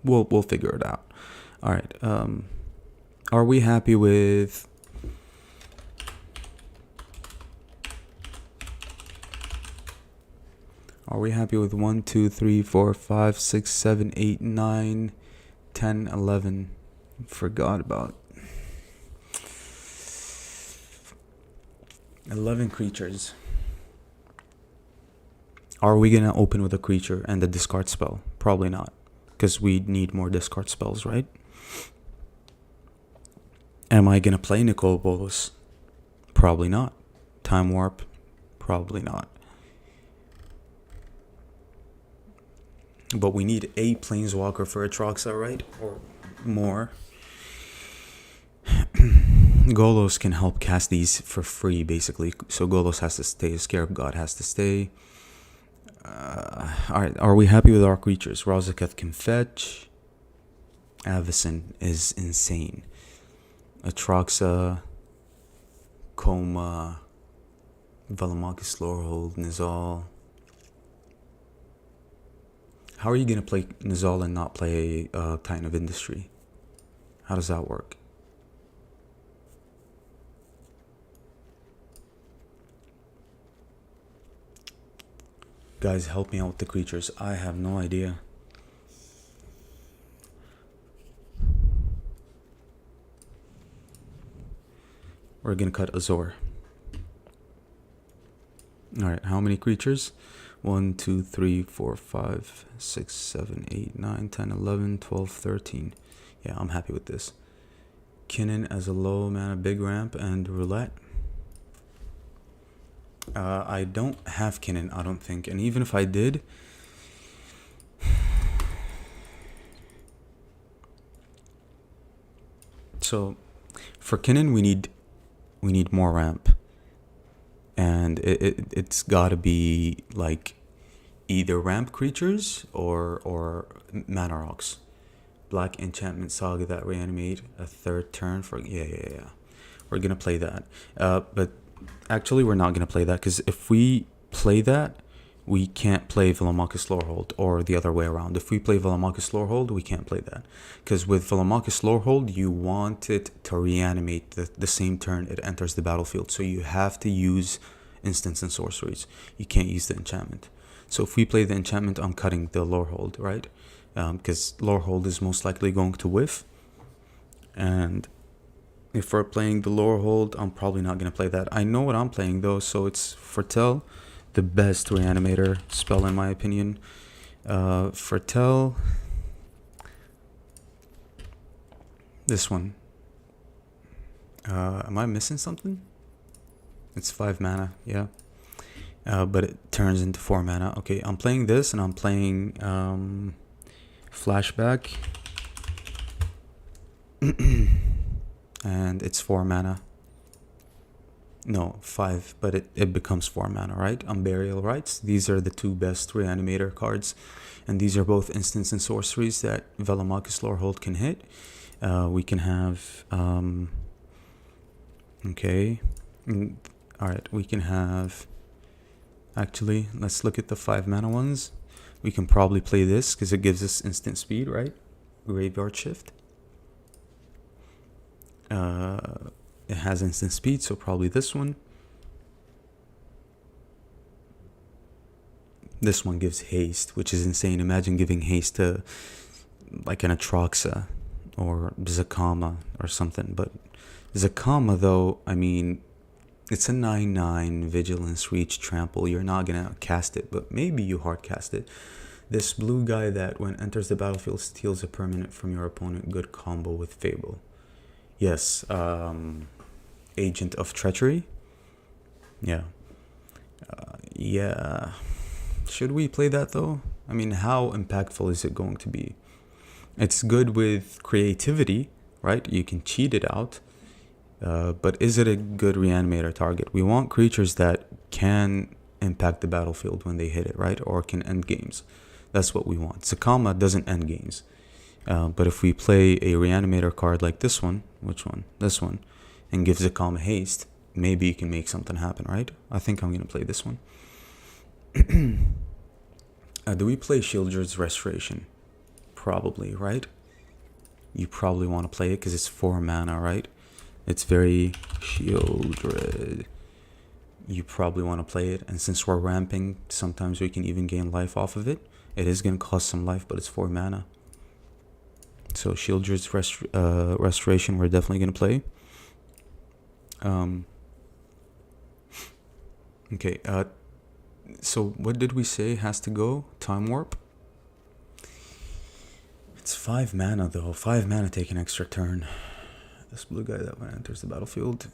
We'll figure it out. All right. Are we happy with? Are we happy with 1, 2, 3, 4, 5, 6, 7, 8, 9, 10, 11? Forgot about 11 creatures. Are we gonna open with a creature and a discard spell? Probably not, because we need more discard spells, right? Am I gonna play Nicol Bolas? Probably not. Time Warp? Probably not. But we need a Planeswalker for Atraxa, right? Or more. Golos can help cast these for free, basically. So Golos has to stay. Scarab God has to stay. Alright, are we happy with our creatures? Razaketh can fetch. Avacyn is insane. Atraxa, Coma, Velomachus, Lorehold, Nizal. How are you going to play Nizal and not play Titan of Industry? How does that work? Guys, help me out with the creatures. I have no idea. We're going to cut Azor. Alright, how many creatures? 1, 2, 3, 4, 5, 6, 7, 8, 9, 10, 11, 12, 13. Yeah, I'm happy with this. Kinnan as a low mana big ramp and roulette. I don't have Kinnan, I don't think. And even if I did, so for Kinnan we need more ramp. And it's gotta be like either ramp creatures or mana rocks. Black enchantment saga that reanimate a third turn for yeah. We're gonna play that. But actually we're not gonna play that, because if we play that, we can't play Velomachus Lorehold, or the other way around. If we play Velomachus Lorehold, we can't play that, because with Velomachus Lorehold you want it to reanimate the same turn it enters the battlefield, so you have to use instants and sorceries. You can't use the enchantment. So if we play the enchantment, I'm cutting the Lorehold, right? Because Lorehold is most likely going to whiff, and if we're playing the Lorehold, I'm probably not going to play that. I know what I'm playing though, so it's Foretell, the best reanimator spell in my opinion. Foretell, this one. Am I missing something? It's 5 mana, yeah. But it turns into 4 mana. Okay, I'm playing this, and I'm playing Flashback. And it's 4 mana. No, 5, but it becomes 4 mana, right? Unburial Rites. These are the two best reanimator cards, and these are both instants and sorceries that Velomachus Lorehold can hit. We can have okay, all right, we can have, actually let's look at the 5 mana ones. We can probably play this because it gives us instant speed, right? Graveyard Shift. It has instant speed, so probably this one. This one gives haste, which is insane. Imagine giving haste to like an Atroxa or Zakama or something. But Zakama though, I mean, it's a 9/9 vigilance, reach, trample. You're not gonna cast it, but maybe you hard cast it. This blue guy that when enters the battlefield steals a permanent from your opponent. Good combo with Fable. Yes, Agent of Treachery. Yeah. Yeah. Should we play that though? I mean, how impactful is it going to be? It's good with creativity, right? You can cheat it out. But is it a good reanimator target? We want creatures that can impact the battlefield when they hit it, right? Or can end games. That's what we want. Zakama doesn't end games. But if we play a reanimator card like this one, which one? This one, and give Zakama haste, maybe you can make something happen, right? I think I'm going to play this one. Do we play Shieldred's Restoration? Probably, right? You probably want to play it because it's 4 mana, right? It's very Shieldred. You probably want to play it, and since we're ramping, sometimes we can even gain life off of it. It is going to cost some life, but it's 4 mana. So Shieldred's Restoration we're definitely going to play. Okay, so what did we say has to go? Time Warp? It's 5 mana though. 5 mana take an extra turn. This blue guy that when enters the battlefield.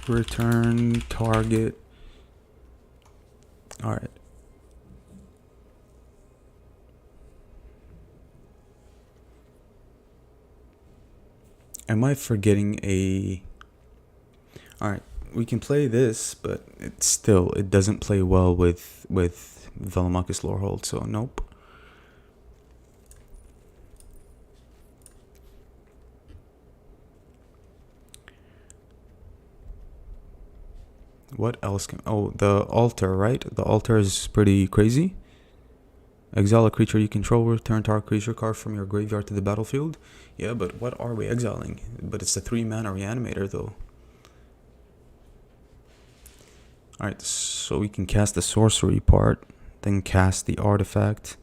Return target. Alright. Am I forgetting a... Alright, we can play this, but it doesn't play well with Velomachus Lorehold, so nope. What else can... Oh, the altar, right? The altar is pretty crazy. Exile a creature you control, return target creature card from your graveyard to the battlefield. Yeah, but what are we exiling? But it's a 3 mana reanimator though. Alright, so we can cast the sorcery part, then cast the artifact.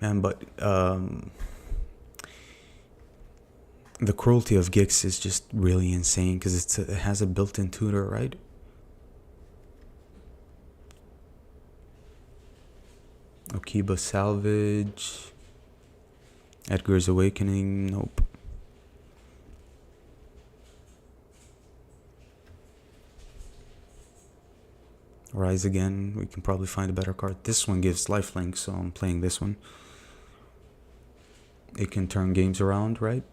Man, but The cruelty of Gix is just really insane because it has a built-in tutor, right? Okiba Salvage. Edgar's Awakening. Nope. Rise Again. We can probably find a better card. This one gives lifelink, so I'm playing this one. It can turn games around, right?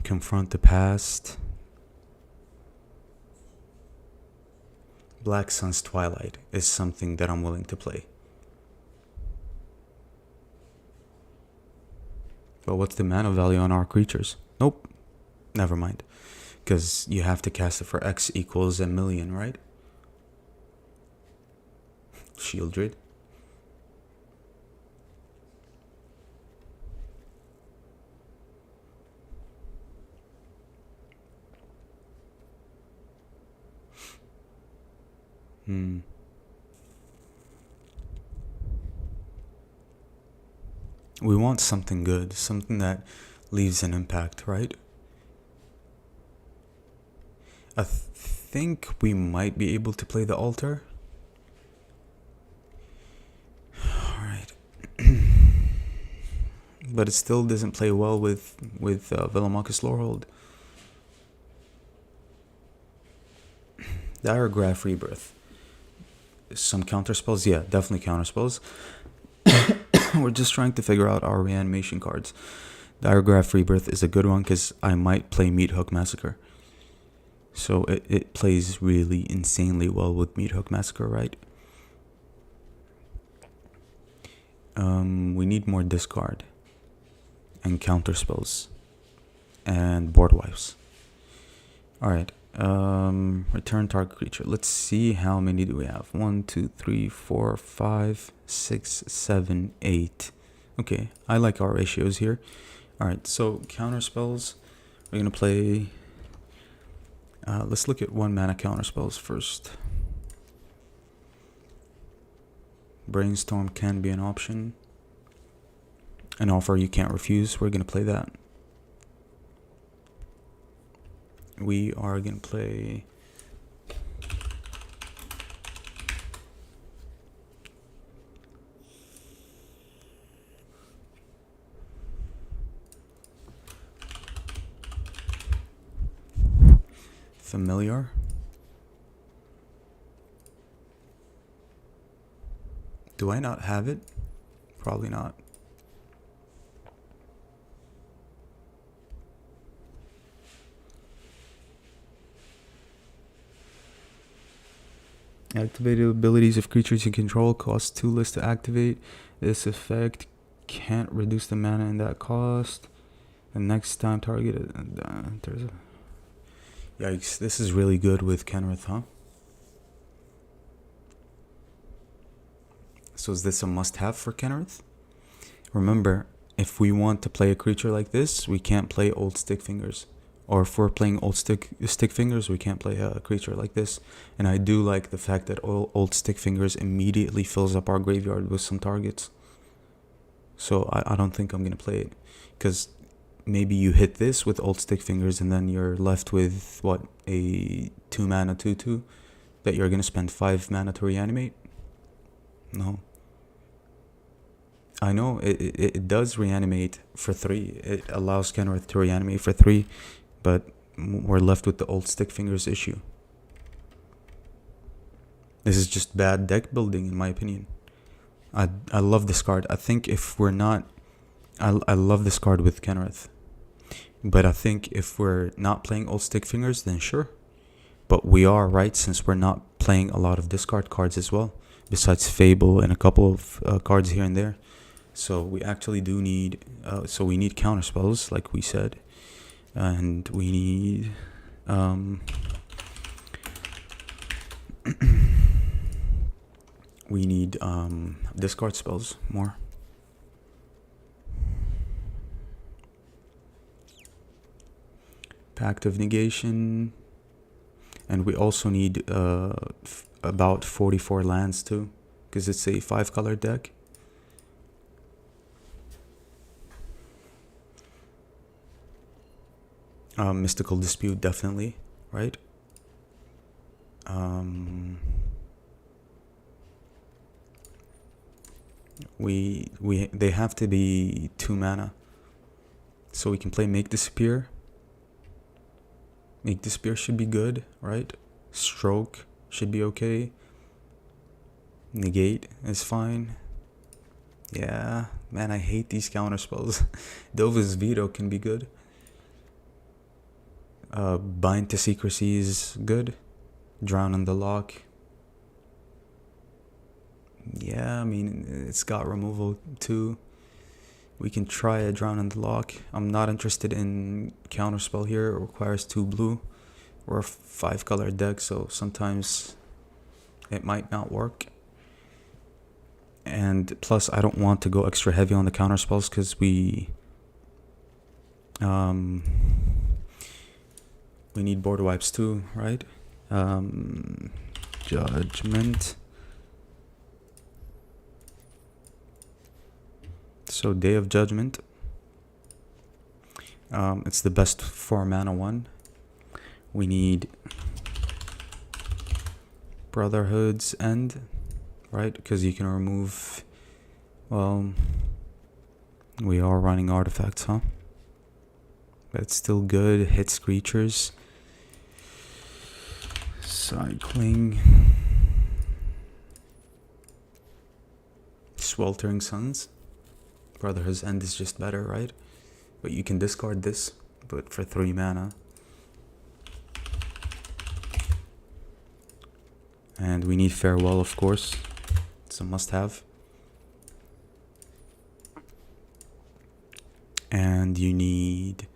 Confront the Past. Black Sun's Twilight is something that I'm willing to play. But what's the mana value on our creatures? Nope. Never mind. Because you have to cast it for X equals a million, right? Shieldred. We want something good, something that leaves an impact, right? I think we might be able to play the altar. Alright. But it still doesn't play well with Velomachus Lorehold. Diagraph Rebirth. Some counter spells? Yeah, definitely counter spells. We're just trying to figure out our reanimation cards. Diagraph Rebirth is a good one because I might play Meat Hook Massacre. So it plays really insanely well with Meat Hook Massacre, right? We need more discard and counter spells and board wipes. Alright. Return target creature. Let's see how many do we have. 1, 2, 3, 4, 5, 6, 7, 8. Okay, I like our ratios here. Alright, so counter spells. We're gonna play. Let's look at 1 mana counter spells first. Brainstorm can be an option. An offer you can't refuse. We're gonna play that. We are gonna play Familiar. Do I not have it? Probably not. Activated abilities of creatures you control cost 2 less to activate. This effect can't reduce the mana in that cost. The next time targeted. There's a. Yikes, this is really good with Kenrith, huh? So is this a must-have for Kenrith? Remember, if we want to play a creature like this, we can't play Old Stick Fingers. Or if we're playing Old Stick Fingers, we can't play a creature like this. And I do like the fact that Old Stick Fingers immediately fills up our graveyard with some targets. So I don't think I'm going to play it. Because maybe you hit this with Old Stick Fingers and then you're left with, what, a 2 mana 2/2 that you're going to spend 5 mana to reanimate? No. I know it does reanimate for 3. It allows Kenrith to reanimate for 3, but we're left with the Old Stick Fingers issue. This is just bad deck building, in my opinion. I love this card. I think if we're not... I love this card with Kenrith. But I think if we're not playing Old Stick Fingers, then sure. But we are, right? Since we're not playing a lot of discard cards as well. Besides Fable and a couple of cards here and there. So we actually do need... so we need counter spells, like we said. And we need... we need discard spells more. Pact of Negation. And we also need about 44 lands too, because it's a 5-color deck. Mystical Dispute, definitely, right? They have to be 2 mana, so we can play Make Disappear. Make Disappear should be good, right? Stroke should be okay. Negate is fine. Yeah, man, I hate these counter spells. Dova's Veto can be good. Bind to Secrecy is good. Drown in the Lock. Yeah, I mean, it's got removal too. We can try a Drown in the Lock. I'm not interested in counterspell here. It requires 2 blue. We're a 5 color deck, so sometimes it might not work. And plus, I don't want to go extra heavy on the counterspells because we need board wipes too, right? Judgment. So Day of Judgment. It's the best 4 mana one. We need Brotherhood's End, right? Because you can remove, well, we are running artifacts, huh? But it's still good. Hits creatures. Cycling. Sweltering Suns. Brotherhood's End is just better, right? But you can discard this, but for 3 mana. And we need Farewell, of course. It's a must-have. And you need...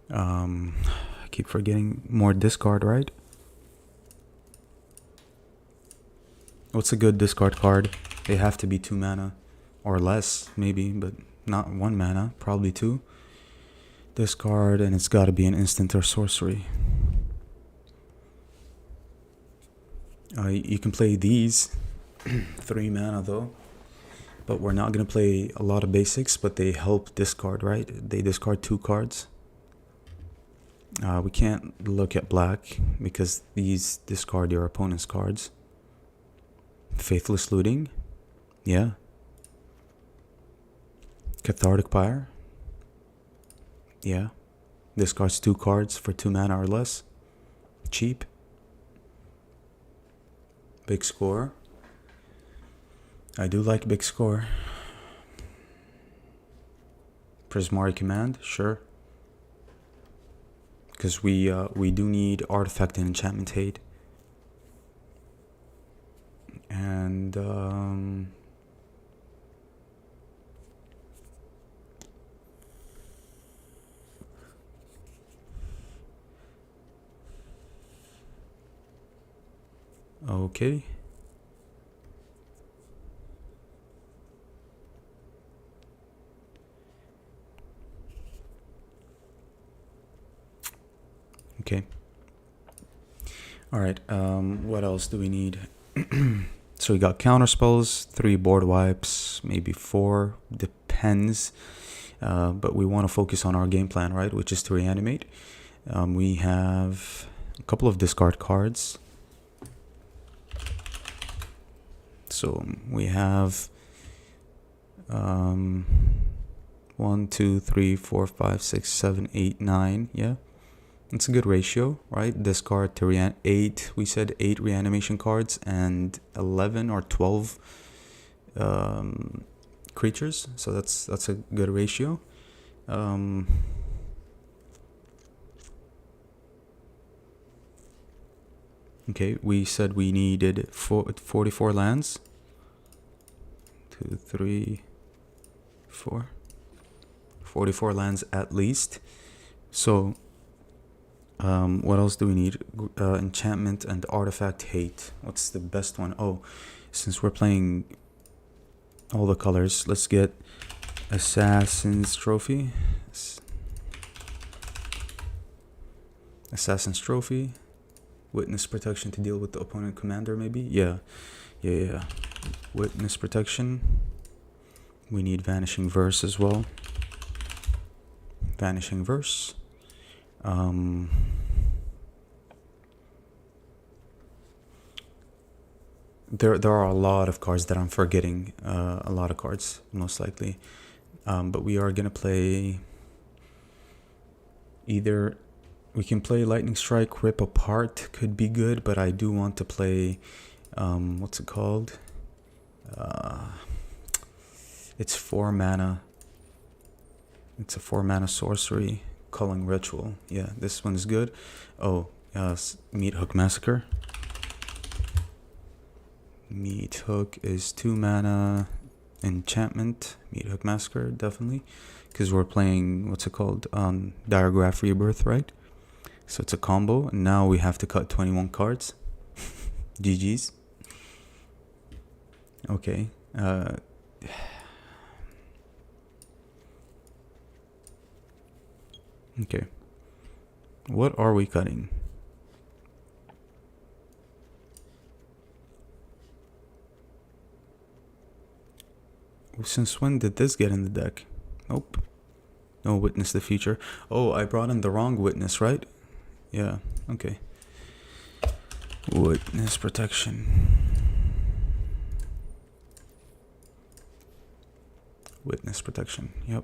I keep forgetting more discard, right? What's a good discard card? They have to be 2 mana. Or less, maybe, but not 1 mana. Probably 2. Discard, and it's got to be an instant or sorcery. You can play these 3 mana though, but we're not gonna play a lot of basics, but they help discard, right? They discard 2 cards. We can't look at black because these discard your opponent's cards. Faithless Looting, yeah. Cathartic Pyre, yeah. Discards 2 cards for 2 mana or less. Cheap. Big Score. I do like Big Score. Prismari Command, sure. Because we do need Artifact and Enchantment Hate. And okay. Okay. All right. What else do we need? So we got counter spells, 3 board wipes, maybe 4, depends. But we want to focus on our game plan, right? Which is to reanimate. We have a couple of discard cards. So we have 1, 2, 3, 4, 5, 6, 7, 8, 9. Yeah. It's a good ratio, right? Discard to 8, we said 8 reanimation cards and 11 or 12 creatures. So that's a good ratio. Okay, we said we needed 44 lands. 2, 3, 4. 44 lands at least. So what else do we need? Enchantment and Artifact Hate. What's the best one? Oh, since we're playing all the colors, let's get Assassin's Trophy. Assassin's Trophy. Witness Protection to deal with the opponent commander, maybe? Yeah. Witness Protection. We need Vanishing Verse as well. Vanishing Verse. Um, there are a lot of cards that I'm forgetting. A lot of cards, most likely. But we are gonna play either. We can play Lightning Strike, Rip Apart, could be good, but I do want to play, what's it called? It's 4 mana. It's a 4 mana sorcery, Culling Ritual. Yeah, this one's good. Oh, Meat Hook Massacre. Meat Hook is 2 mana enchantment. Meat Hook Massacre, definitely. Because we're playing, what's it called? Diregraph Rebirth, right? So it's a combo, and now we have to cut 21 cards. GG's. Okay. Okay. What are we cutting? Since when did this get in the deck? Nope. No, Witness the Future. Oh, I brought in the wrong Witness, right? Yeah, okay. Witness Protection. Witness Protection, yep.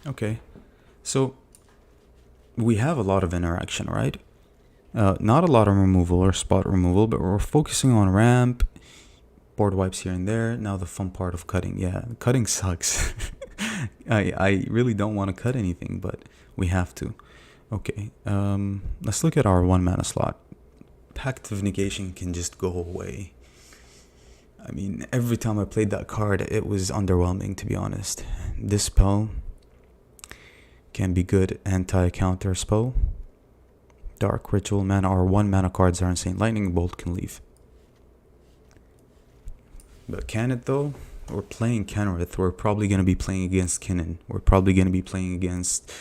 Okay. So, we have a lot of interaction, right? Not a lot of removal or spot removal, but we're focusing on ramp, board wipes here and there. Now the fun part of cutting. Yeah, cutting sucks. I really don't want to cut anything, but we have to. Okay, let's look at our 1 mana slot. Pact of Negation can just go away. I mean, every time I played that card, it was underwhelming, to be honest. This spell can be good anti-counter spell. Dark Ritual mana, our 1 mana cards are insane. Lightning Bolt can leave. But can it though? We're playing Kenrith. We're probably going to be playing against Kinnan. We're probably going to be playing against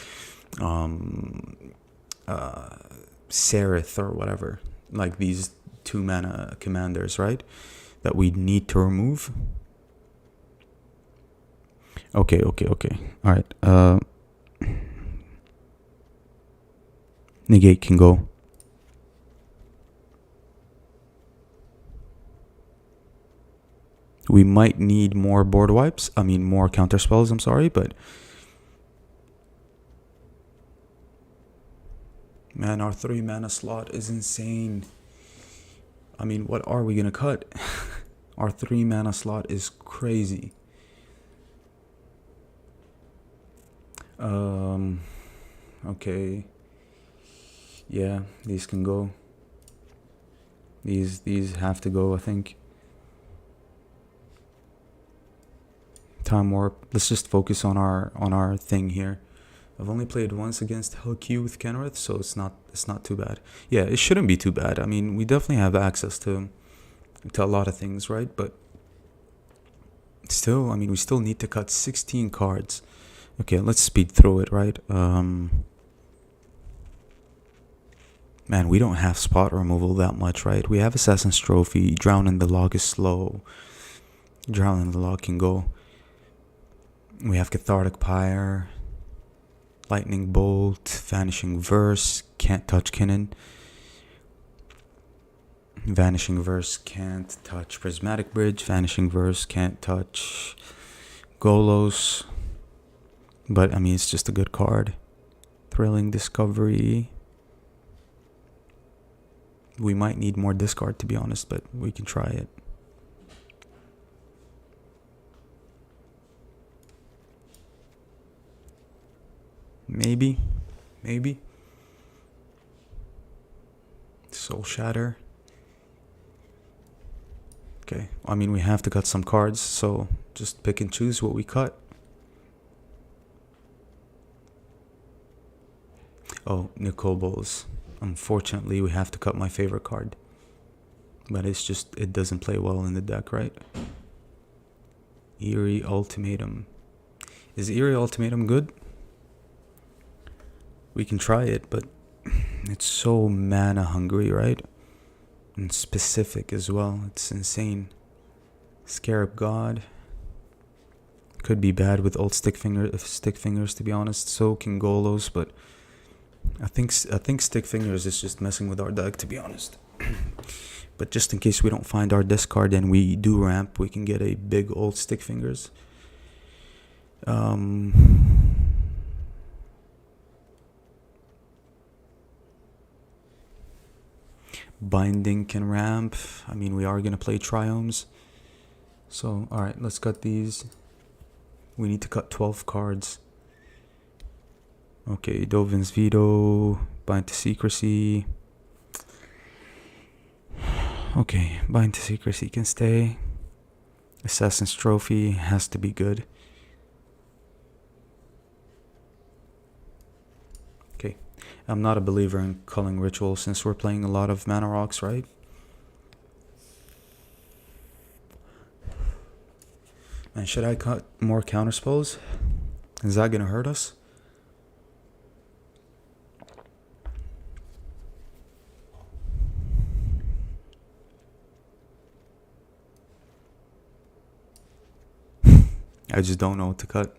Sereth or whatever. Like these 2 mana commanders, right? That we need to remove. Okay. Alright. Negate can go. We might need more board wipes. I mean, more counter spells, I'm sorry, but... Man, our 3 mana slot is insane. I mean, what are we gonna cut? Our 3 mana slot is crazy. Okay. Yeah, these can go. These have to go, I think. Time Warp. Let's just focus on our thing here. I've only played once against Hellq with Kenrith, so it's not too bad. Yeah, it shouldn't be too bad. I mean, we definitely have access to a lot of things, right? But still, I mean, we still need to cut 16 cards. Okay, let's speed through it, right? Man, we don't have spot removal that much, right? We have Assassin's Trophy. Drown in the Log is slow. Drown in the Log can go. We have Cathartic Pyre. Lightning Bolt. Vanishing Verse. Can't touch Kinnan. Vanishing Verse can't touch Prismatic Bridge. Vanishing Verse can't touch Golos. But, I mean, it's just a good card. Thrilling Discovery. We might need more discard, to be honest, but we can try it. Maybe. Soul Shatter. Okay, I mean, we have to cut some cards, so just pick and choose what we cut. Oh, Nicobo's. Unfortunately, we have to cut my favorite card. But it's just, it doesn't play well in the deck, right? Eerie Ultimatum. Is Eerie Ultimatum good? We can try it, but it's so mana hungry, right? And specific as well. It's insane. Scarab God. Could be bad with old stick fingers, to be honest. So can Golos, but I think Stick Fingers is just messing with our deck, to be honest. But just in case we don't find our discard and we do ramp, we can get a big old Stick Fingers. Binding can ramp. I mean, we are gonna play Triomes. So, alright, let's cut these. We need to cut 12 cards. Okay, Dovin's Veto, Bind to Secrecy. Okay, Bind to Secrecy can stay. Assassin's Trophy has to be good. Okay, I'm not a believer in Culling Ritual since we're playing a lot of Mana Rocks, right? And should I cut more counterspells? Is that gonna hurt us? I just don't know what to cut.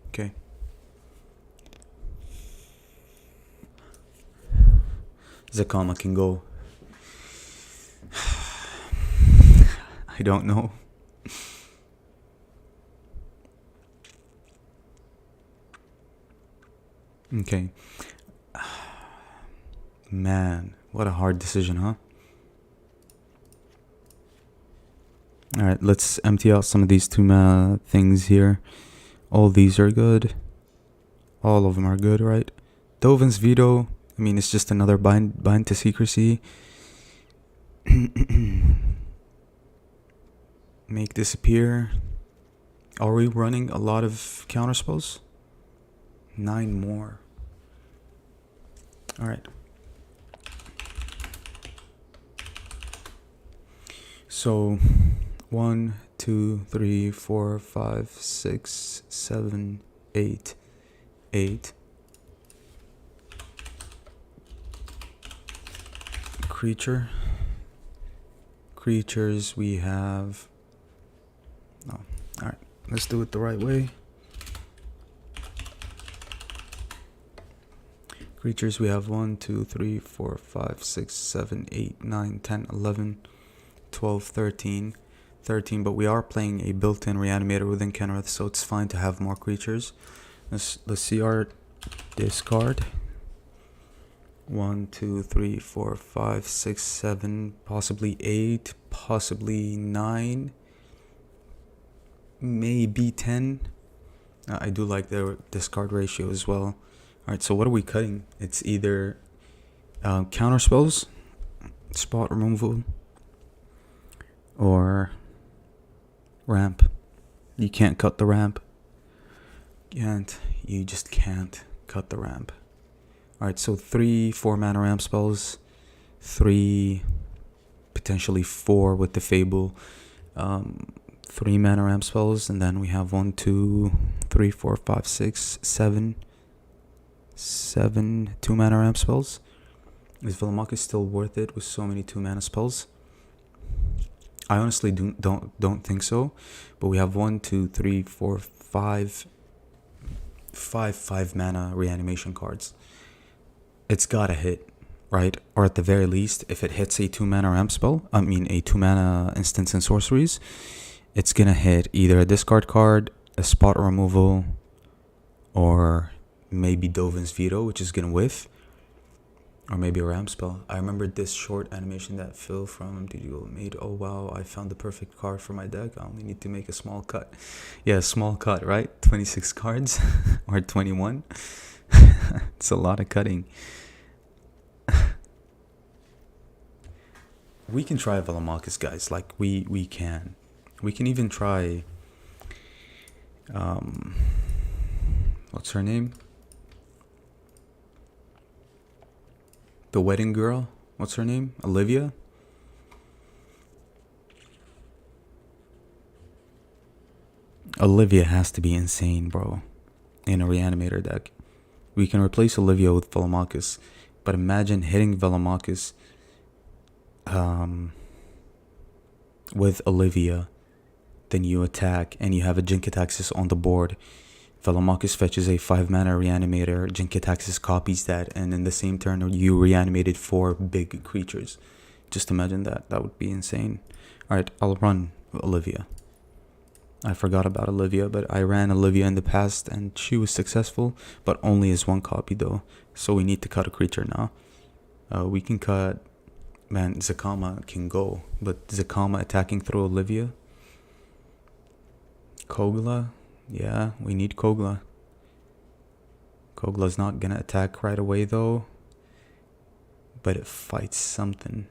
Okay. Zakama can go. I don't know. Okay. Man, what a hard decision, huh? Alright, let's empty out some of these 2-mana things here. All these are good. All of them are good, right? Dovin's Veto. I mean, it's just another bind to secrecy. Make disappear. Are we running a lot of counterspells? 9 more. Alright. So 1, 2, 3, 4, 5, 6, 7, 8. 8. Creatures we have. Oh, alright. Let's do it the right way. Creatures we have 1, 2, 3, 4, 5, 6, 7, 8, 9, 10, 11, 12, 13. 13, but we are playing a built-in reanimator within Kenrith, so it's fine to have more creatures. Let's see our discard. 1, 2, 3, 4, 5, 6, 7, possibly 8, possibly 9, maybe 10. I do like the discard ratio as well. Alright, so what are we cutting? It's either counter spells, spot removal, or ramp. You can't cut the ramp. You just can't cut the ramp. Alright, so 3 4-mana ramp spells, 3, potentially 4 with the Fable, 3-mana ramp spells, and then we have 1, 2, 3, 4, 5, 6, 7 2-mana ramp spells. Is Velomachus still worth it with so many 2-mana spells? I honestly don't think so, but we have 1, 2, 3, 4, 5 5-mana reanimation cards. It's gotta hit, right? Or at the very least, if it hits a 2-mana ramp spell, a 2-mana instants and sorceries, it's gonna hit either a discard card, a spot removal, or maybe Dovin's Veto, which is gonna whiff, or maybe a ramp spell. I remember this short animation that Phil from MTG made. Oh wow, I found the perfect card for my deck. I only need to make a small cut. Yeah, small cut, right? 26 cards or 21. It's a lot of cutting. We can try Velomachus, guys. Like we can even try what's her name? The wedding girl. What's her name? Olivia? Olivia has to be insane, bro. In a reanimator deck. We can replace Olivia with Velomachus, but imagine hitting Velomachus with Olivia. then you attack, and you have a Jinkataxis on the board. Velomachus fetches a 5-mana reanimator, Jinkataxis copies that, and in the same turn you reanimated 4 big creatures. Just imagine that. That would be insane. Alright, I'll run Olivia. I forgot about Olivia, but I ran Olivia in the past and she was successful, but only as 1 copy though. So we need to cut a creature now. We can cut... Man, Zakama can go, but Zakama attacking through Olivia? Kogla? Yeah, we need Kogla. Kogla's not gonna attack right away though, but it fights something.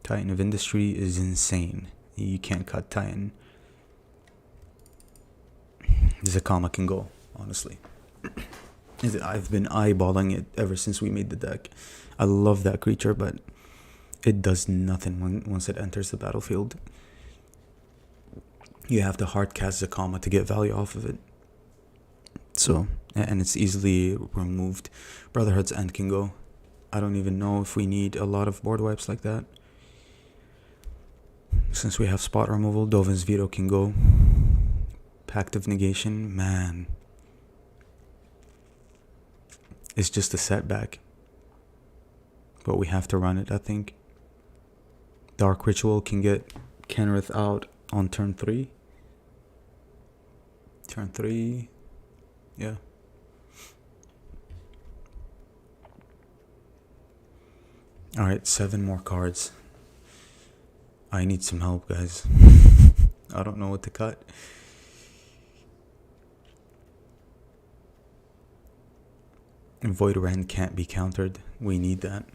Titan of Industry is insane. You can't cut Titan. Zakama can go, honestly. I've been eyeballing it ever since we made the deck. I love that creature, but it does nothing once it enters the battlefield. You have to hardcast Zakama to get value off of it. So, and it's easily removed. Brotherhood's End can go. I don't even know if we need a lot of board wipes like that. Since we have spot removal, Dovin's Veto can go. Pact of Negation, man. It's just a setback. But we have to run it, I think. Dark Ritual can get Kenrith out on turn 3. Turn 3. Yeah. Alright, 7 more cards. I need some help, guys. I don't know what to cut. Void Rend can't be countered. We need that.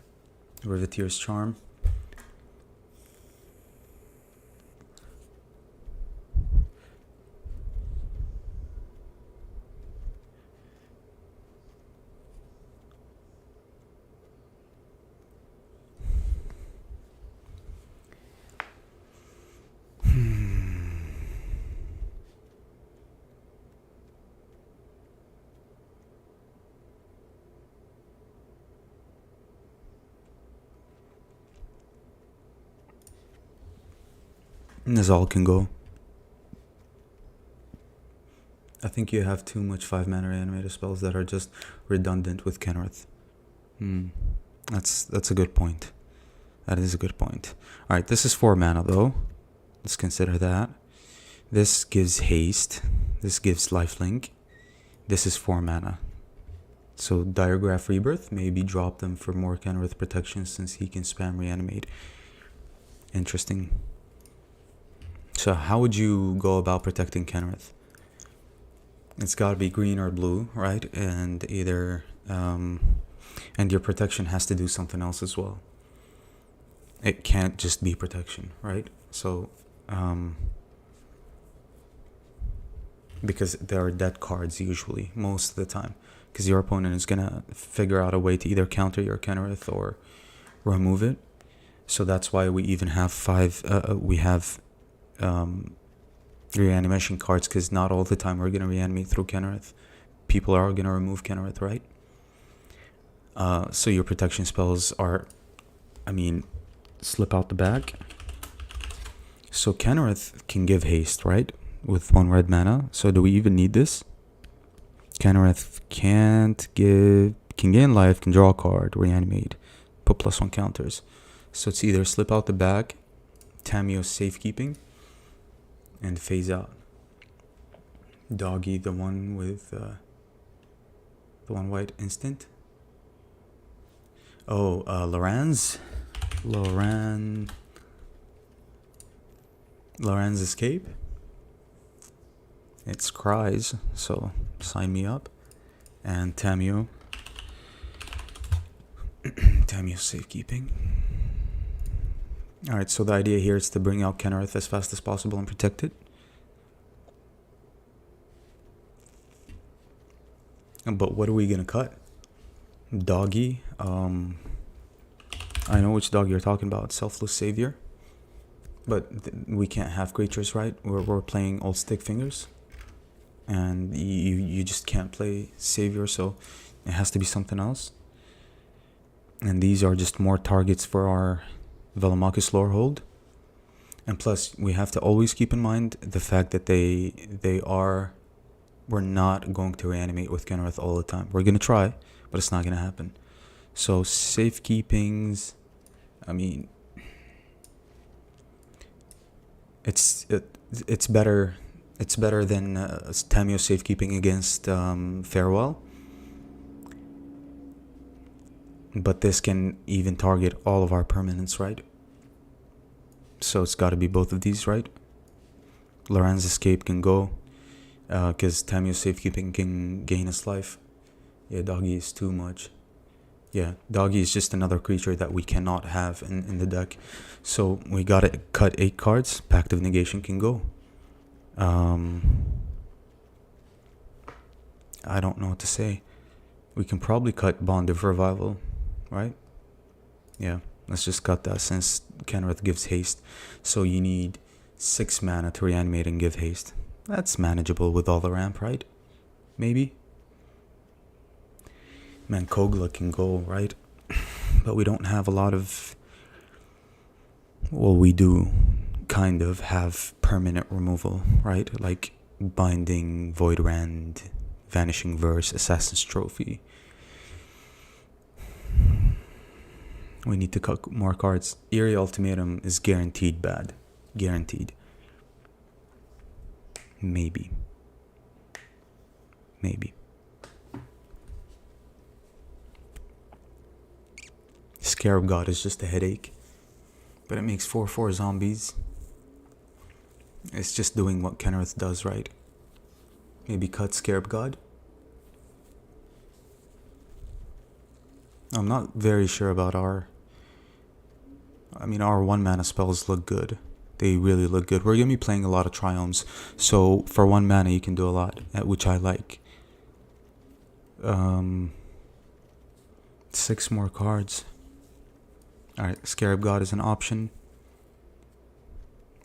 Riveteer's Charm. Nizal can go. I think you have too much 5-mana reanimator spells that are just redundant with Kenrith. That's a good point. That is a good point. Alright, this is 4 mana though. Let's consider that. This gives haste. This gives lifelink. This is 4 mana. So Diregraph Rebirth, maybe drop them for more Kenrith protection since he can spam reanimate. Interesting. So how would you go about protecting Kenrith? It's got to be green or blue, right? And either and your protection has to do something else as well. It can't just be protection, right? So because there are dead cards usually most of the time, because your opponent is gonna figure out a way to either counter your Kenrith or remove it. So that's why we even have 5. We have reanimation cards, because not all the time we're going to reanimate through Kenrith. People are going to remove Kenrith, right? So your protection spells are, slip out the bag. So Kenrith can give haste, right? With 1 red mana. So do we even need this? Kenrith can gain life, can draw a card, reanimate, put +1 counters. So it's either slip out the bag, Tamiyo's safekeeping, and phase out. Doggy, the one with the 1 white instant. Oh, Loran's Escape. It's Cries, so sign me up. And Tamiyo. Tamiyo's safekeeping. Alright, so the idea here is to bring out Kenrith as fast as possible and protect it. But what are we gonna cut? Doggy. I know which dog you're talking about. Selfless Savior. But we can't have creatures, right? We're playing Old Stick Fingers. And you just can't play Savior, so it has to be something else. And these are just more targets for our Velomachus Lorehold. And plus, we have to always keep in mind the fact that we're not going to reanimate with Kenrith all the time. We're going to try, but it's not going to happen. So safekeepings, I mean, it's better than Tamio safekeeping against Farewell. But this can even target all of our permanents, right? So it's got to be both of these, right? Loran's Escape can go, because Tamio's Safekeeping can gain his life. Yeah, Doggy is too much. Yeah, Doggy is just another creature that we cannot have in the deck. So we gotta cut 8 cards. Pact of Negation can go. I don't know what to say. We can probably cut Bond of Revival, right? Yeah, let's just cut that since Kenrith gives haste. So you need 6 mana to reanimate and give haste. That's manageable with all the ramp, right? Maybe. Man, Kogla can go, right? But we don't have a lot of... Well, we do kind of have permanent removal, right? Like Binding, Void Rend, Vanishing Verse, Assassin's Trophy. We need to cut more cards. Eerie Ultimatum is guaranteed bad. Guaranteed. Maybe. Scarab God is just a headache. But it makes 4/4 zombies. It's just doing what Kenrith does, right? Maybe cut Scarab God. I'm not very sure about our 1 mana spells look good. They really look good. We're going to be playing a lot of Triomes. So for 1 mana you can do a lot, which I like. 6 more cards. Alright, Scarab God is an option.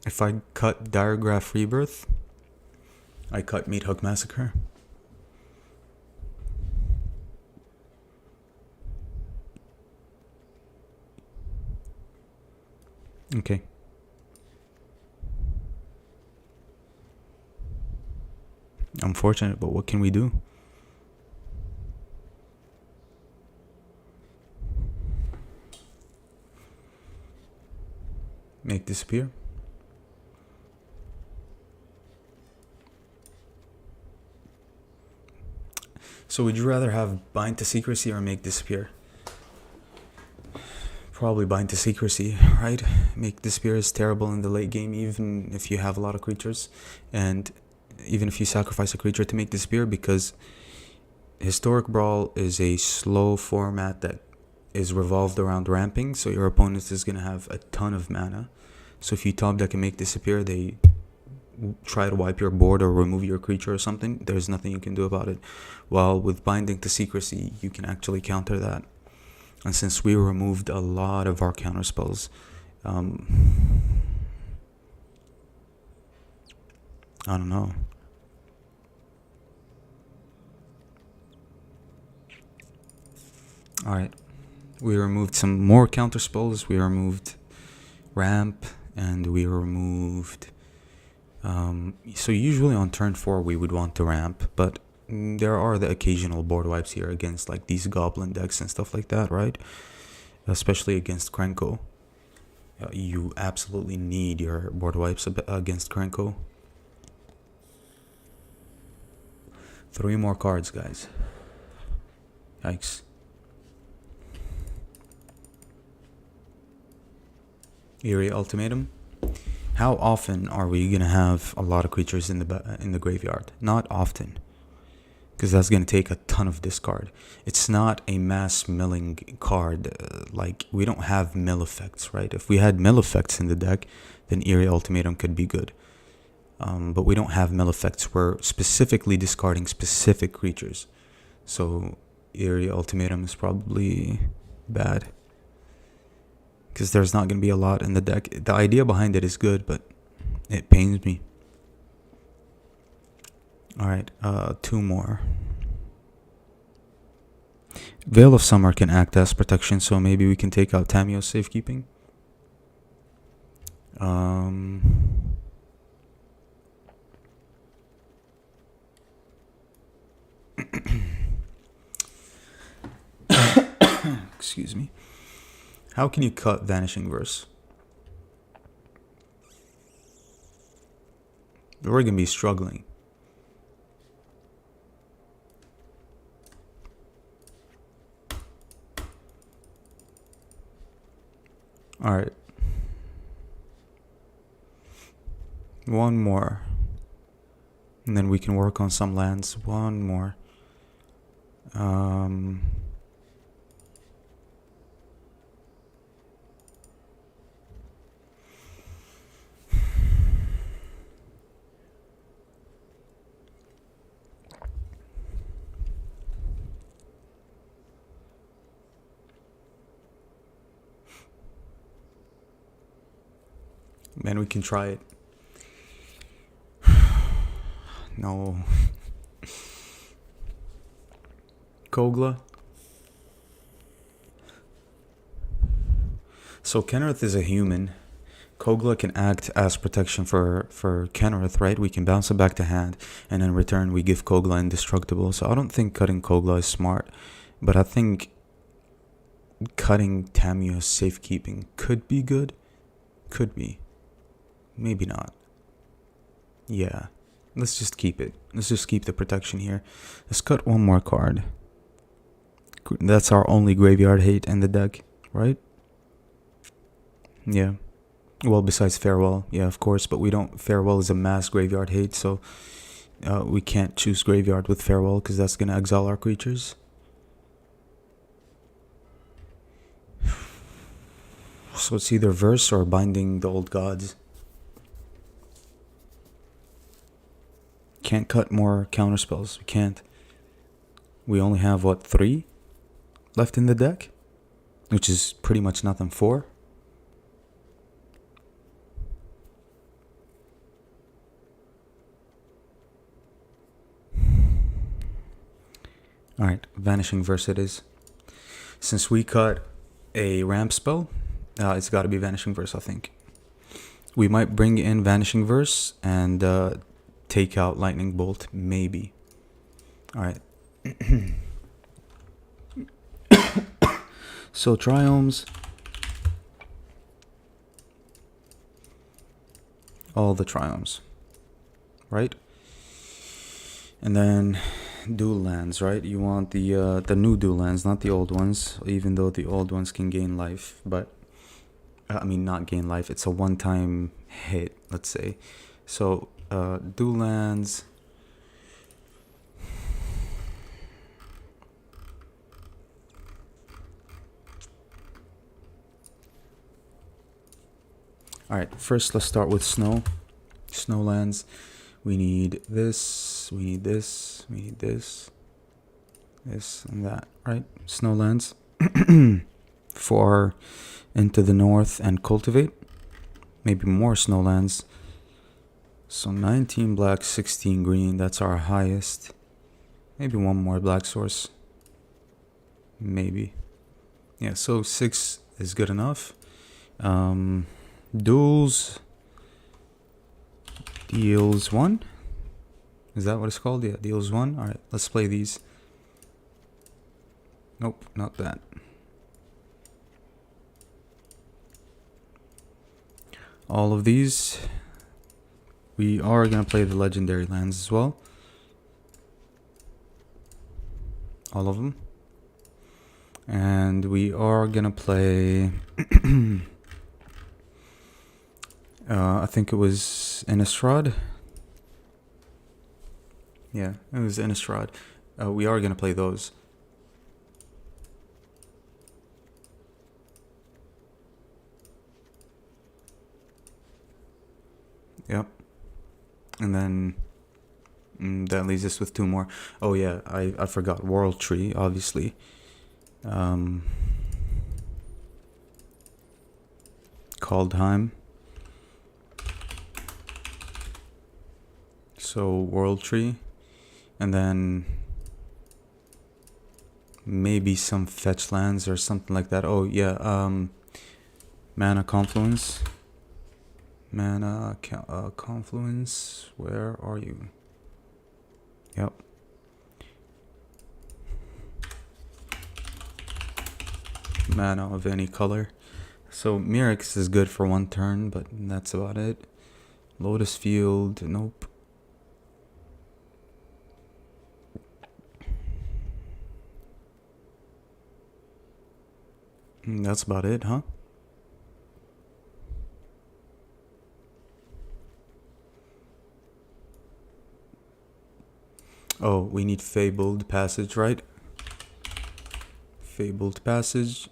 If I cut Diregraph Rebirth, I cut Meathook Massacre. Okay. Unfortunate, but what can we do? Make disappear. So would you rather have Bind to Secrecy or Make Disappear? Probably Bind to Secrecy, right? Make Disappear is terrible in the late game, even if you have a lot of creatures, and even if you sacrifice a creature to Make Disappear, because Historic Brawl is a slow format that is revolved around ramping, so your opponent is going to have a ton of mana. So if you top deck and Make Disappear, they try to wipe your board or remove your creature or something. There's nothing you can do about it. While with Binding to Secrecy, you can actually counter that. And since we removed a lot of our counter spells, I don't know. Alright, we removed some more counter spells. We removed Ramp, and we removed... so usually on turn 4 we would want to ramp, but there are the occasional board wipes here against like these goblin decks and stuff like that, right? Especially against Krenko. You absolutely need your board wipes against Krenko. 3 more cards, guys. Yikes. Eerie Ultimatum. How often are we gonna have a lot of creatures in the graveyard? Not often, because that's gonna take a ton of discard. It's not a mass milling card. Like, we don't have mill effects, right? If we had mill effects in the deck, then Eerie Ultimatum could be good. But we don't have mill effects. We're specifically discarding specific creatures. So Eerie Ultimatum is probably bad, because there's not going to be a lot in the deck. The idea behind it is good, but it pains me. Alright, 2 more. Veil of Summer can act as protection, so maybe we can take out Tamio's Safekeeping. Um, excuse me. How can you cut Vanishing Verse? We're gonna be struggling. Alright. One more. And then we can work on some lands. One more. Man, we can try it. No. Kogla. So Kenrith is a human. Kogla can act as protection for Kenrith, right? We can bounce it back to hand, and in return we give Kogla indestructible. So I don't think cutting Kogla is smart, but I think cutting Tamiyo's safekeeping could be good. Could be. Maybe not. Yeah. Let's just keep it. Let's just keep the protection here. Let's cut one more card. That's our only graveyard hate in the deck, right? Yeah. Well, besides Farewell, yeah, of course, but we don't. Farewell is a mass graveyard hate, so we can't choose graveyard with Farewell because that's gonna exile our creatures. So it's either Verse or Binding the Old Gods. Can't cut more counterspells. We can't. We only have, what, 3 left in the deck? Which is pretty much nothing. 4? Alright, Vanishing Verse it is. Since we cut a ramp spell, it's got to be Vanishing Verse, I think. We might bring in Vanishing Verse and take out Lightning Bolt, maybe. Alright. So Triomes. All the Triomes. Right? And then dual lands, right? You want the new dual lands, not the old ones, even though the old ones can gain life, but I mean not gain life, it's a one-time hit, let's say. So dual lands. Alright, first let's start with snow. Snow lands. We need this, we need this, we need this, this and that, right? Snow lands. For Into the North and Cultivate. Maybe more snow lands. So 19 black, 16 green, that's our highest. Maybe one more black source. Maybe. Yeah, so 6 is good enough. Duels deals 1. Is that what it's called? Yeah, deals 1. Alright, let's play these. Nope, not that. All of these. We are going to play the legendary lands as well. All of them. And we are going to play... I think it was Innistrad. Yeah, it was Innistrad. We are going to play those. Yep. And then that leaves us with 2 more. Oh yeah, I forgot. World Tree, obviously. Kaldheim. So World Tree. And then maybe some fetch lands or something like that. Oh yeah, Mana Confluence. Mana, Confluence, where are you? Yep. Mana of any color. So Mirix is good for 1 turn, but that's about it. Lotus Field, nope. That's about it, huh? Oh, we need Fabled Passage, right? Fabled Passage.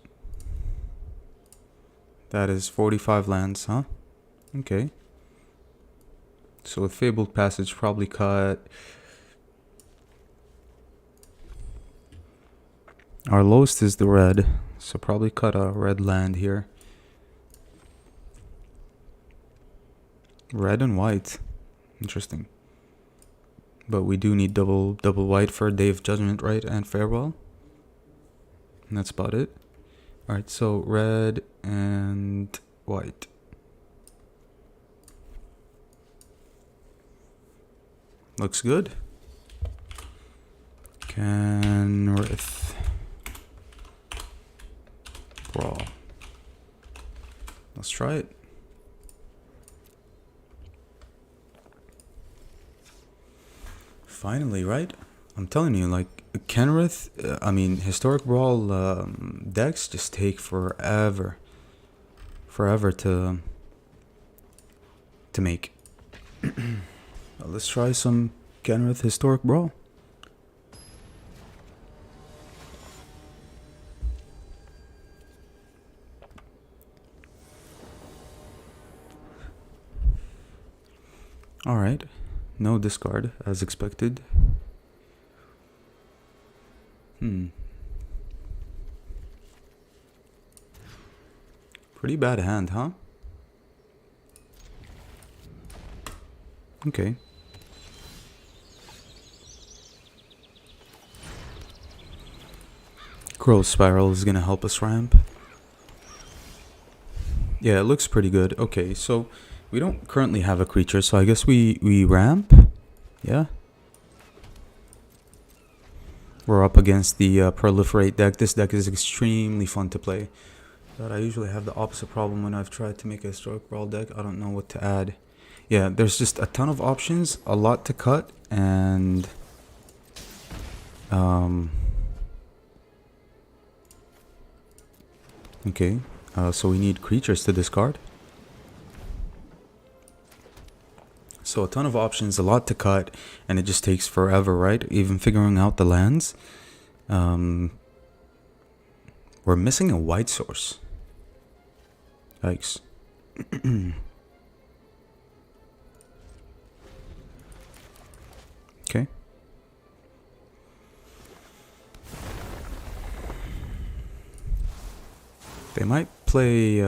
That is 45 lands, huh? Okay. So with Fabled Passage, probably cut... Our lowest is the red, so probably cut a red land here. Red and white. Interesting. But we do need double white for Day of Judgment, right? And Farewell. And that's about it. Alright, so red and white. Looks good. Canrith. Brawl. Let's try it. Finally, right? I'm telling you, like, Kenrith, Historic Brawl decks just take forever to make. Let's try some Kenrith Historic Brawl. Alright, no discard as expected. Pretty bad hand, huh? Okay. Growth Spiral is gonna help us ramp. Yeah, it looks pretty good. Okay, so we don't currently have a creature, so I guess we ramp. Yeah. We're up against the Proliferate deck. This deck is extremely fun to play. But I usually have the opposite problem when I've tried to make a Historic Brawl deck. I don't know what to add. Yeah, there's just a ton of options, a lot to cut, and okay, so we need creatures to discard. So a ton of options, a lot to cut, and it just takes forever, right? Even figuring out the lands. We're missing a white source. Yikes. Okay. They might play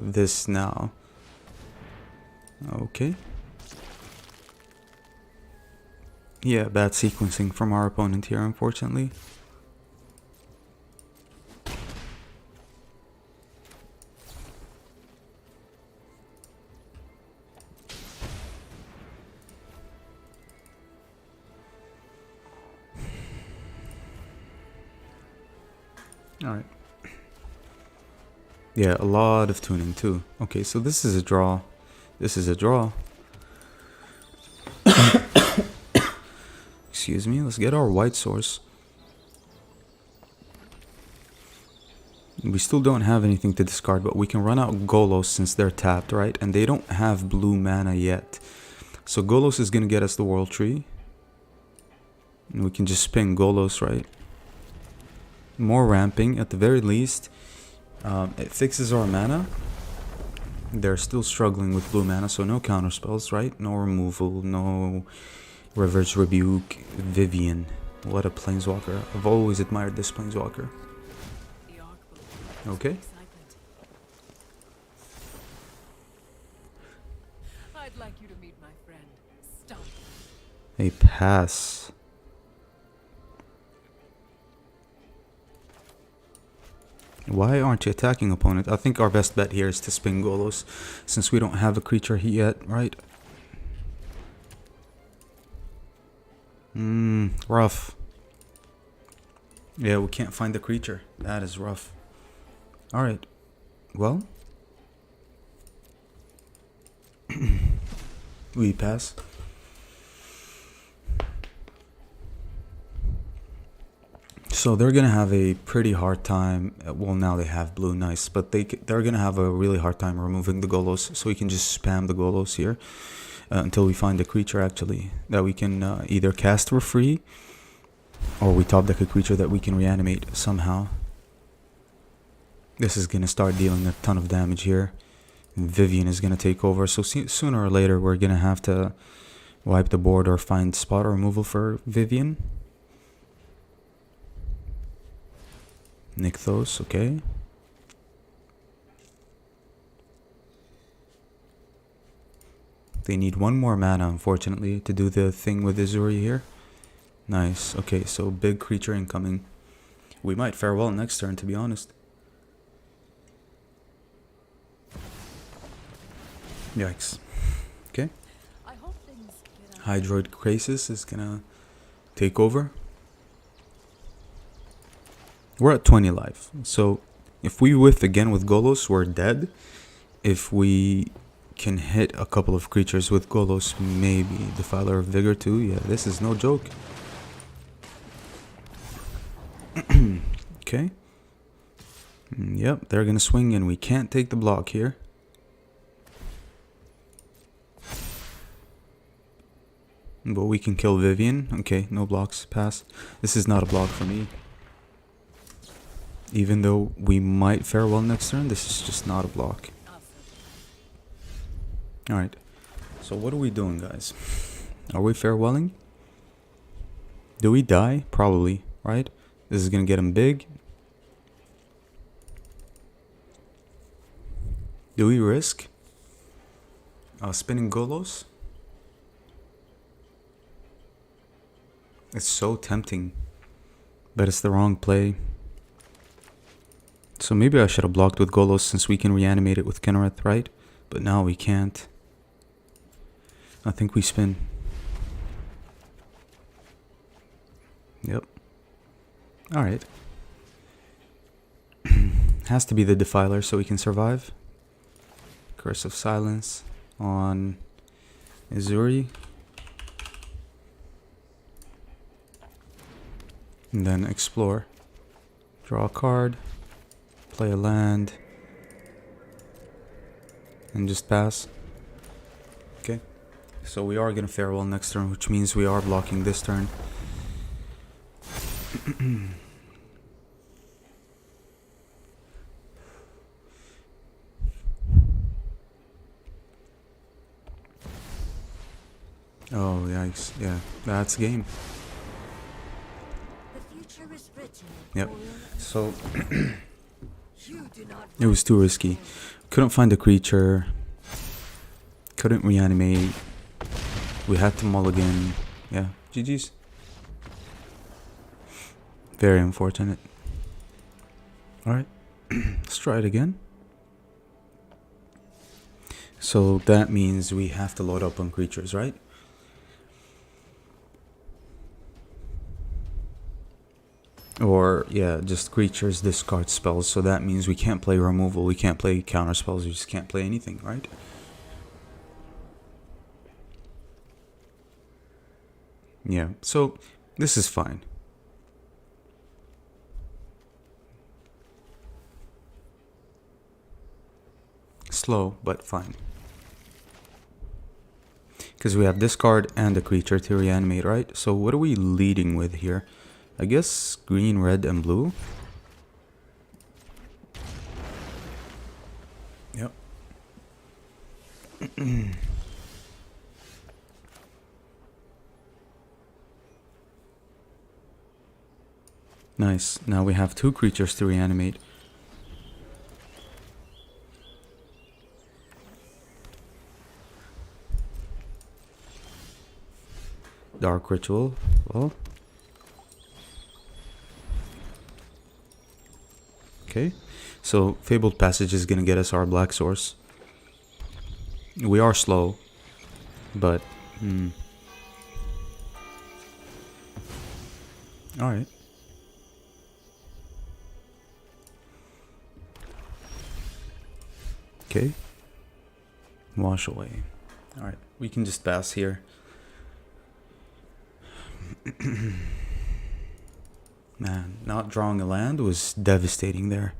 this now. Okay. Yeah, bad sequencing from our opponent here, unfortunately. Alright. Yeah, a lot of tuning too. Okay, so this is a draw. This is a draw. Excuse me, let's get our white source. We still don't have anything to discard, but we can run out Golos since they're tapped, right? And they don't have blue mana yet. So Golos is going to get us the World Tree. And we can just spin Golos, right? More ramping at the very least. It fixes our mana. They're still struggling with blue mana, so no counter spells, right? No removal, no Reverse Rebuke. Vivian. What a planeswalker. I've always admired this planeswalker. Okay. I'd like you to meet my friend. Stop. A pass. Why aren't you attacking, opponent? I think our best bet here is to spin Golos, since we don't have a creature yet, right? Rough. Yeah, we can't find the creature. That is rough. Alright. Well. We pass. So they're gonna have a pretty hard time. Well, now they have blue, nice, but they're gonna have a really hard time removing the Golos. So we can just spam the Golos here until we find a creature actually that we can either cast for free, or we top deck a creature that we can reanimate somehow. This is gonna start dealing a ton of damage here. And Vivian is gonna take over. So sooner or later we're gonna have to wipe the board or find spot removal for Vivian. Nykthos, okay. They need one more mana, unfortunately, to do the thing with Izuri here. Nice. Okay, so big creature incoming. We might fare well next turn, to be honest. Yikes. Okay. Hydroid Crisis is gonna take over. We're at 20 life, so if we whiff again with Golos, we're dead. If we can hit a couple of creatures with Golos, maybe Defiler of Vigor too. Yeah, this is no joke. Okay. Yep, they're gonna swing and we can't take the block here. But we can kill Vivian. Okay, no blocks, pass. This is not a block for me. Even though we might fare well next turn, this is just not a block. Alright, so what are we doing, guys? Are we farewelling? Do we die? Probably, right? This is gonna get him big. Do we risk spinning Golos? It's so tempting, but it's the wrong play. So maybe I should have blocked with Golos since we can reanimate it with Kinnereth, right? But now we can't. I think we spin. Yep. Alright. Has to be the Defiler so we can survive. Curse of Silence on Izuri. And then explore. Draw a card. Play a land. And just pass. Okay. So we are going to fare well next turn, which means we are blocking this turn. Oh, yikes. Yeah, that's game. Yep. So it was too risky. Couldn't find a creature. Couldn't reanimate. We had to mulligan. Yeah, GG's. Very unfortunate. Alright. Let's try it again. So that means we have to load up on creatures, right? Or, yeah, just creatures discard spells. So that means we can't play removal, we can't play counter spells, we just can't play anything, right? Yeah, so this is fine. Slow, but fine. Because we have discard and a creature to reanimate, right? So what are we leading with here? I guess green, red, and blue. Yep. Nice. Now we have two creatures to reanimate. Dark Ritual. Well. Okay, so Fabled Passage is gonna get us our black source. We are slow, but alright. Okay. Wash away. Alright, we can just pass here. Man, not drawing a land was devastating there.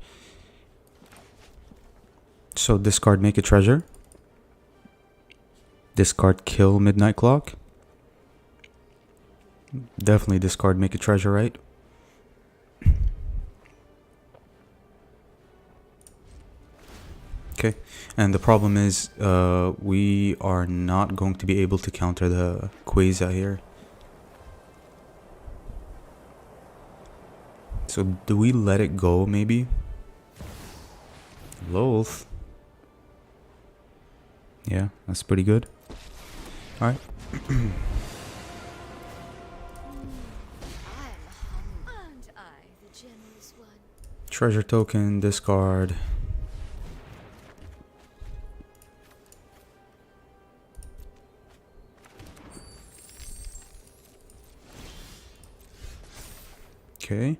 So discard make a treasure. Discard kill midnight clock. Definitely discard make a treasure, right? Okay, and the problem is we are not going to be able to counter the Quasar here. So do we let it go maybe? Loath. Yeah, that's pretty good. Alright. Treasure token, discard. Okay.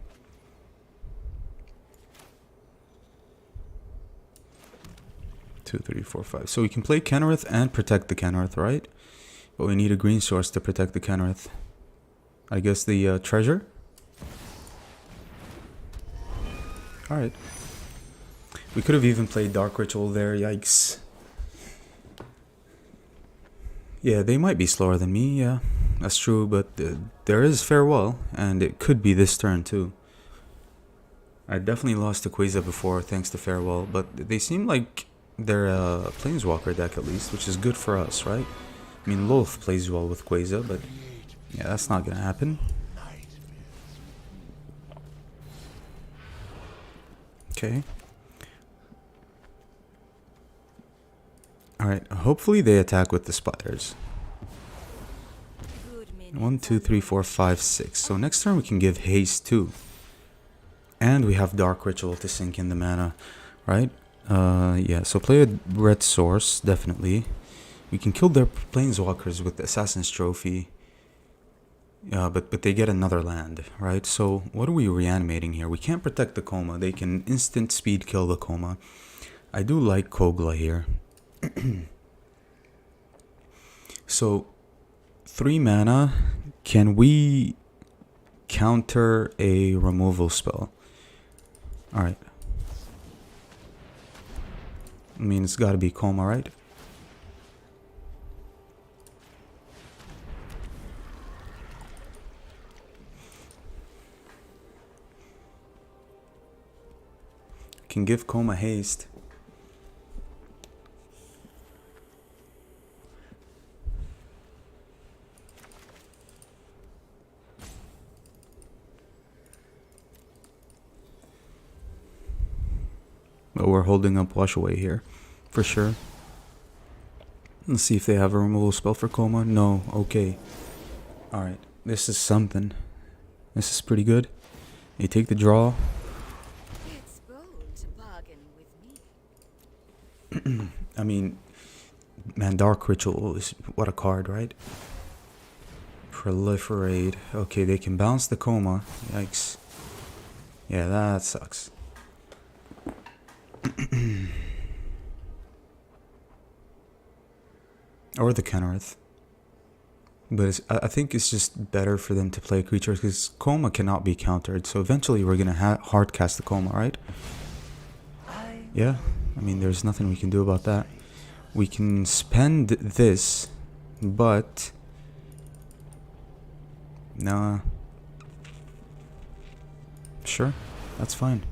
Two, three, four, five. So we can play Kenrith and protect the Kenrith, right? But we need a green source to protect the Kenrith. I guess the treasure? Alright. We could have even played Dark Ritual there, yikes. Yeah, they might be slower than me, yeah. That's true, but there is Farewell, and it could be this turn too. I definitely lost to Quasar before thanks to Farewell, but they seem like they're a Planeswalker deck at least, which is good for us, right? I mean, Loath plays well with Quasar, but yeah, that's not gonna happen. Okay. Alright, hopefully they attack with the spiders. 1, 2, 3, 4, 5, 6. So next turn we can give haste too. And we have Dark Ritual to sink in the mana, right? Yeah, so play a red source, definitely. We can kill their Planeswalkers with the Assassin's Trophy. But they get another land, right? So what are we reanimating here? We can't protect the Coma. They can instant speed kill the Coma. I do like Kogla here. So 3 mana. Can we counter a removal spell? Alright. I mean, it's gotta be Coma, right? Can give Coma haste. But we're holding up Wash Away here, for sure. Let's see if they have a removal spell for Coma. No, okay. Alright, this is something. This is pretty good. You take the draw. It's bold to bargain with me. I mean, man, Dark Ritual is what a card, right? Proliferate. Okay, they can bounce the Coma. Yikes. Yeah, that sucks. Or the Kenrith. But I think it's just better for them to play creatures because Coma cannot be countered. So eventually we're going to hard cast the Coma, right? Yeah, I mean, there's nothing we can do about that. We can spend this, but... Nah. Sure, that's fine.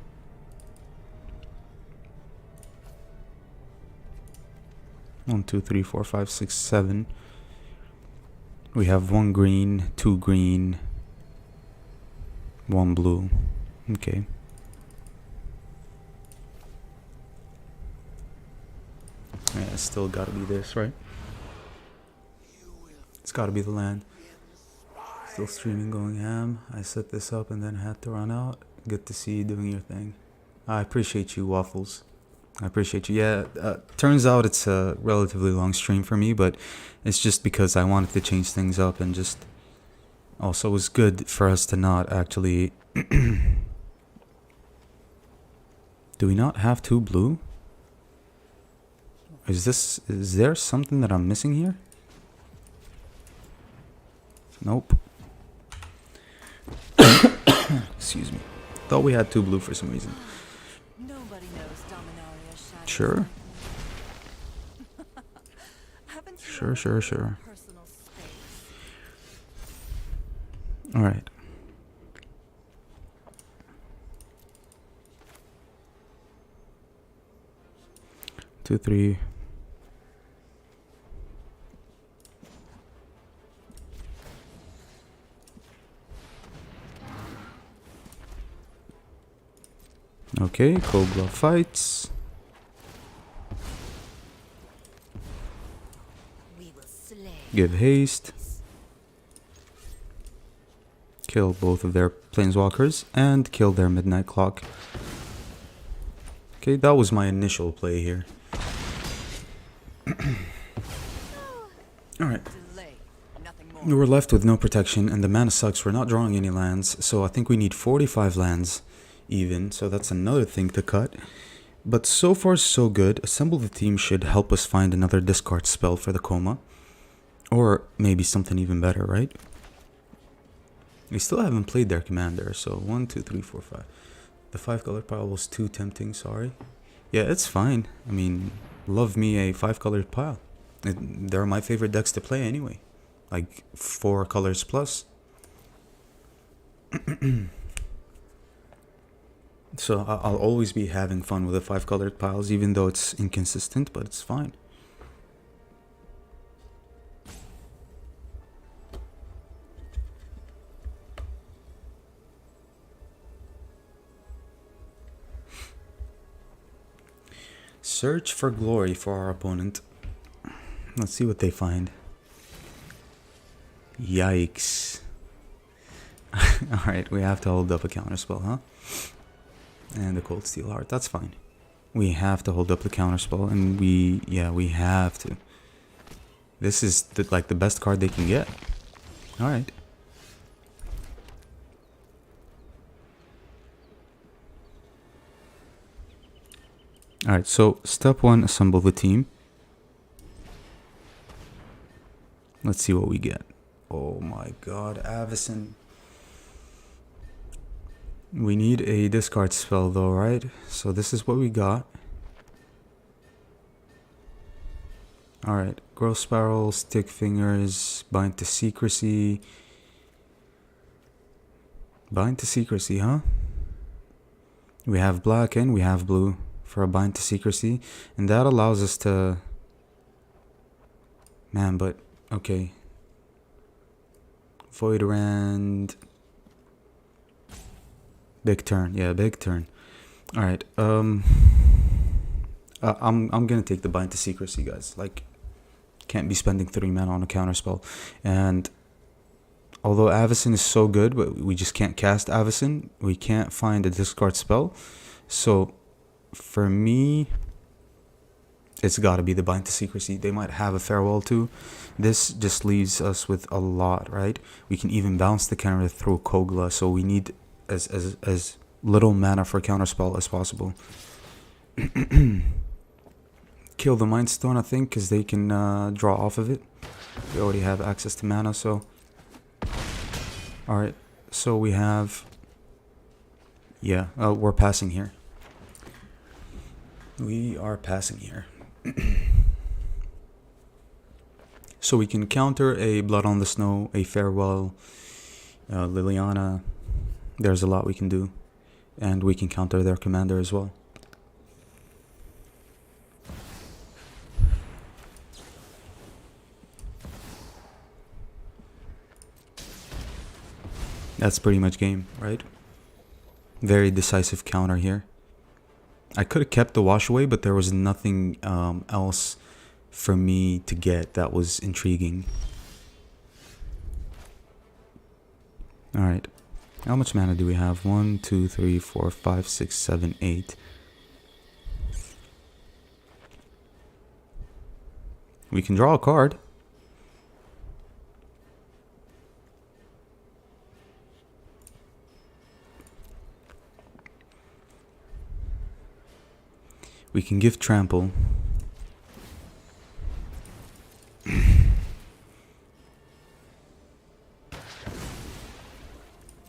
One, two, three, four, five, six, 7. We have 1 green, 2 green, 1 blue. Okay. Yeah, it's still gotta be this, right? It's gotta be the land. Still streaming, going ham. I set this up and then had to run out. Good to see you doing your thing. I appreciate you, Waffles. I appreciate you. Yeah, turns out it's a relatively long stream for me, but it's just because I wanted to change things up and just also it was good for us to not actually. Do we not have 2 blue? Is there something that I'm missing here? Nope. Excuse me. Thought we had 2 blue for some reason. Nobody knows Dominaria's shadow. Sure. Haven't you Sure, ever sure, had sure. personal space? Alright. Two, three. Okay, Kogla fights. We will slay. Give haste. Kill both of their planeswalkers and kill their midnight clock. Okay, that was my initial play here. Alright. Delay. Nothing more. We're left with no protection and the mana sucks. We're not drawing any lands, so I think we need 45 lands even, so that's another thing to cut. But so far so good. Assemble the Team should help us find another discard spell for the coma. Or maybe something even better, right? We still haven't played their commander, so 1, 2, 3, 4, 5. The 5-color pile was too tempting, sorry. Yeah, it's fine. I mean, love me a 5-colored pile. They're my favorite decks to play anyway. Like 4 colors plus. So I'll always be having fun with the 5-colored piles, even though it's inconsistent, but it's fine. Search for glory for our opponent. Let's see what they find. Yikes. Alright, we have to hold up a counterspell, huh? And a Cold Steel Heart, that's fine. We have to hold up the counterspell, and we have to. This is like the best card they can get. Alright. Alright, so step 1, assemble the team. Let's see what we get. Oh my god, Avacyn. We need a discard spell though, right? So this is what we got. Alright, Growth Spiral, Stick Fingers, Bind to Secrecy. Bind to Secrecy, huh? We have black and we have blue for a Bind to Secrecy. And that allows us to... Man, but... Okay. Void Rand... Big turn, yeah, big turn. Alright, I'm gonna take the Bind to Secrecy, guys. Like, can't be spending 3 mana on a counterspell. And although Avacyn is so good, but we just can't cast Avacyn. We can't find a discard spell. So, for me, it's gotta be the Bind to Secrecy. They might have a Farewell too. This just leaves us with a lot, right? We can even bounce the counter through Kogla, so we need as little mana for counterspell as possible. Kill the Mind Stone, I think, because they can draw off of it. We already have access to mana, so... Alright, so we have... Yeah, we're passing here. We are passing here. So we can counter a Blood on the Snow, a Farewell, Liliana. There's a lot we can do. And we can counter their commander as well. That's pretty much game, right? Very decisive counter here. I could have kept the wash away, but there was nothing else for me to get that was intriguing. Alright. How much mana do we have? 1, 2, 3, 4, 5, 6, 7, 8. We can draw a card. We can give trample.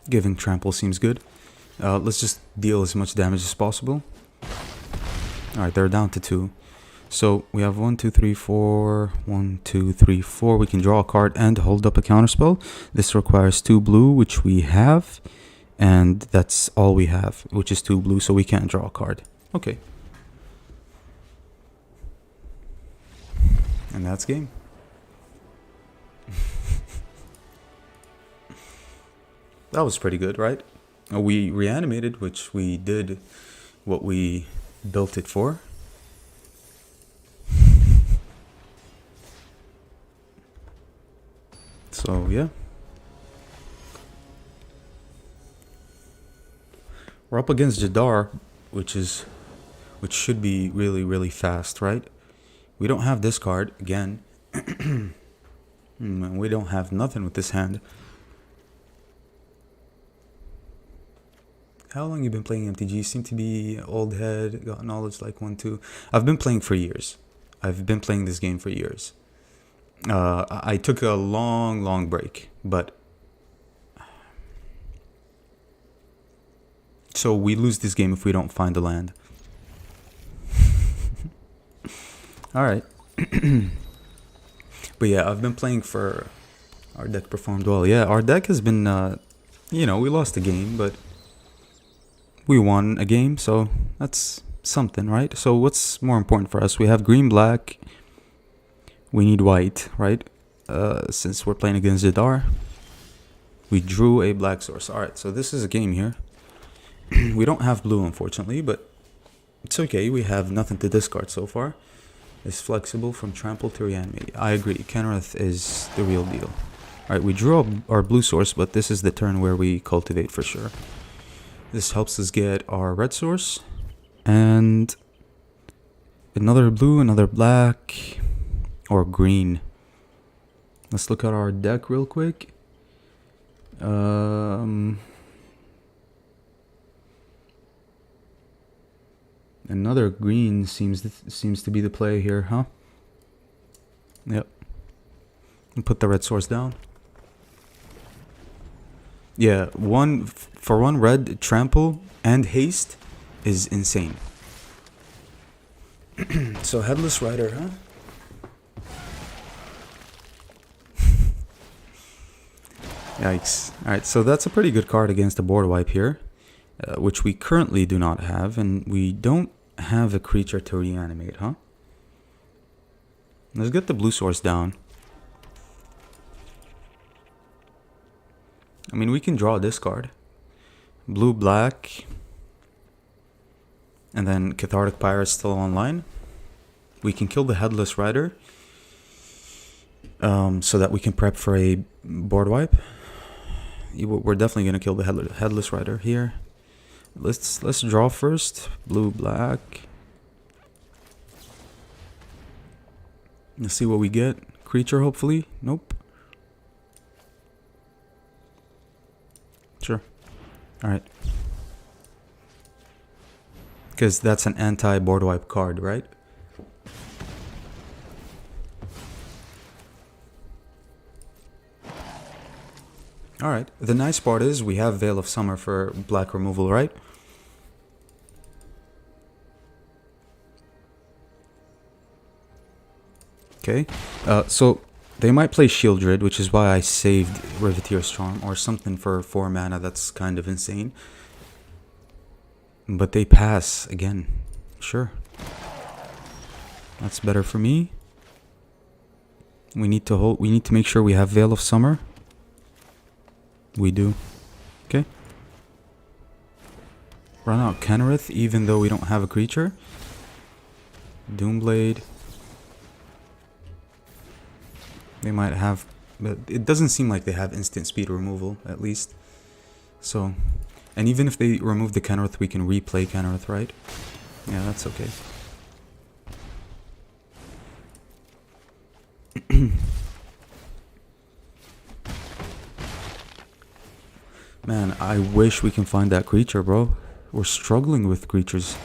Giving trample seems good. Let's just deal as much damage as possible. Alright, they're down to 2. So we have 1, 2, 3, 4. 1, 2, 3, 4. We can draw a card and hold up a counterspell. This requires 2 blue, which we have. And that's all we have, which is 2 blue, so we can't draw a card. Okay. And that's game. That was pretty good, right? We reanimated, which we did what we built it for. So, yeah. We're up against Jadar, which should be really, really fast, right? We don't have this card, again. We don't have nothing with this hand. How long you been playing MTG? Seem to be old head, got knowledge like 1, 2. I've been playing for years. I've been playing this game for years. I took a long break, but... So we lose this game if we don't find the land. Alright. But yeah, I've been playing for... Our deck performed well. Yeah, our deck has been, you know, we lost a game, but... We won a game, so that's something, right? So what's more important for us? We have green, black. We need white, right? Since we're playing against Jadar. We drew a black source. Alright, so this is a game here. We don't have blue, unfortunately, but it's okay. We have nothing to discard so far. It's flexible from trample to reanimate. I agree. Kenrith is the real deal. Alright, we drew our blue source, but this is the turn where we cultivate for sure. This helps us get our red source. And another blue, another black, or green. Let's look at our deck real quick. Another green seems to be the play here, huh? Yep. And put the red source down. Yeah, for one red, trample and haste is insane. So Headless Rider, huh? Yikes. Alright, so that's a pretty good card against a board wipe here. Which we currently do not have, and we don't have a creature to reanimate, huh? Let's get the blue source down. I mean, we can draw this card. Blue, black. And then Cathartic Pirate's still online. We can kill the Headless Rider. So that we can prep for a board wipe. We're definitely going to kill the Headless Rider here. Let's draw first. Blue, black. Let's see what we get. Creature, hopefully. Nope. Sure. Alright. Because that's an anti-board wipe card, right? Alright. The nice part is we have Veil of Summer for black removal, right? Okay. So they might play Shieldred, which is why I saved Riveteer's Charm or something for 4 mana. That's kind of insane. But they pass again. Sure. That's better for me. We need to make sure we have Veil of Summer. We do. Okay. Run out Kenrith even though we don't have a creature. Doomblade. They might have, but it doesn't seem like they have instant speed removal, at least. So, and even if they remove the Kenrith, we can replay Kenrith, right? Yeah, that's okay. Man, I wish we can find that creature, bro. We're struggling with creatures.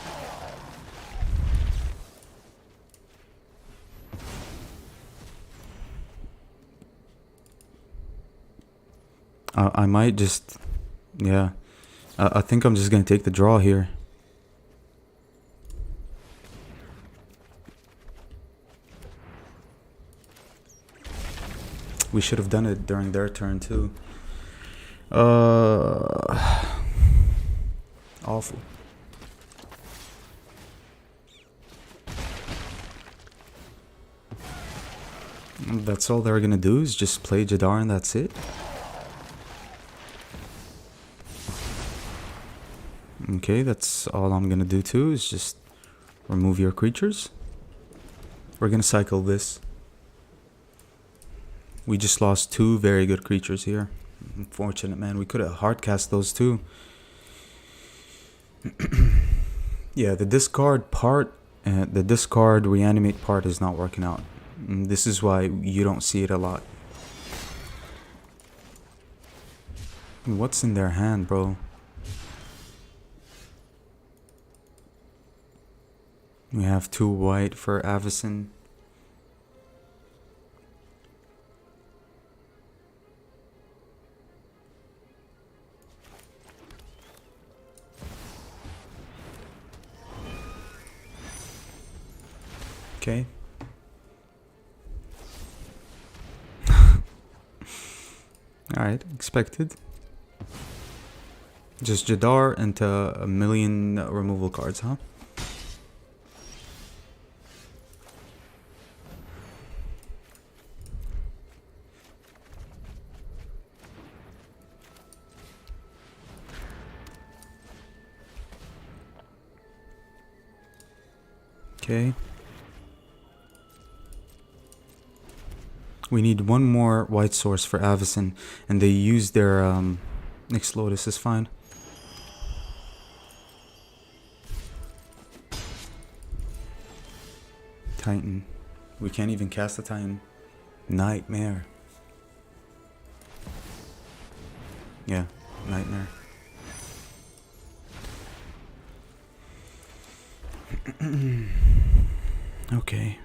I might just... Yeah. I think I'm just gonna take the draw here. We should have done it during their turn too. Awful. That's all they're gonna do is just play Jadar and that's it. Okay, that's all I'm gonna do too, is just remove your creatures. We're gonna cycle this. We just lost two very good creatures here. Unfortunate, man. We could have hardcast those two. Yeah, the discard part, the discard reanimate part is not working out. This is why you don't see it a lot. What's in their hand, bro? We have 2 white for Avacyn. Okay. Alright, expected. Just Jadar into a million removal cards, huh? Okay. We need one more white source for Avacyn, and they use their Nyx Lotus is fine. Titan. We can't even cast a Titan. Nightmare. Yeah, nightmare. Okay.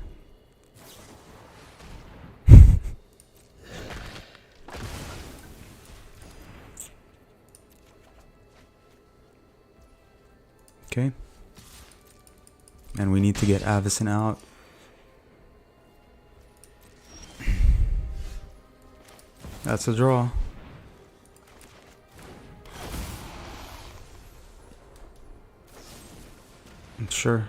Okay. And we need to get Avacyn out. That's a draw. Sure.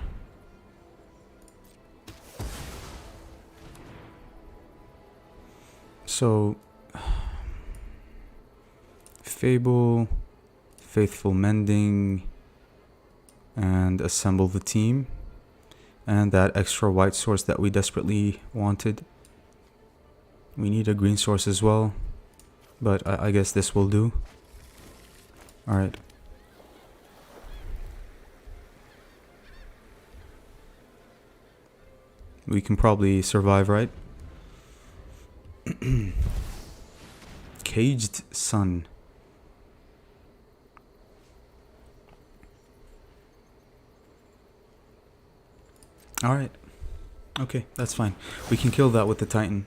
So, Fable, Faithful Mending, and assemble the team. And that extra white source that we desperately wanted. We need a green source as well, but I guess this will do. Alright. We can probably survive, right? Caged Sun. Alright. Okay, that's fine. We can kill that with the Titan.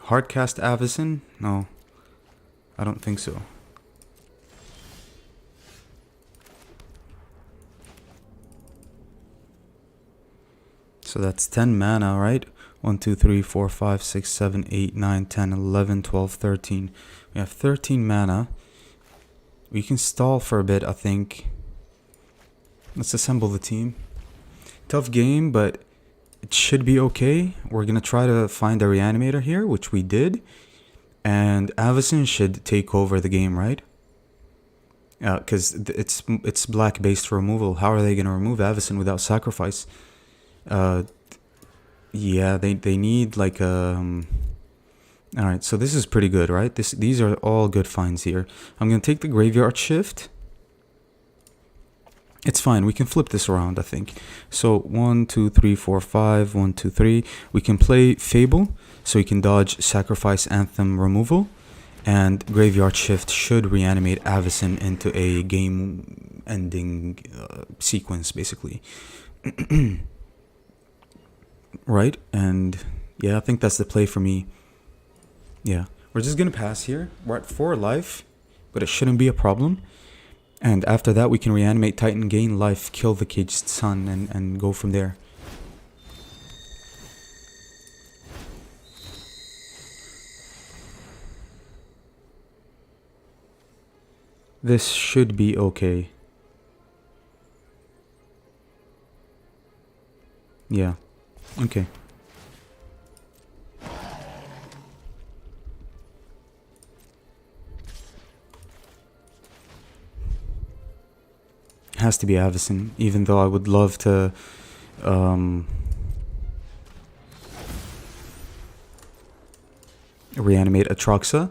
Hardcast Avacyn? No. I don't think so. So that's 10 mana, right? 1, 2, 3, 4, 5, 6, 7, 8, 9, 10, 11, 12, 13. We have 13 mana. We can stall for a bit, I think. Let's assemble the team. Tough game, but it should be okay. We're gonna try to find a reanimator here, which we did. And Avacyn should take over the game, right? Because it's black-based removal. How are they gonna remove Avacyn without sacrifice? Uh, yeah, they need like all right, so this is pretty good, right? These are all good finds here. I'm gonna take the graveyard shift. It's fine. We can flip this around, I think. So 1, 2, 3, 4, 5. 1, 2, 3. We can play Fable, so we can dodge Sacrifice Anthem removal, and Graveyard Shift should reanimate Avacyn into a game-ending sequence, basically. Right? And yeah, I think that's the play for me. Yeah, we're just gonna pass here. We're at 4 life, but it shouldn't be a problem. And after that, we can reanimate Titan, gain life, kill the Caged Sun, and go from there. This should be okay. Yeah, okay. Has to be Avacyn, even though I would love to reanimate Atroxa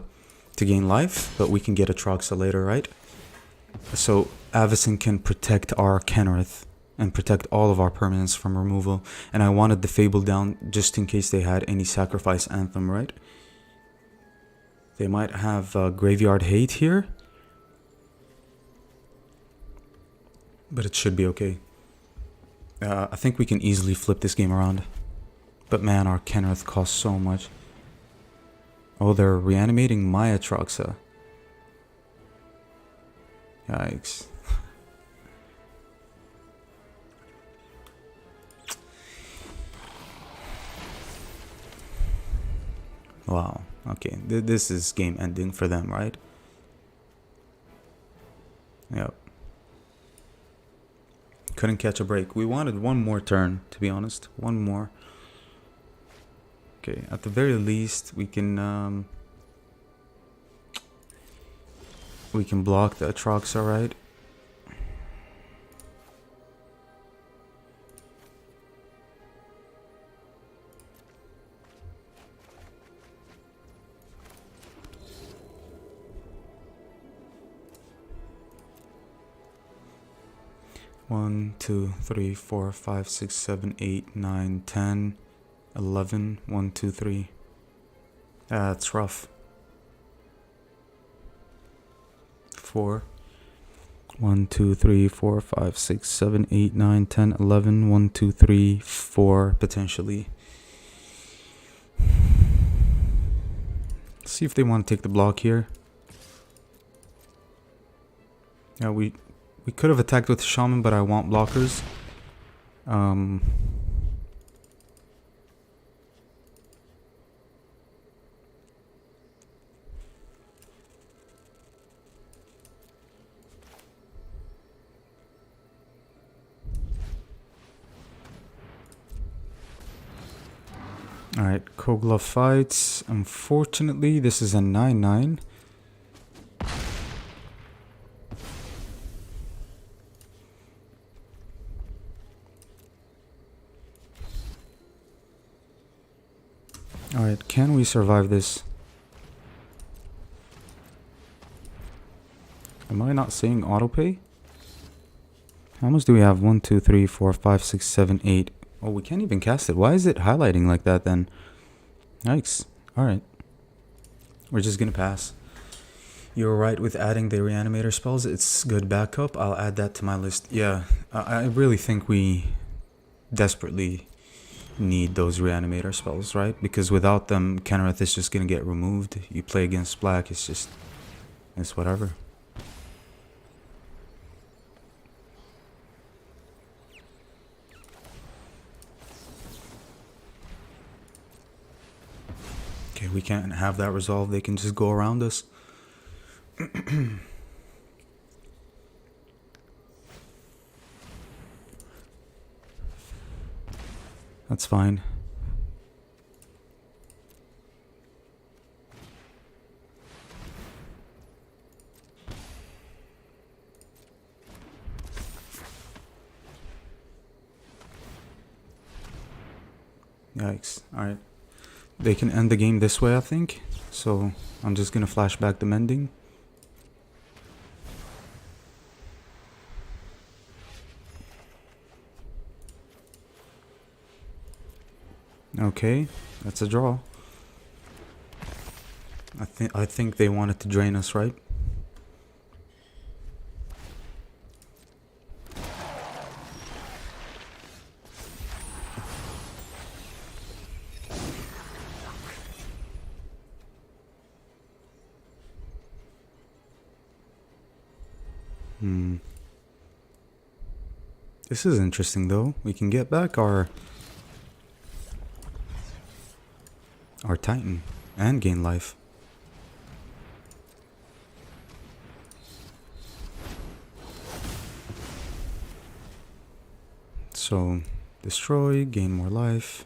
to gain life, but we can get Atroxa later, right? So Avacyn can protect our Kenrith and protect all of our permanents from removal, and I wanted the Fable down just in case they had any Sacrifice Anthem, right? They might have Graveyard Hate here, but it should be okay. I think we can easily flip this game around. But man, our Kenrith costs so much. Oh, they're reanimating my Atroxa. Yikes. Wow. Okay, this is game ending for them, right? Yep. Couldn't catch a break. We wanted one more turn, to be honest. One more. Okay, at the very least, we can block the Atroxa, right? One, 2, 3, 4, 5, 6, 7, 8, 9, 10, 11. 1, 2, 3. That's rough. 4. 1, 2, 3, 4, 5, 6, 7, 8, 9, 10, 11. 1, 2, 3, 4 potentially. See if they want to take the block here. Yeah, we could have attacked with Shaman, but I want blockers. Alright, Kogla fights. Unfortunately, this is a 9-9. Alright, can we survive this? Am I not seeing autopay? How much do we have? 1, 2, 3, 4, 5, 6, 7, 8. Oh, we can't even cast it. Why is it highlighting like that then? Yikes. Alright. We're just gonna pass. You're right with adding the reanimator spells. It's good backup. I'll add that to my list. Yeah, I really think we desperately need those reanimator spells, right? Because without them, Kenrith is just gonna get removed. You play against black, it's whatever. Okay, we can't have that resolve. They can just go around us. That's fine. Yikes. Alright. They can end the game this way, I think. So I'm just gonna flash back the mending. Okay, that's a draw. I think they wanted to drain us, right? This is interesting though. We can get back our Titan and gain life. So destroy, gain more life.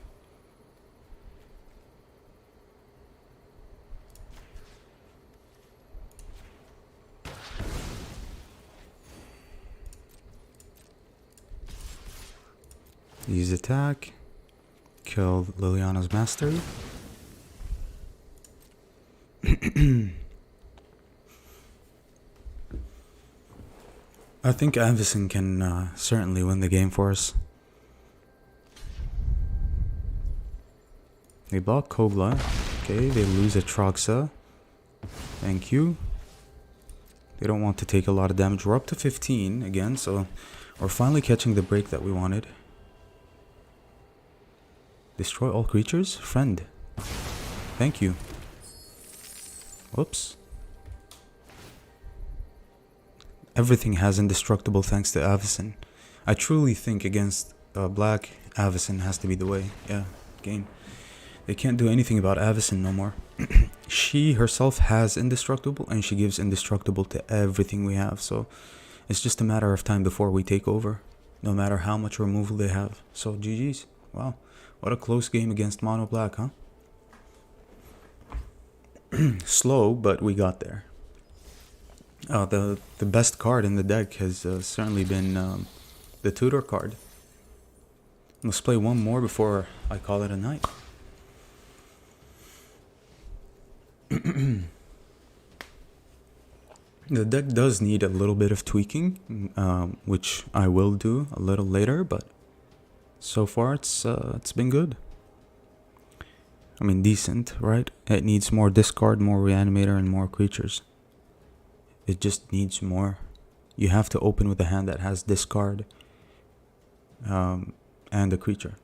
Use attack. Kill Liliana's mastery. I think Avison can certainly win the game for us. They block Kobla. Okay, they lose Atroxa. Thank you. They don't want to take a lot of damage. We're up to 15 again, so we're finally catching the break that we wanted. Destroy all creatures? Friend. Thank you. Whoops. Everything has indestructible thanks to Avison. I truly think against black, Avison has to be the way. Yeah, game. They can't do anything about Avison no more. She herself has indestructible and she gives indestructible to everything we have. So it's just a matter of time before we take over. No matter how much removal they have. So GG's. Wow. What a close game against mono black, huh? Slow, but we got there. The best card in the deck has certainly been the tutor card. Let's play one more before I call it a night. The deck does need a little bit of tweaking, which I will do a little later, but so far it's been good. I mean, decent, right? It needs more discard, more reanimator, and more creatures. It just needs more. You have to open with a hand that has discard and a creature.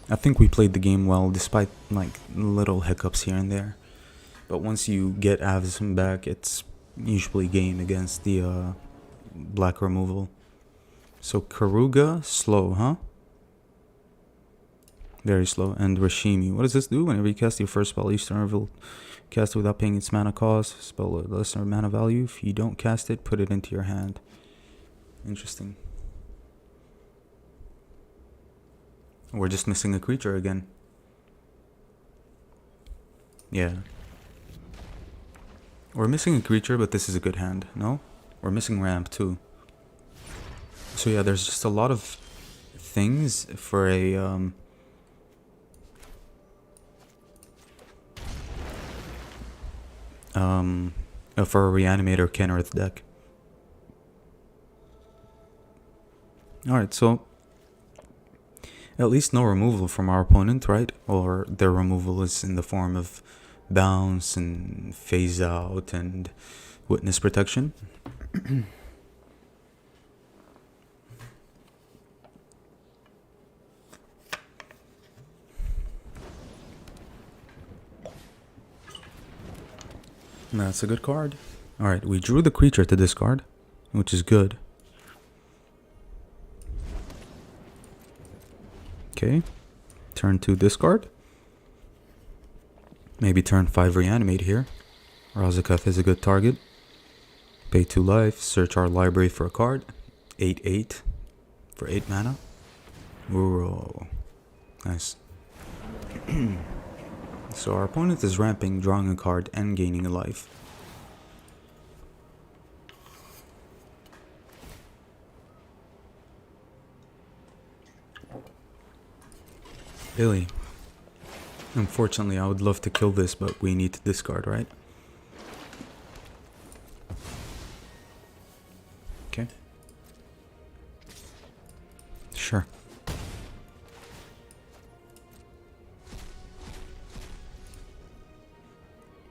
I think we played the game well despite like little hiccups here and there. But once you get Avison back, it's usually game against the black removal. So Karuga, slow, huh? Very slow. And Rashimi. What does this do? Whenever you cast your first spell, each turn reveal cast it without paying its mana cost. Spell a lesser mana value. If you don't cast it, put it into your hand. Interesting. We're just missing a creature again. Yeah. We're missing a creature, but this is a good hand, no? We're missing ramp too. So yeah, there's just a lot of things for a for a reanimator Kenrith deck. Alright, so at least no removal from our opponent, right? Or their removal is in the form of bounce and phase out and witness protection. That's a good card. Alright, we drew the creature to discard, which is good. Okay, turn 2 discard. Maybe turn 5 reanimate here. Razakath is a good target. Pay 2 life, search our library for a card. 8/8 for 8 mana. Ooh, nice. So our opponent is ramping, drawing a card, and gaining a life. Really? Unfortunately, I would love to kill this, but we need to discard, right? Okay. Sure.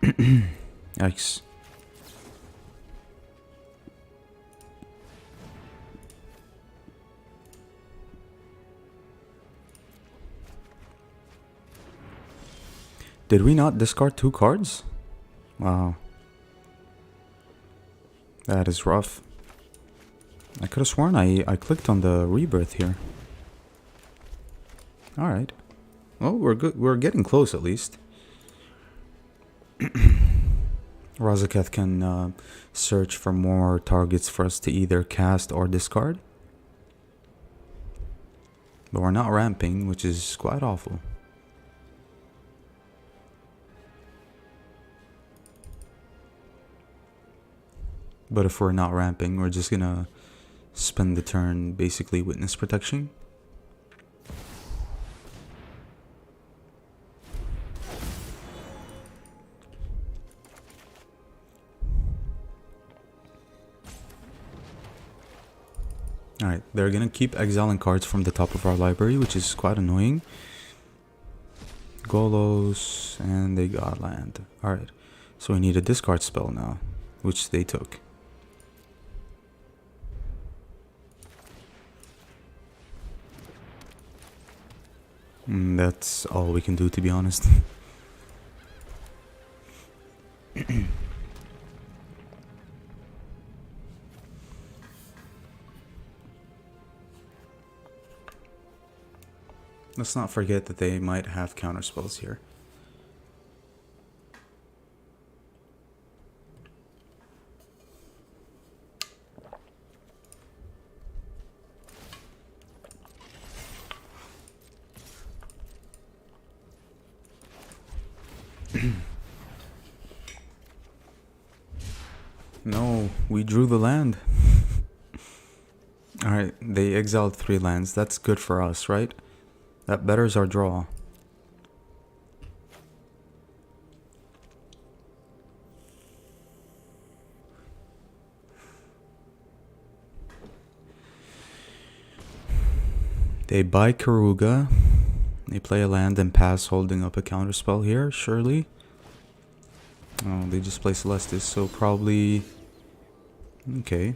Yikes. Did we not discard 2 cards? Wow. That is rough. I could have sworn I clicked on the rebirth here. Alright. Well, we're good. We're getting close at least. Razaketh can search for more targets for us to either cast or discard. But we're not ramping, which is quite awful. But if we're not ramping, we're just gonna spend the turn basically witness protection. Alright, they're gonna keep exiling cards from the top of our library, which is quite annoying. Golos, and they got land. Alright, so we need a discard spell now, which they took. That's all we can do, to be honest. Let's not forget that they might have counterspells here. No, we drew the land. Alright, they exiled 3 lands. That's good for us, right? That betters our draw. They buy Karuga. They play a land and pass, holding up a counterspell here, surely. Oh, they just play Celestis, so probably... Okay.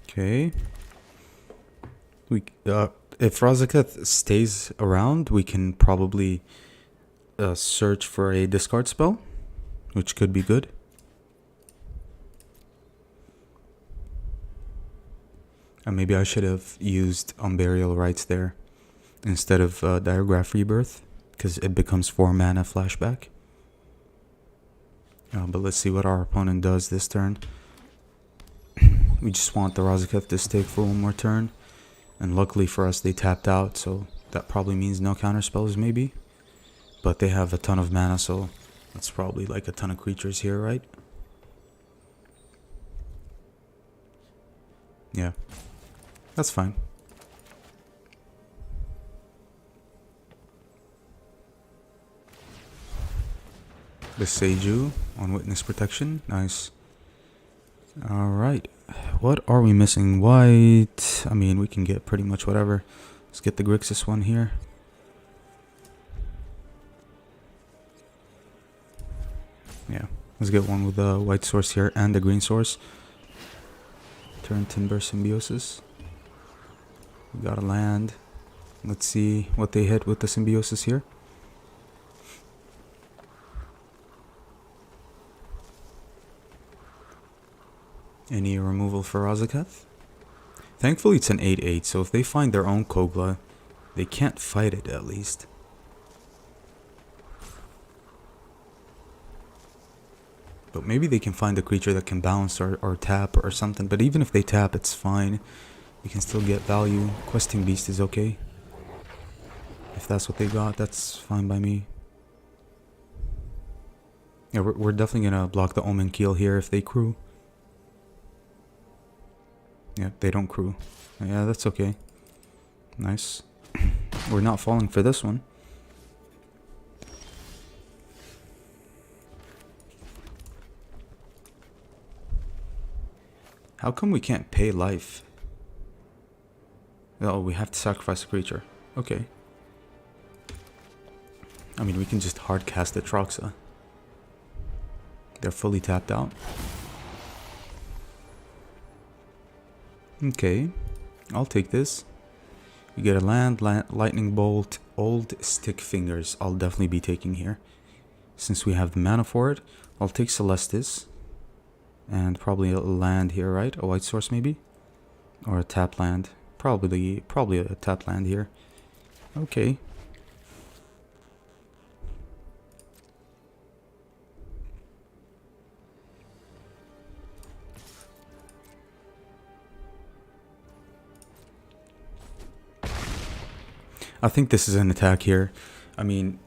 Okay. If Razaketh stays around, we can probably search for a discard spell, which could be good. And maybe I should have used Unburial Rites there instead of Diagraph Rebirth, because it becomes 4 mana flashback. But let's see what our opponent does this turn. We just want the Razaketh to stay for one more turn. And luckily for us, they tapped out, so that probably means no counterspells maybe. But they have a ton of mana, so that's probably like a ton of creatures here, right? Yeah. That's fine. The Seiju on Witness Protection. Nice. Alright. What are we missing? White. I mean, we can get pretty much whatever. Let's get the Grixis one here. Yeah. Let's get one with the white source here and the green source. Turn Timber Symbiosis. We got a land. Let's see what they hit with the Symbiosis here. Any removal for Razaketh? Thankfully it's an 8-8, so if they find their own Kogla, they can't fight it at least. But maybe they can find a creature that can bounce or tap or something. But even if they tap, it's fine. We can still get value. Questing Beast is okay. If that's what they got, that's fine by me. Yeah, we're definitely gonna block the Omen Keel here if they crew. Yeah, they don't crew. Yeah, that's okay. Nice. We're not falling for this one. How come we can't pay life? Oh, we have to sacrifice a creature. Okay. I mean, we can just hard cast the Troxa. They're fully tapped out. Okay. I'll take this. We get a land, lightning bolt, old stick fingers. I'll definitely be taking here. Since we have the mana for it, I'll take Celestis. And probably a land here, right? A white source maybe? Or a tap land. Probably a tap land here. Okay. I think this is an attack here. I mean,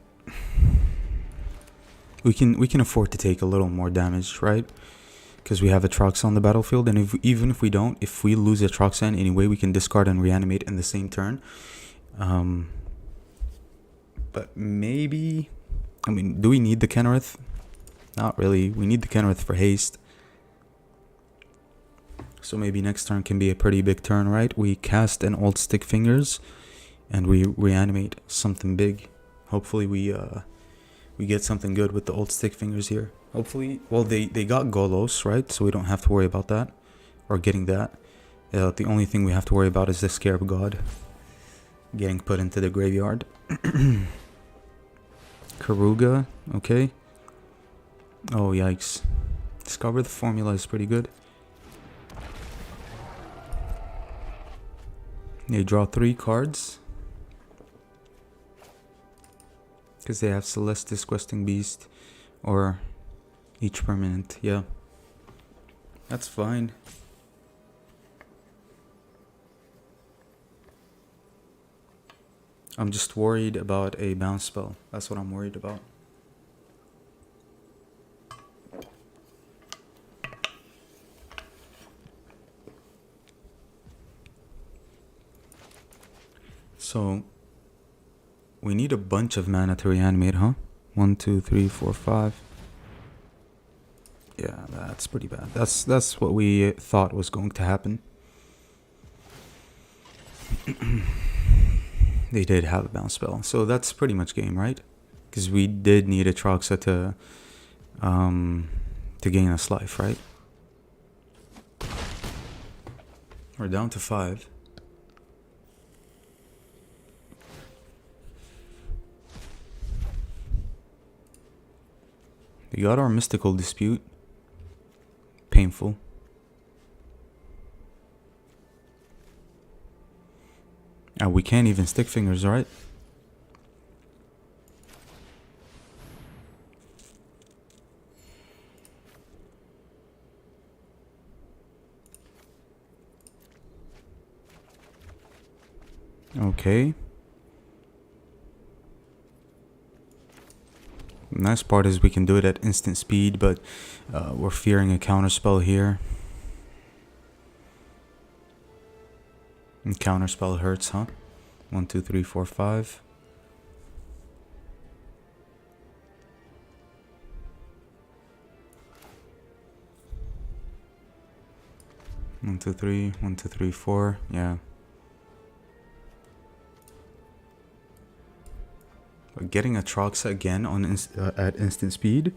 we can afford to take a little more damage, right? Because we have a Troxa on the battlefield, and even if we don't, if we lose a Troxa in any way, we can discard and reanimate in the same turn. But maybe, I mean, do we need the Kenrith? Not really. We need the Kenrith for haste. So maybe next turn can be a pretty big turn, right? We cast an old stick fingers, and we reanimate something big. Hopefully we get something good with the old stick fingers here. Hopefully, well, they got Golos, right? So we don't have to worry about that, or getting that. The only thing we have to worry about is the Scarab God getting put into the graveyard. Karuga, okay. Oh, yikes. Discover the Formula is pretty good. They draw 3 cards. Because they have Celestis, Questing Beast, or each permanent. Yeah. That's fine. I'm just worried about a bounce spell. That's what I'm worried about. So we need a bunch of mana to reanimate, huh? 1, 2, 3, 4, 5. Yeah, that's pretty bad. That's what we thought was going to happen. They did have a bounce spell, so that's pretty much game, right? Because we did need a Troxa to gain us life, right? We're down to 5. We got our Mystical Dispute. Painful. We can't even stick fingers, right? Okay. Nice part is we can do it at instant speed, but we're fearing a counterspell here. And counterspell hurts, huh? 1, 2, 3, 4, 5. One, two, three, 1, 2, 3, 4. Yeah. But getting a Troxa again on at instant speed,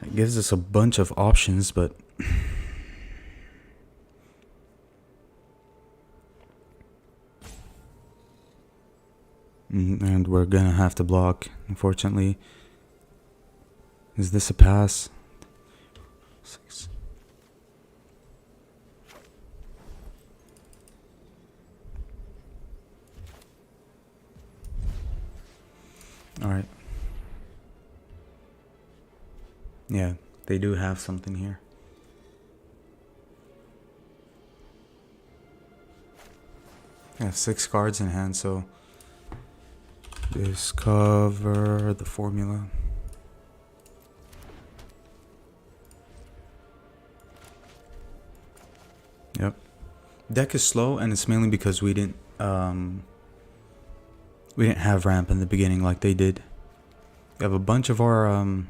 that gives us a bunch of options, but and we're gonna have to block, unfortunately. Is this a pass? 6. Alright. Yeah, they do have something here. I have 6 cards in hand, so discover the formula. Deck is slow, and it's mainly because we didn't have ramp in the beginning like they did. We have a bunch of our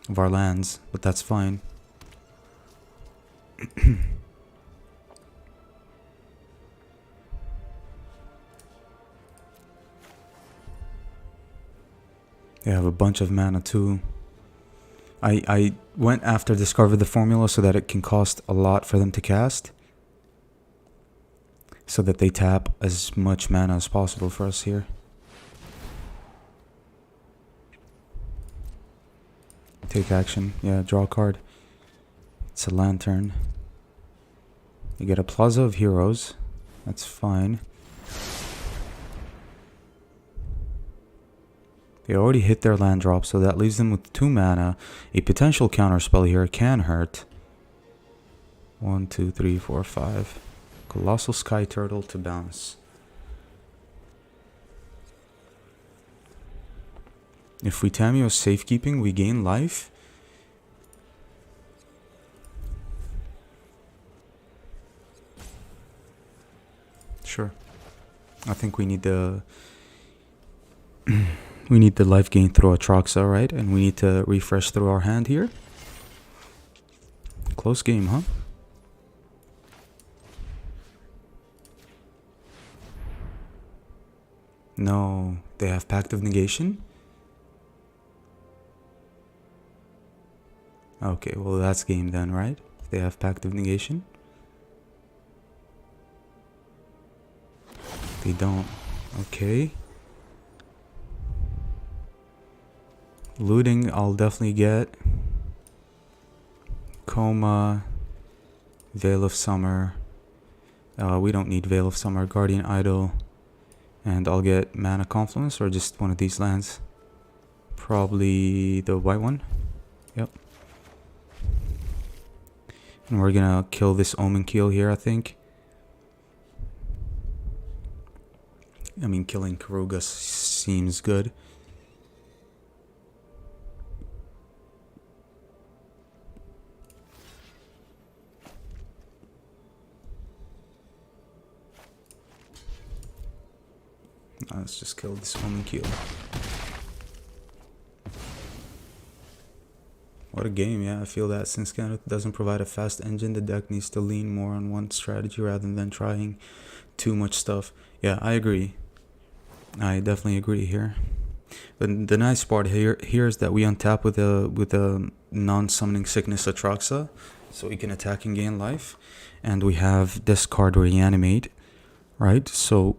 lands, but that's fine. They have a bunch of mana too. I went after Discover the Formula so that it can cost a lot for them to cast, so that they tap as much mana as possible for us here. Take action. Yeah, draw a card. It's a Lantern. You get a Plaza of Heroes. That's fine. They already hit their land drop, so that leaves them with 2 mana. A potential counterspell here can hurt. 1, 2, 3, 4, 5. Colossal Sky Turtle to bounce. If we Tameo Safekeeping, we gain life. Sure. I think we need the we need the life gain through Atraxa, right? And we need to refresh through our hand here. Close game, huh? No, they have Pact of Negation? Okay, well that's game then, right? They have Pact of Negation? They don't. Okay. Looting, I'll definitely get. Coma. Veil of Summer. We don't need Veil of Summer. Guardian Idol. And I'll get Mana Confluence or just one of these lands. Probably the white one. Yep. And we're gonna kill this Omen Keel here, I think. I mean, killing Karuga seems good. Let's just kill this Omen Keel. What a game, yeah. I feel that since Kenneth doesn't provide a fast engine, the deck needs to lean more on one strategy rather than trying too much stuff. Yeah, I agree. I definitely agree here. But the nice part here is that we untap with a non-summoning Sickness Atraxa, so we can attack and gain life, and we have discard Reanimate, right? So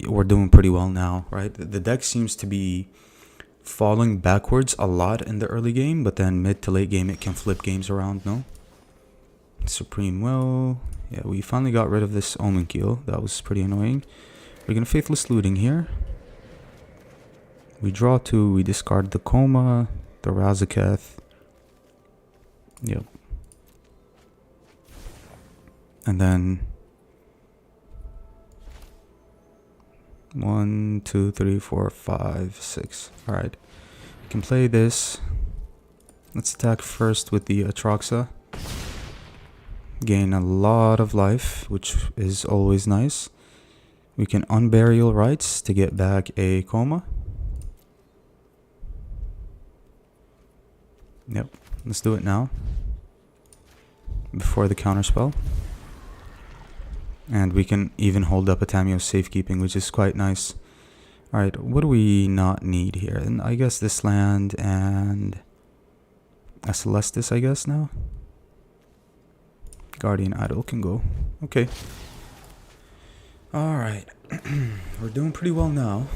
we're doing pretty well now, right? The deck seems to be falling backwards a lot in the early game, but then mid to late game it can flip games around, no? Supreme Will. Yeah, we finally got rid of this Omen Keel. That was pretty annoying. We're gonna Faithless Looting here. We draw 2, we discard the Coma, the Razaketh. Yep. And then 1, 2, 3, 4, 5, 6. Alright. We can play this. Let's attack first with the Atraxa. Gain a lot of life, which is always nice. We can Unburial Rites to get back a Coma. Yep, let's do it now. Before the counterspell. And we can even hold up a Tameo Safekeeping, which is quite nice. Alright, what do we not need here? And I guess this land and a Celestis, I guess, now. Guardian Idol can go. Okay. Alright. We're doing pretty well now.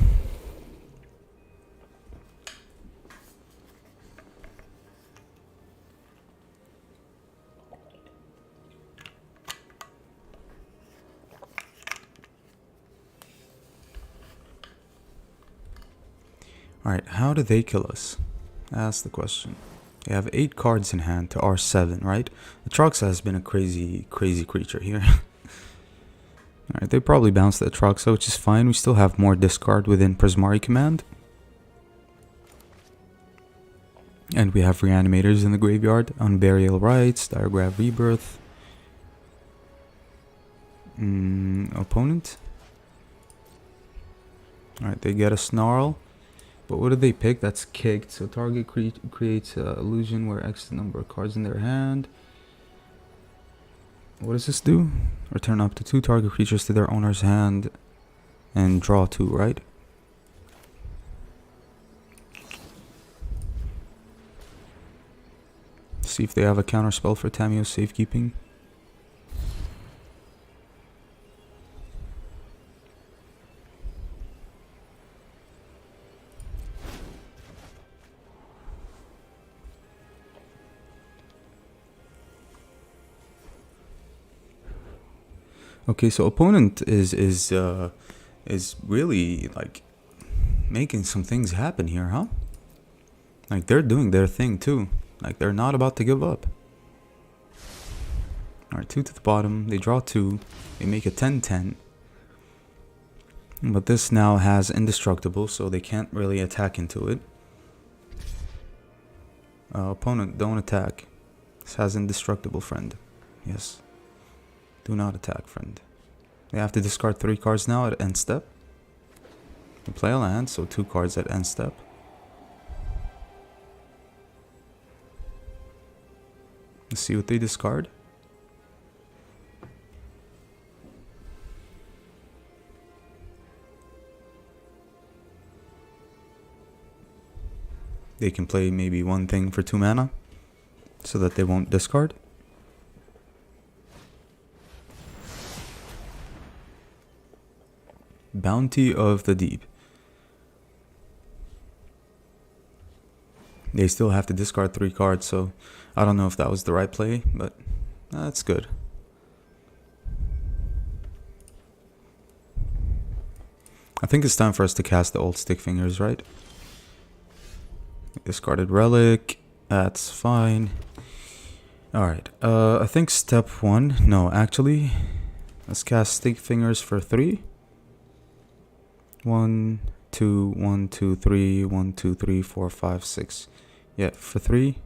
Alright, how do they kill us? That's the question. They have 8 cards in hand to our 7, right? Atraxa has been a crazy creature here. Alright, they probably bounced the Atraxa, which is fine. We still have more discard within Prismari Command. And we have Reanimators in the graveyard. Unburial Rites, Diregraph Rebirth. Opponent. Alright, they get a Snarl. But what did they pick? That's kicked. So target creates illusion where X the number of cards in their hand. What does this do? Return up to 2 target creatures to their owner's hand and draw 2, right? See if they have a counter spell for Tamiyo's safekeeping. Okay, so opponent is really like making some things happen here, huh? Like they're doing their thing too. Like they're not about to give up. Alright, 2 to the bottom. They draw 2. They make a 10-10. But this now has indestructible, so they can't really attack into it. Opponent, don't attack. This has indestructible, friend. Yes. Do not attack, friend. They have to discard 3 cards now at end step. They play a land, so 2 cards at end step. Let's see what they discard. They can play maybe 1 thing for 2 mana, so that they won't discard. Bounty of the Deep. They still have to discard 3 cards, so I don't know if that was the right play, but that's good. I think it's time for us to cast the old stick fingers, right? Discarded relic. That's fine. Alright, I think step 1. No, actually, let's cast stick fingers for 3. 1, 2, 1, 2, 3, 1, 2, 3, 4, 5, 6. Yeah, for 3.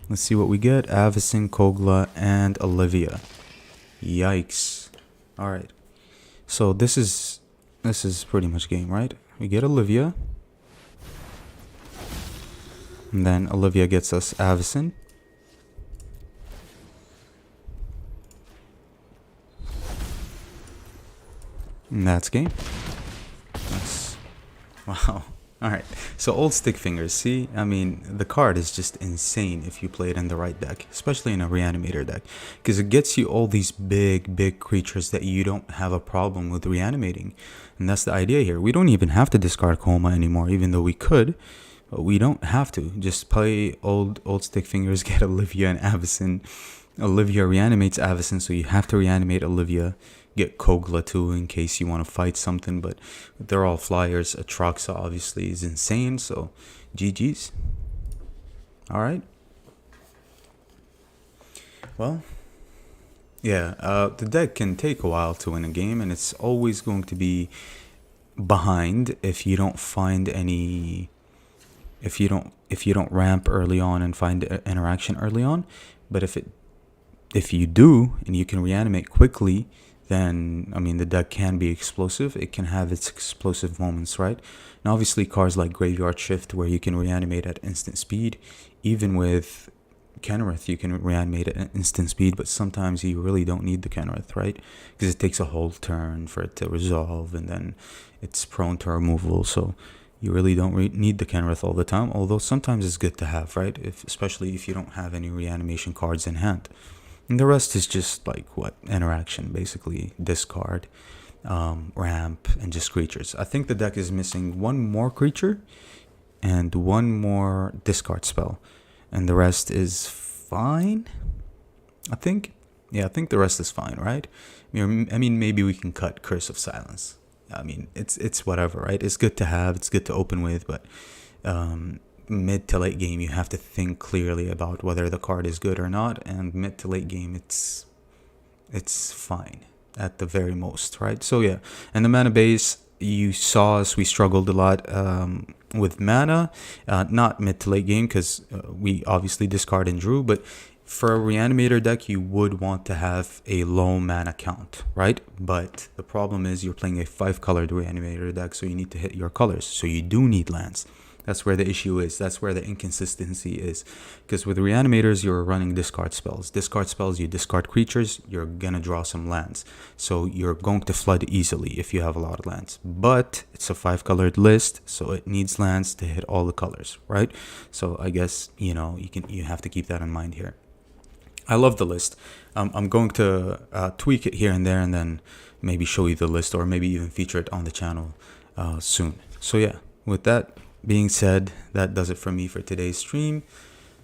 Let's see what we get. Avacyn, Kogla, and Olivia. Yikes. Alright. So this is pretty much game, right? We get Olivia. And then Olivia gets us Avacyn. And that's game. That's wow. Alright, so old stick fingers, see? I mean, the card is just insane if you play it in the right deck, especially in a reanimator deck, because it gets you all these big creatures that you don't have a problem with reanimating. And that's the idea here. We don't even have to discard Coma anymore, even though we could, but we don't have to. Just play old stick fingers, get Olivia and Avacyn. Olivia reanimates Avacyn, so you have to reanimate Olivia. Get Kogla too in case you want to fight something, but they're all flyers. Atraxa obviously is insane, so GG's. Alright. Well, yeah, the deck can take a while to win a game, and it's always going to be behind if you don't find any, if you don't ramp early on and find interaction early on. But if you do and you can reanimate quickly, then, I mean, the deck can be explosive. It can have its explosive moments, right? And obviously cards like Graveyard Shift, where you can reanimate at instant speed. Even with Kenrith, you can reanimate at instant speed, but sometimes you really don't need the Kenrith, right? Because it takes a whole turn for it to resolve, and then it's prone to removal, so you really don't need the Kenrith all the time, although sometimes it's good to have, right? Especially if you don't have any reanimation cards in hand. And the rest is just like what? Interaction, basically. Discard, ramp, and just creatures. I think the deck is missing 1 more creature and 1 more discard spell. And the rest is fine, I think. Yeah, I think the rest is fine, right? I mean, maybe we can cut Curse of Silence. I mean, it's whatever, right? It's good to have, it's good to open with, but mid to late game you have to think clearly about whether the card is good or not, and mid to late game it's fine at the very most, right? So yeah, and the mana base, you saw us, we struggled a lot with mana, not mid to late game, because we obviously discard and drew, but For a reanimator deck, you would want to have a low mana count, right? But the problem is you're playing a 5-colored reanimator deck, so you need to hit your colors. So you do need lands. That's where the issue is. That's where the inconsistency is. Because with reanimators, you're running discard spells. Discard spells, you discard creatures, you're gonna draw some lands. So you're going to flood easily if you have a lot of lands. But it's a 5-colored list, so it needs lands to hit all the colors, right? So I guess, you have to keep that in mind here. I love the list. I'm going to tweak it here and there, and then maybe show you the list, or maybe even feature it on the channel soon. So yeah, with that being said, that does it for me for today's stream.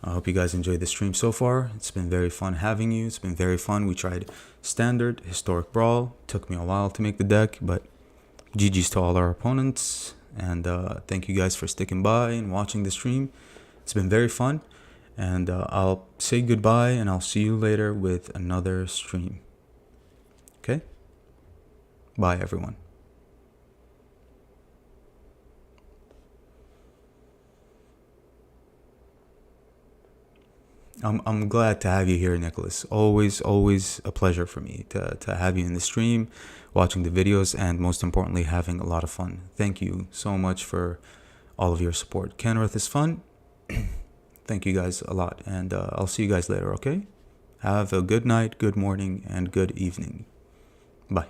I hope you guys enjoyed the stream so far. It's been very fun having you. It's been very fun. We tried standard, historic brawl. Took me a while to make the deck, but GG's to all our opponents. And thank you guys for sticking by and watching the stream. It's been very fun. And I'll say goodbye, and I'll see you later with another stream. Okay? Bye, everyone. I'm glad to have you here, Nicholas. Always a pleasure for me to have you in the stream, watching the videos, and most importantly, having a lot of fun. Thank you so much for all of your support. Kenrith is fun. Thank you guys a lot, and I'll see you guys later, okay? Have a good night, good morning, and good evening. Bye.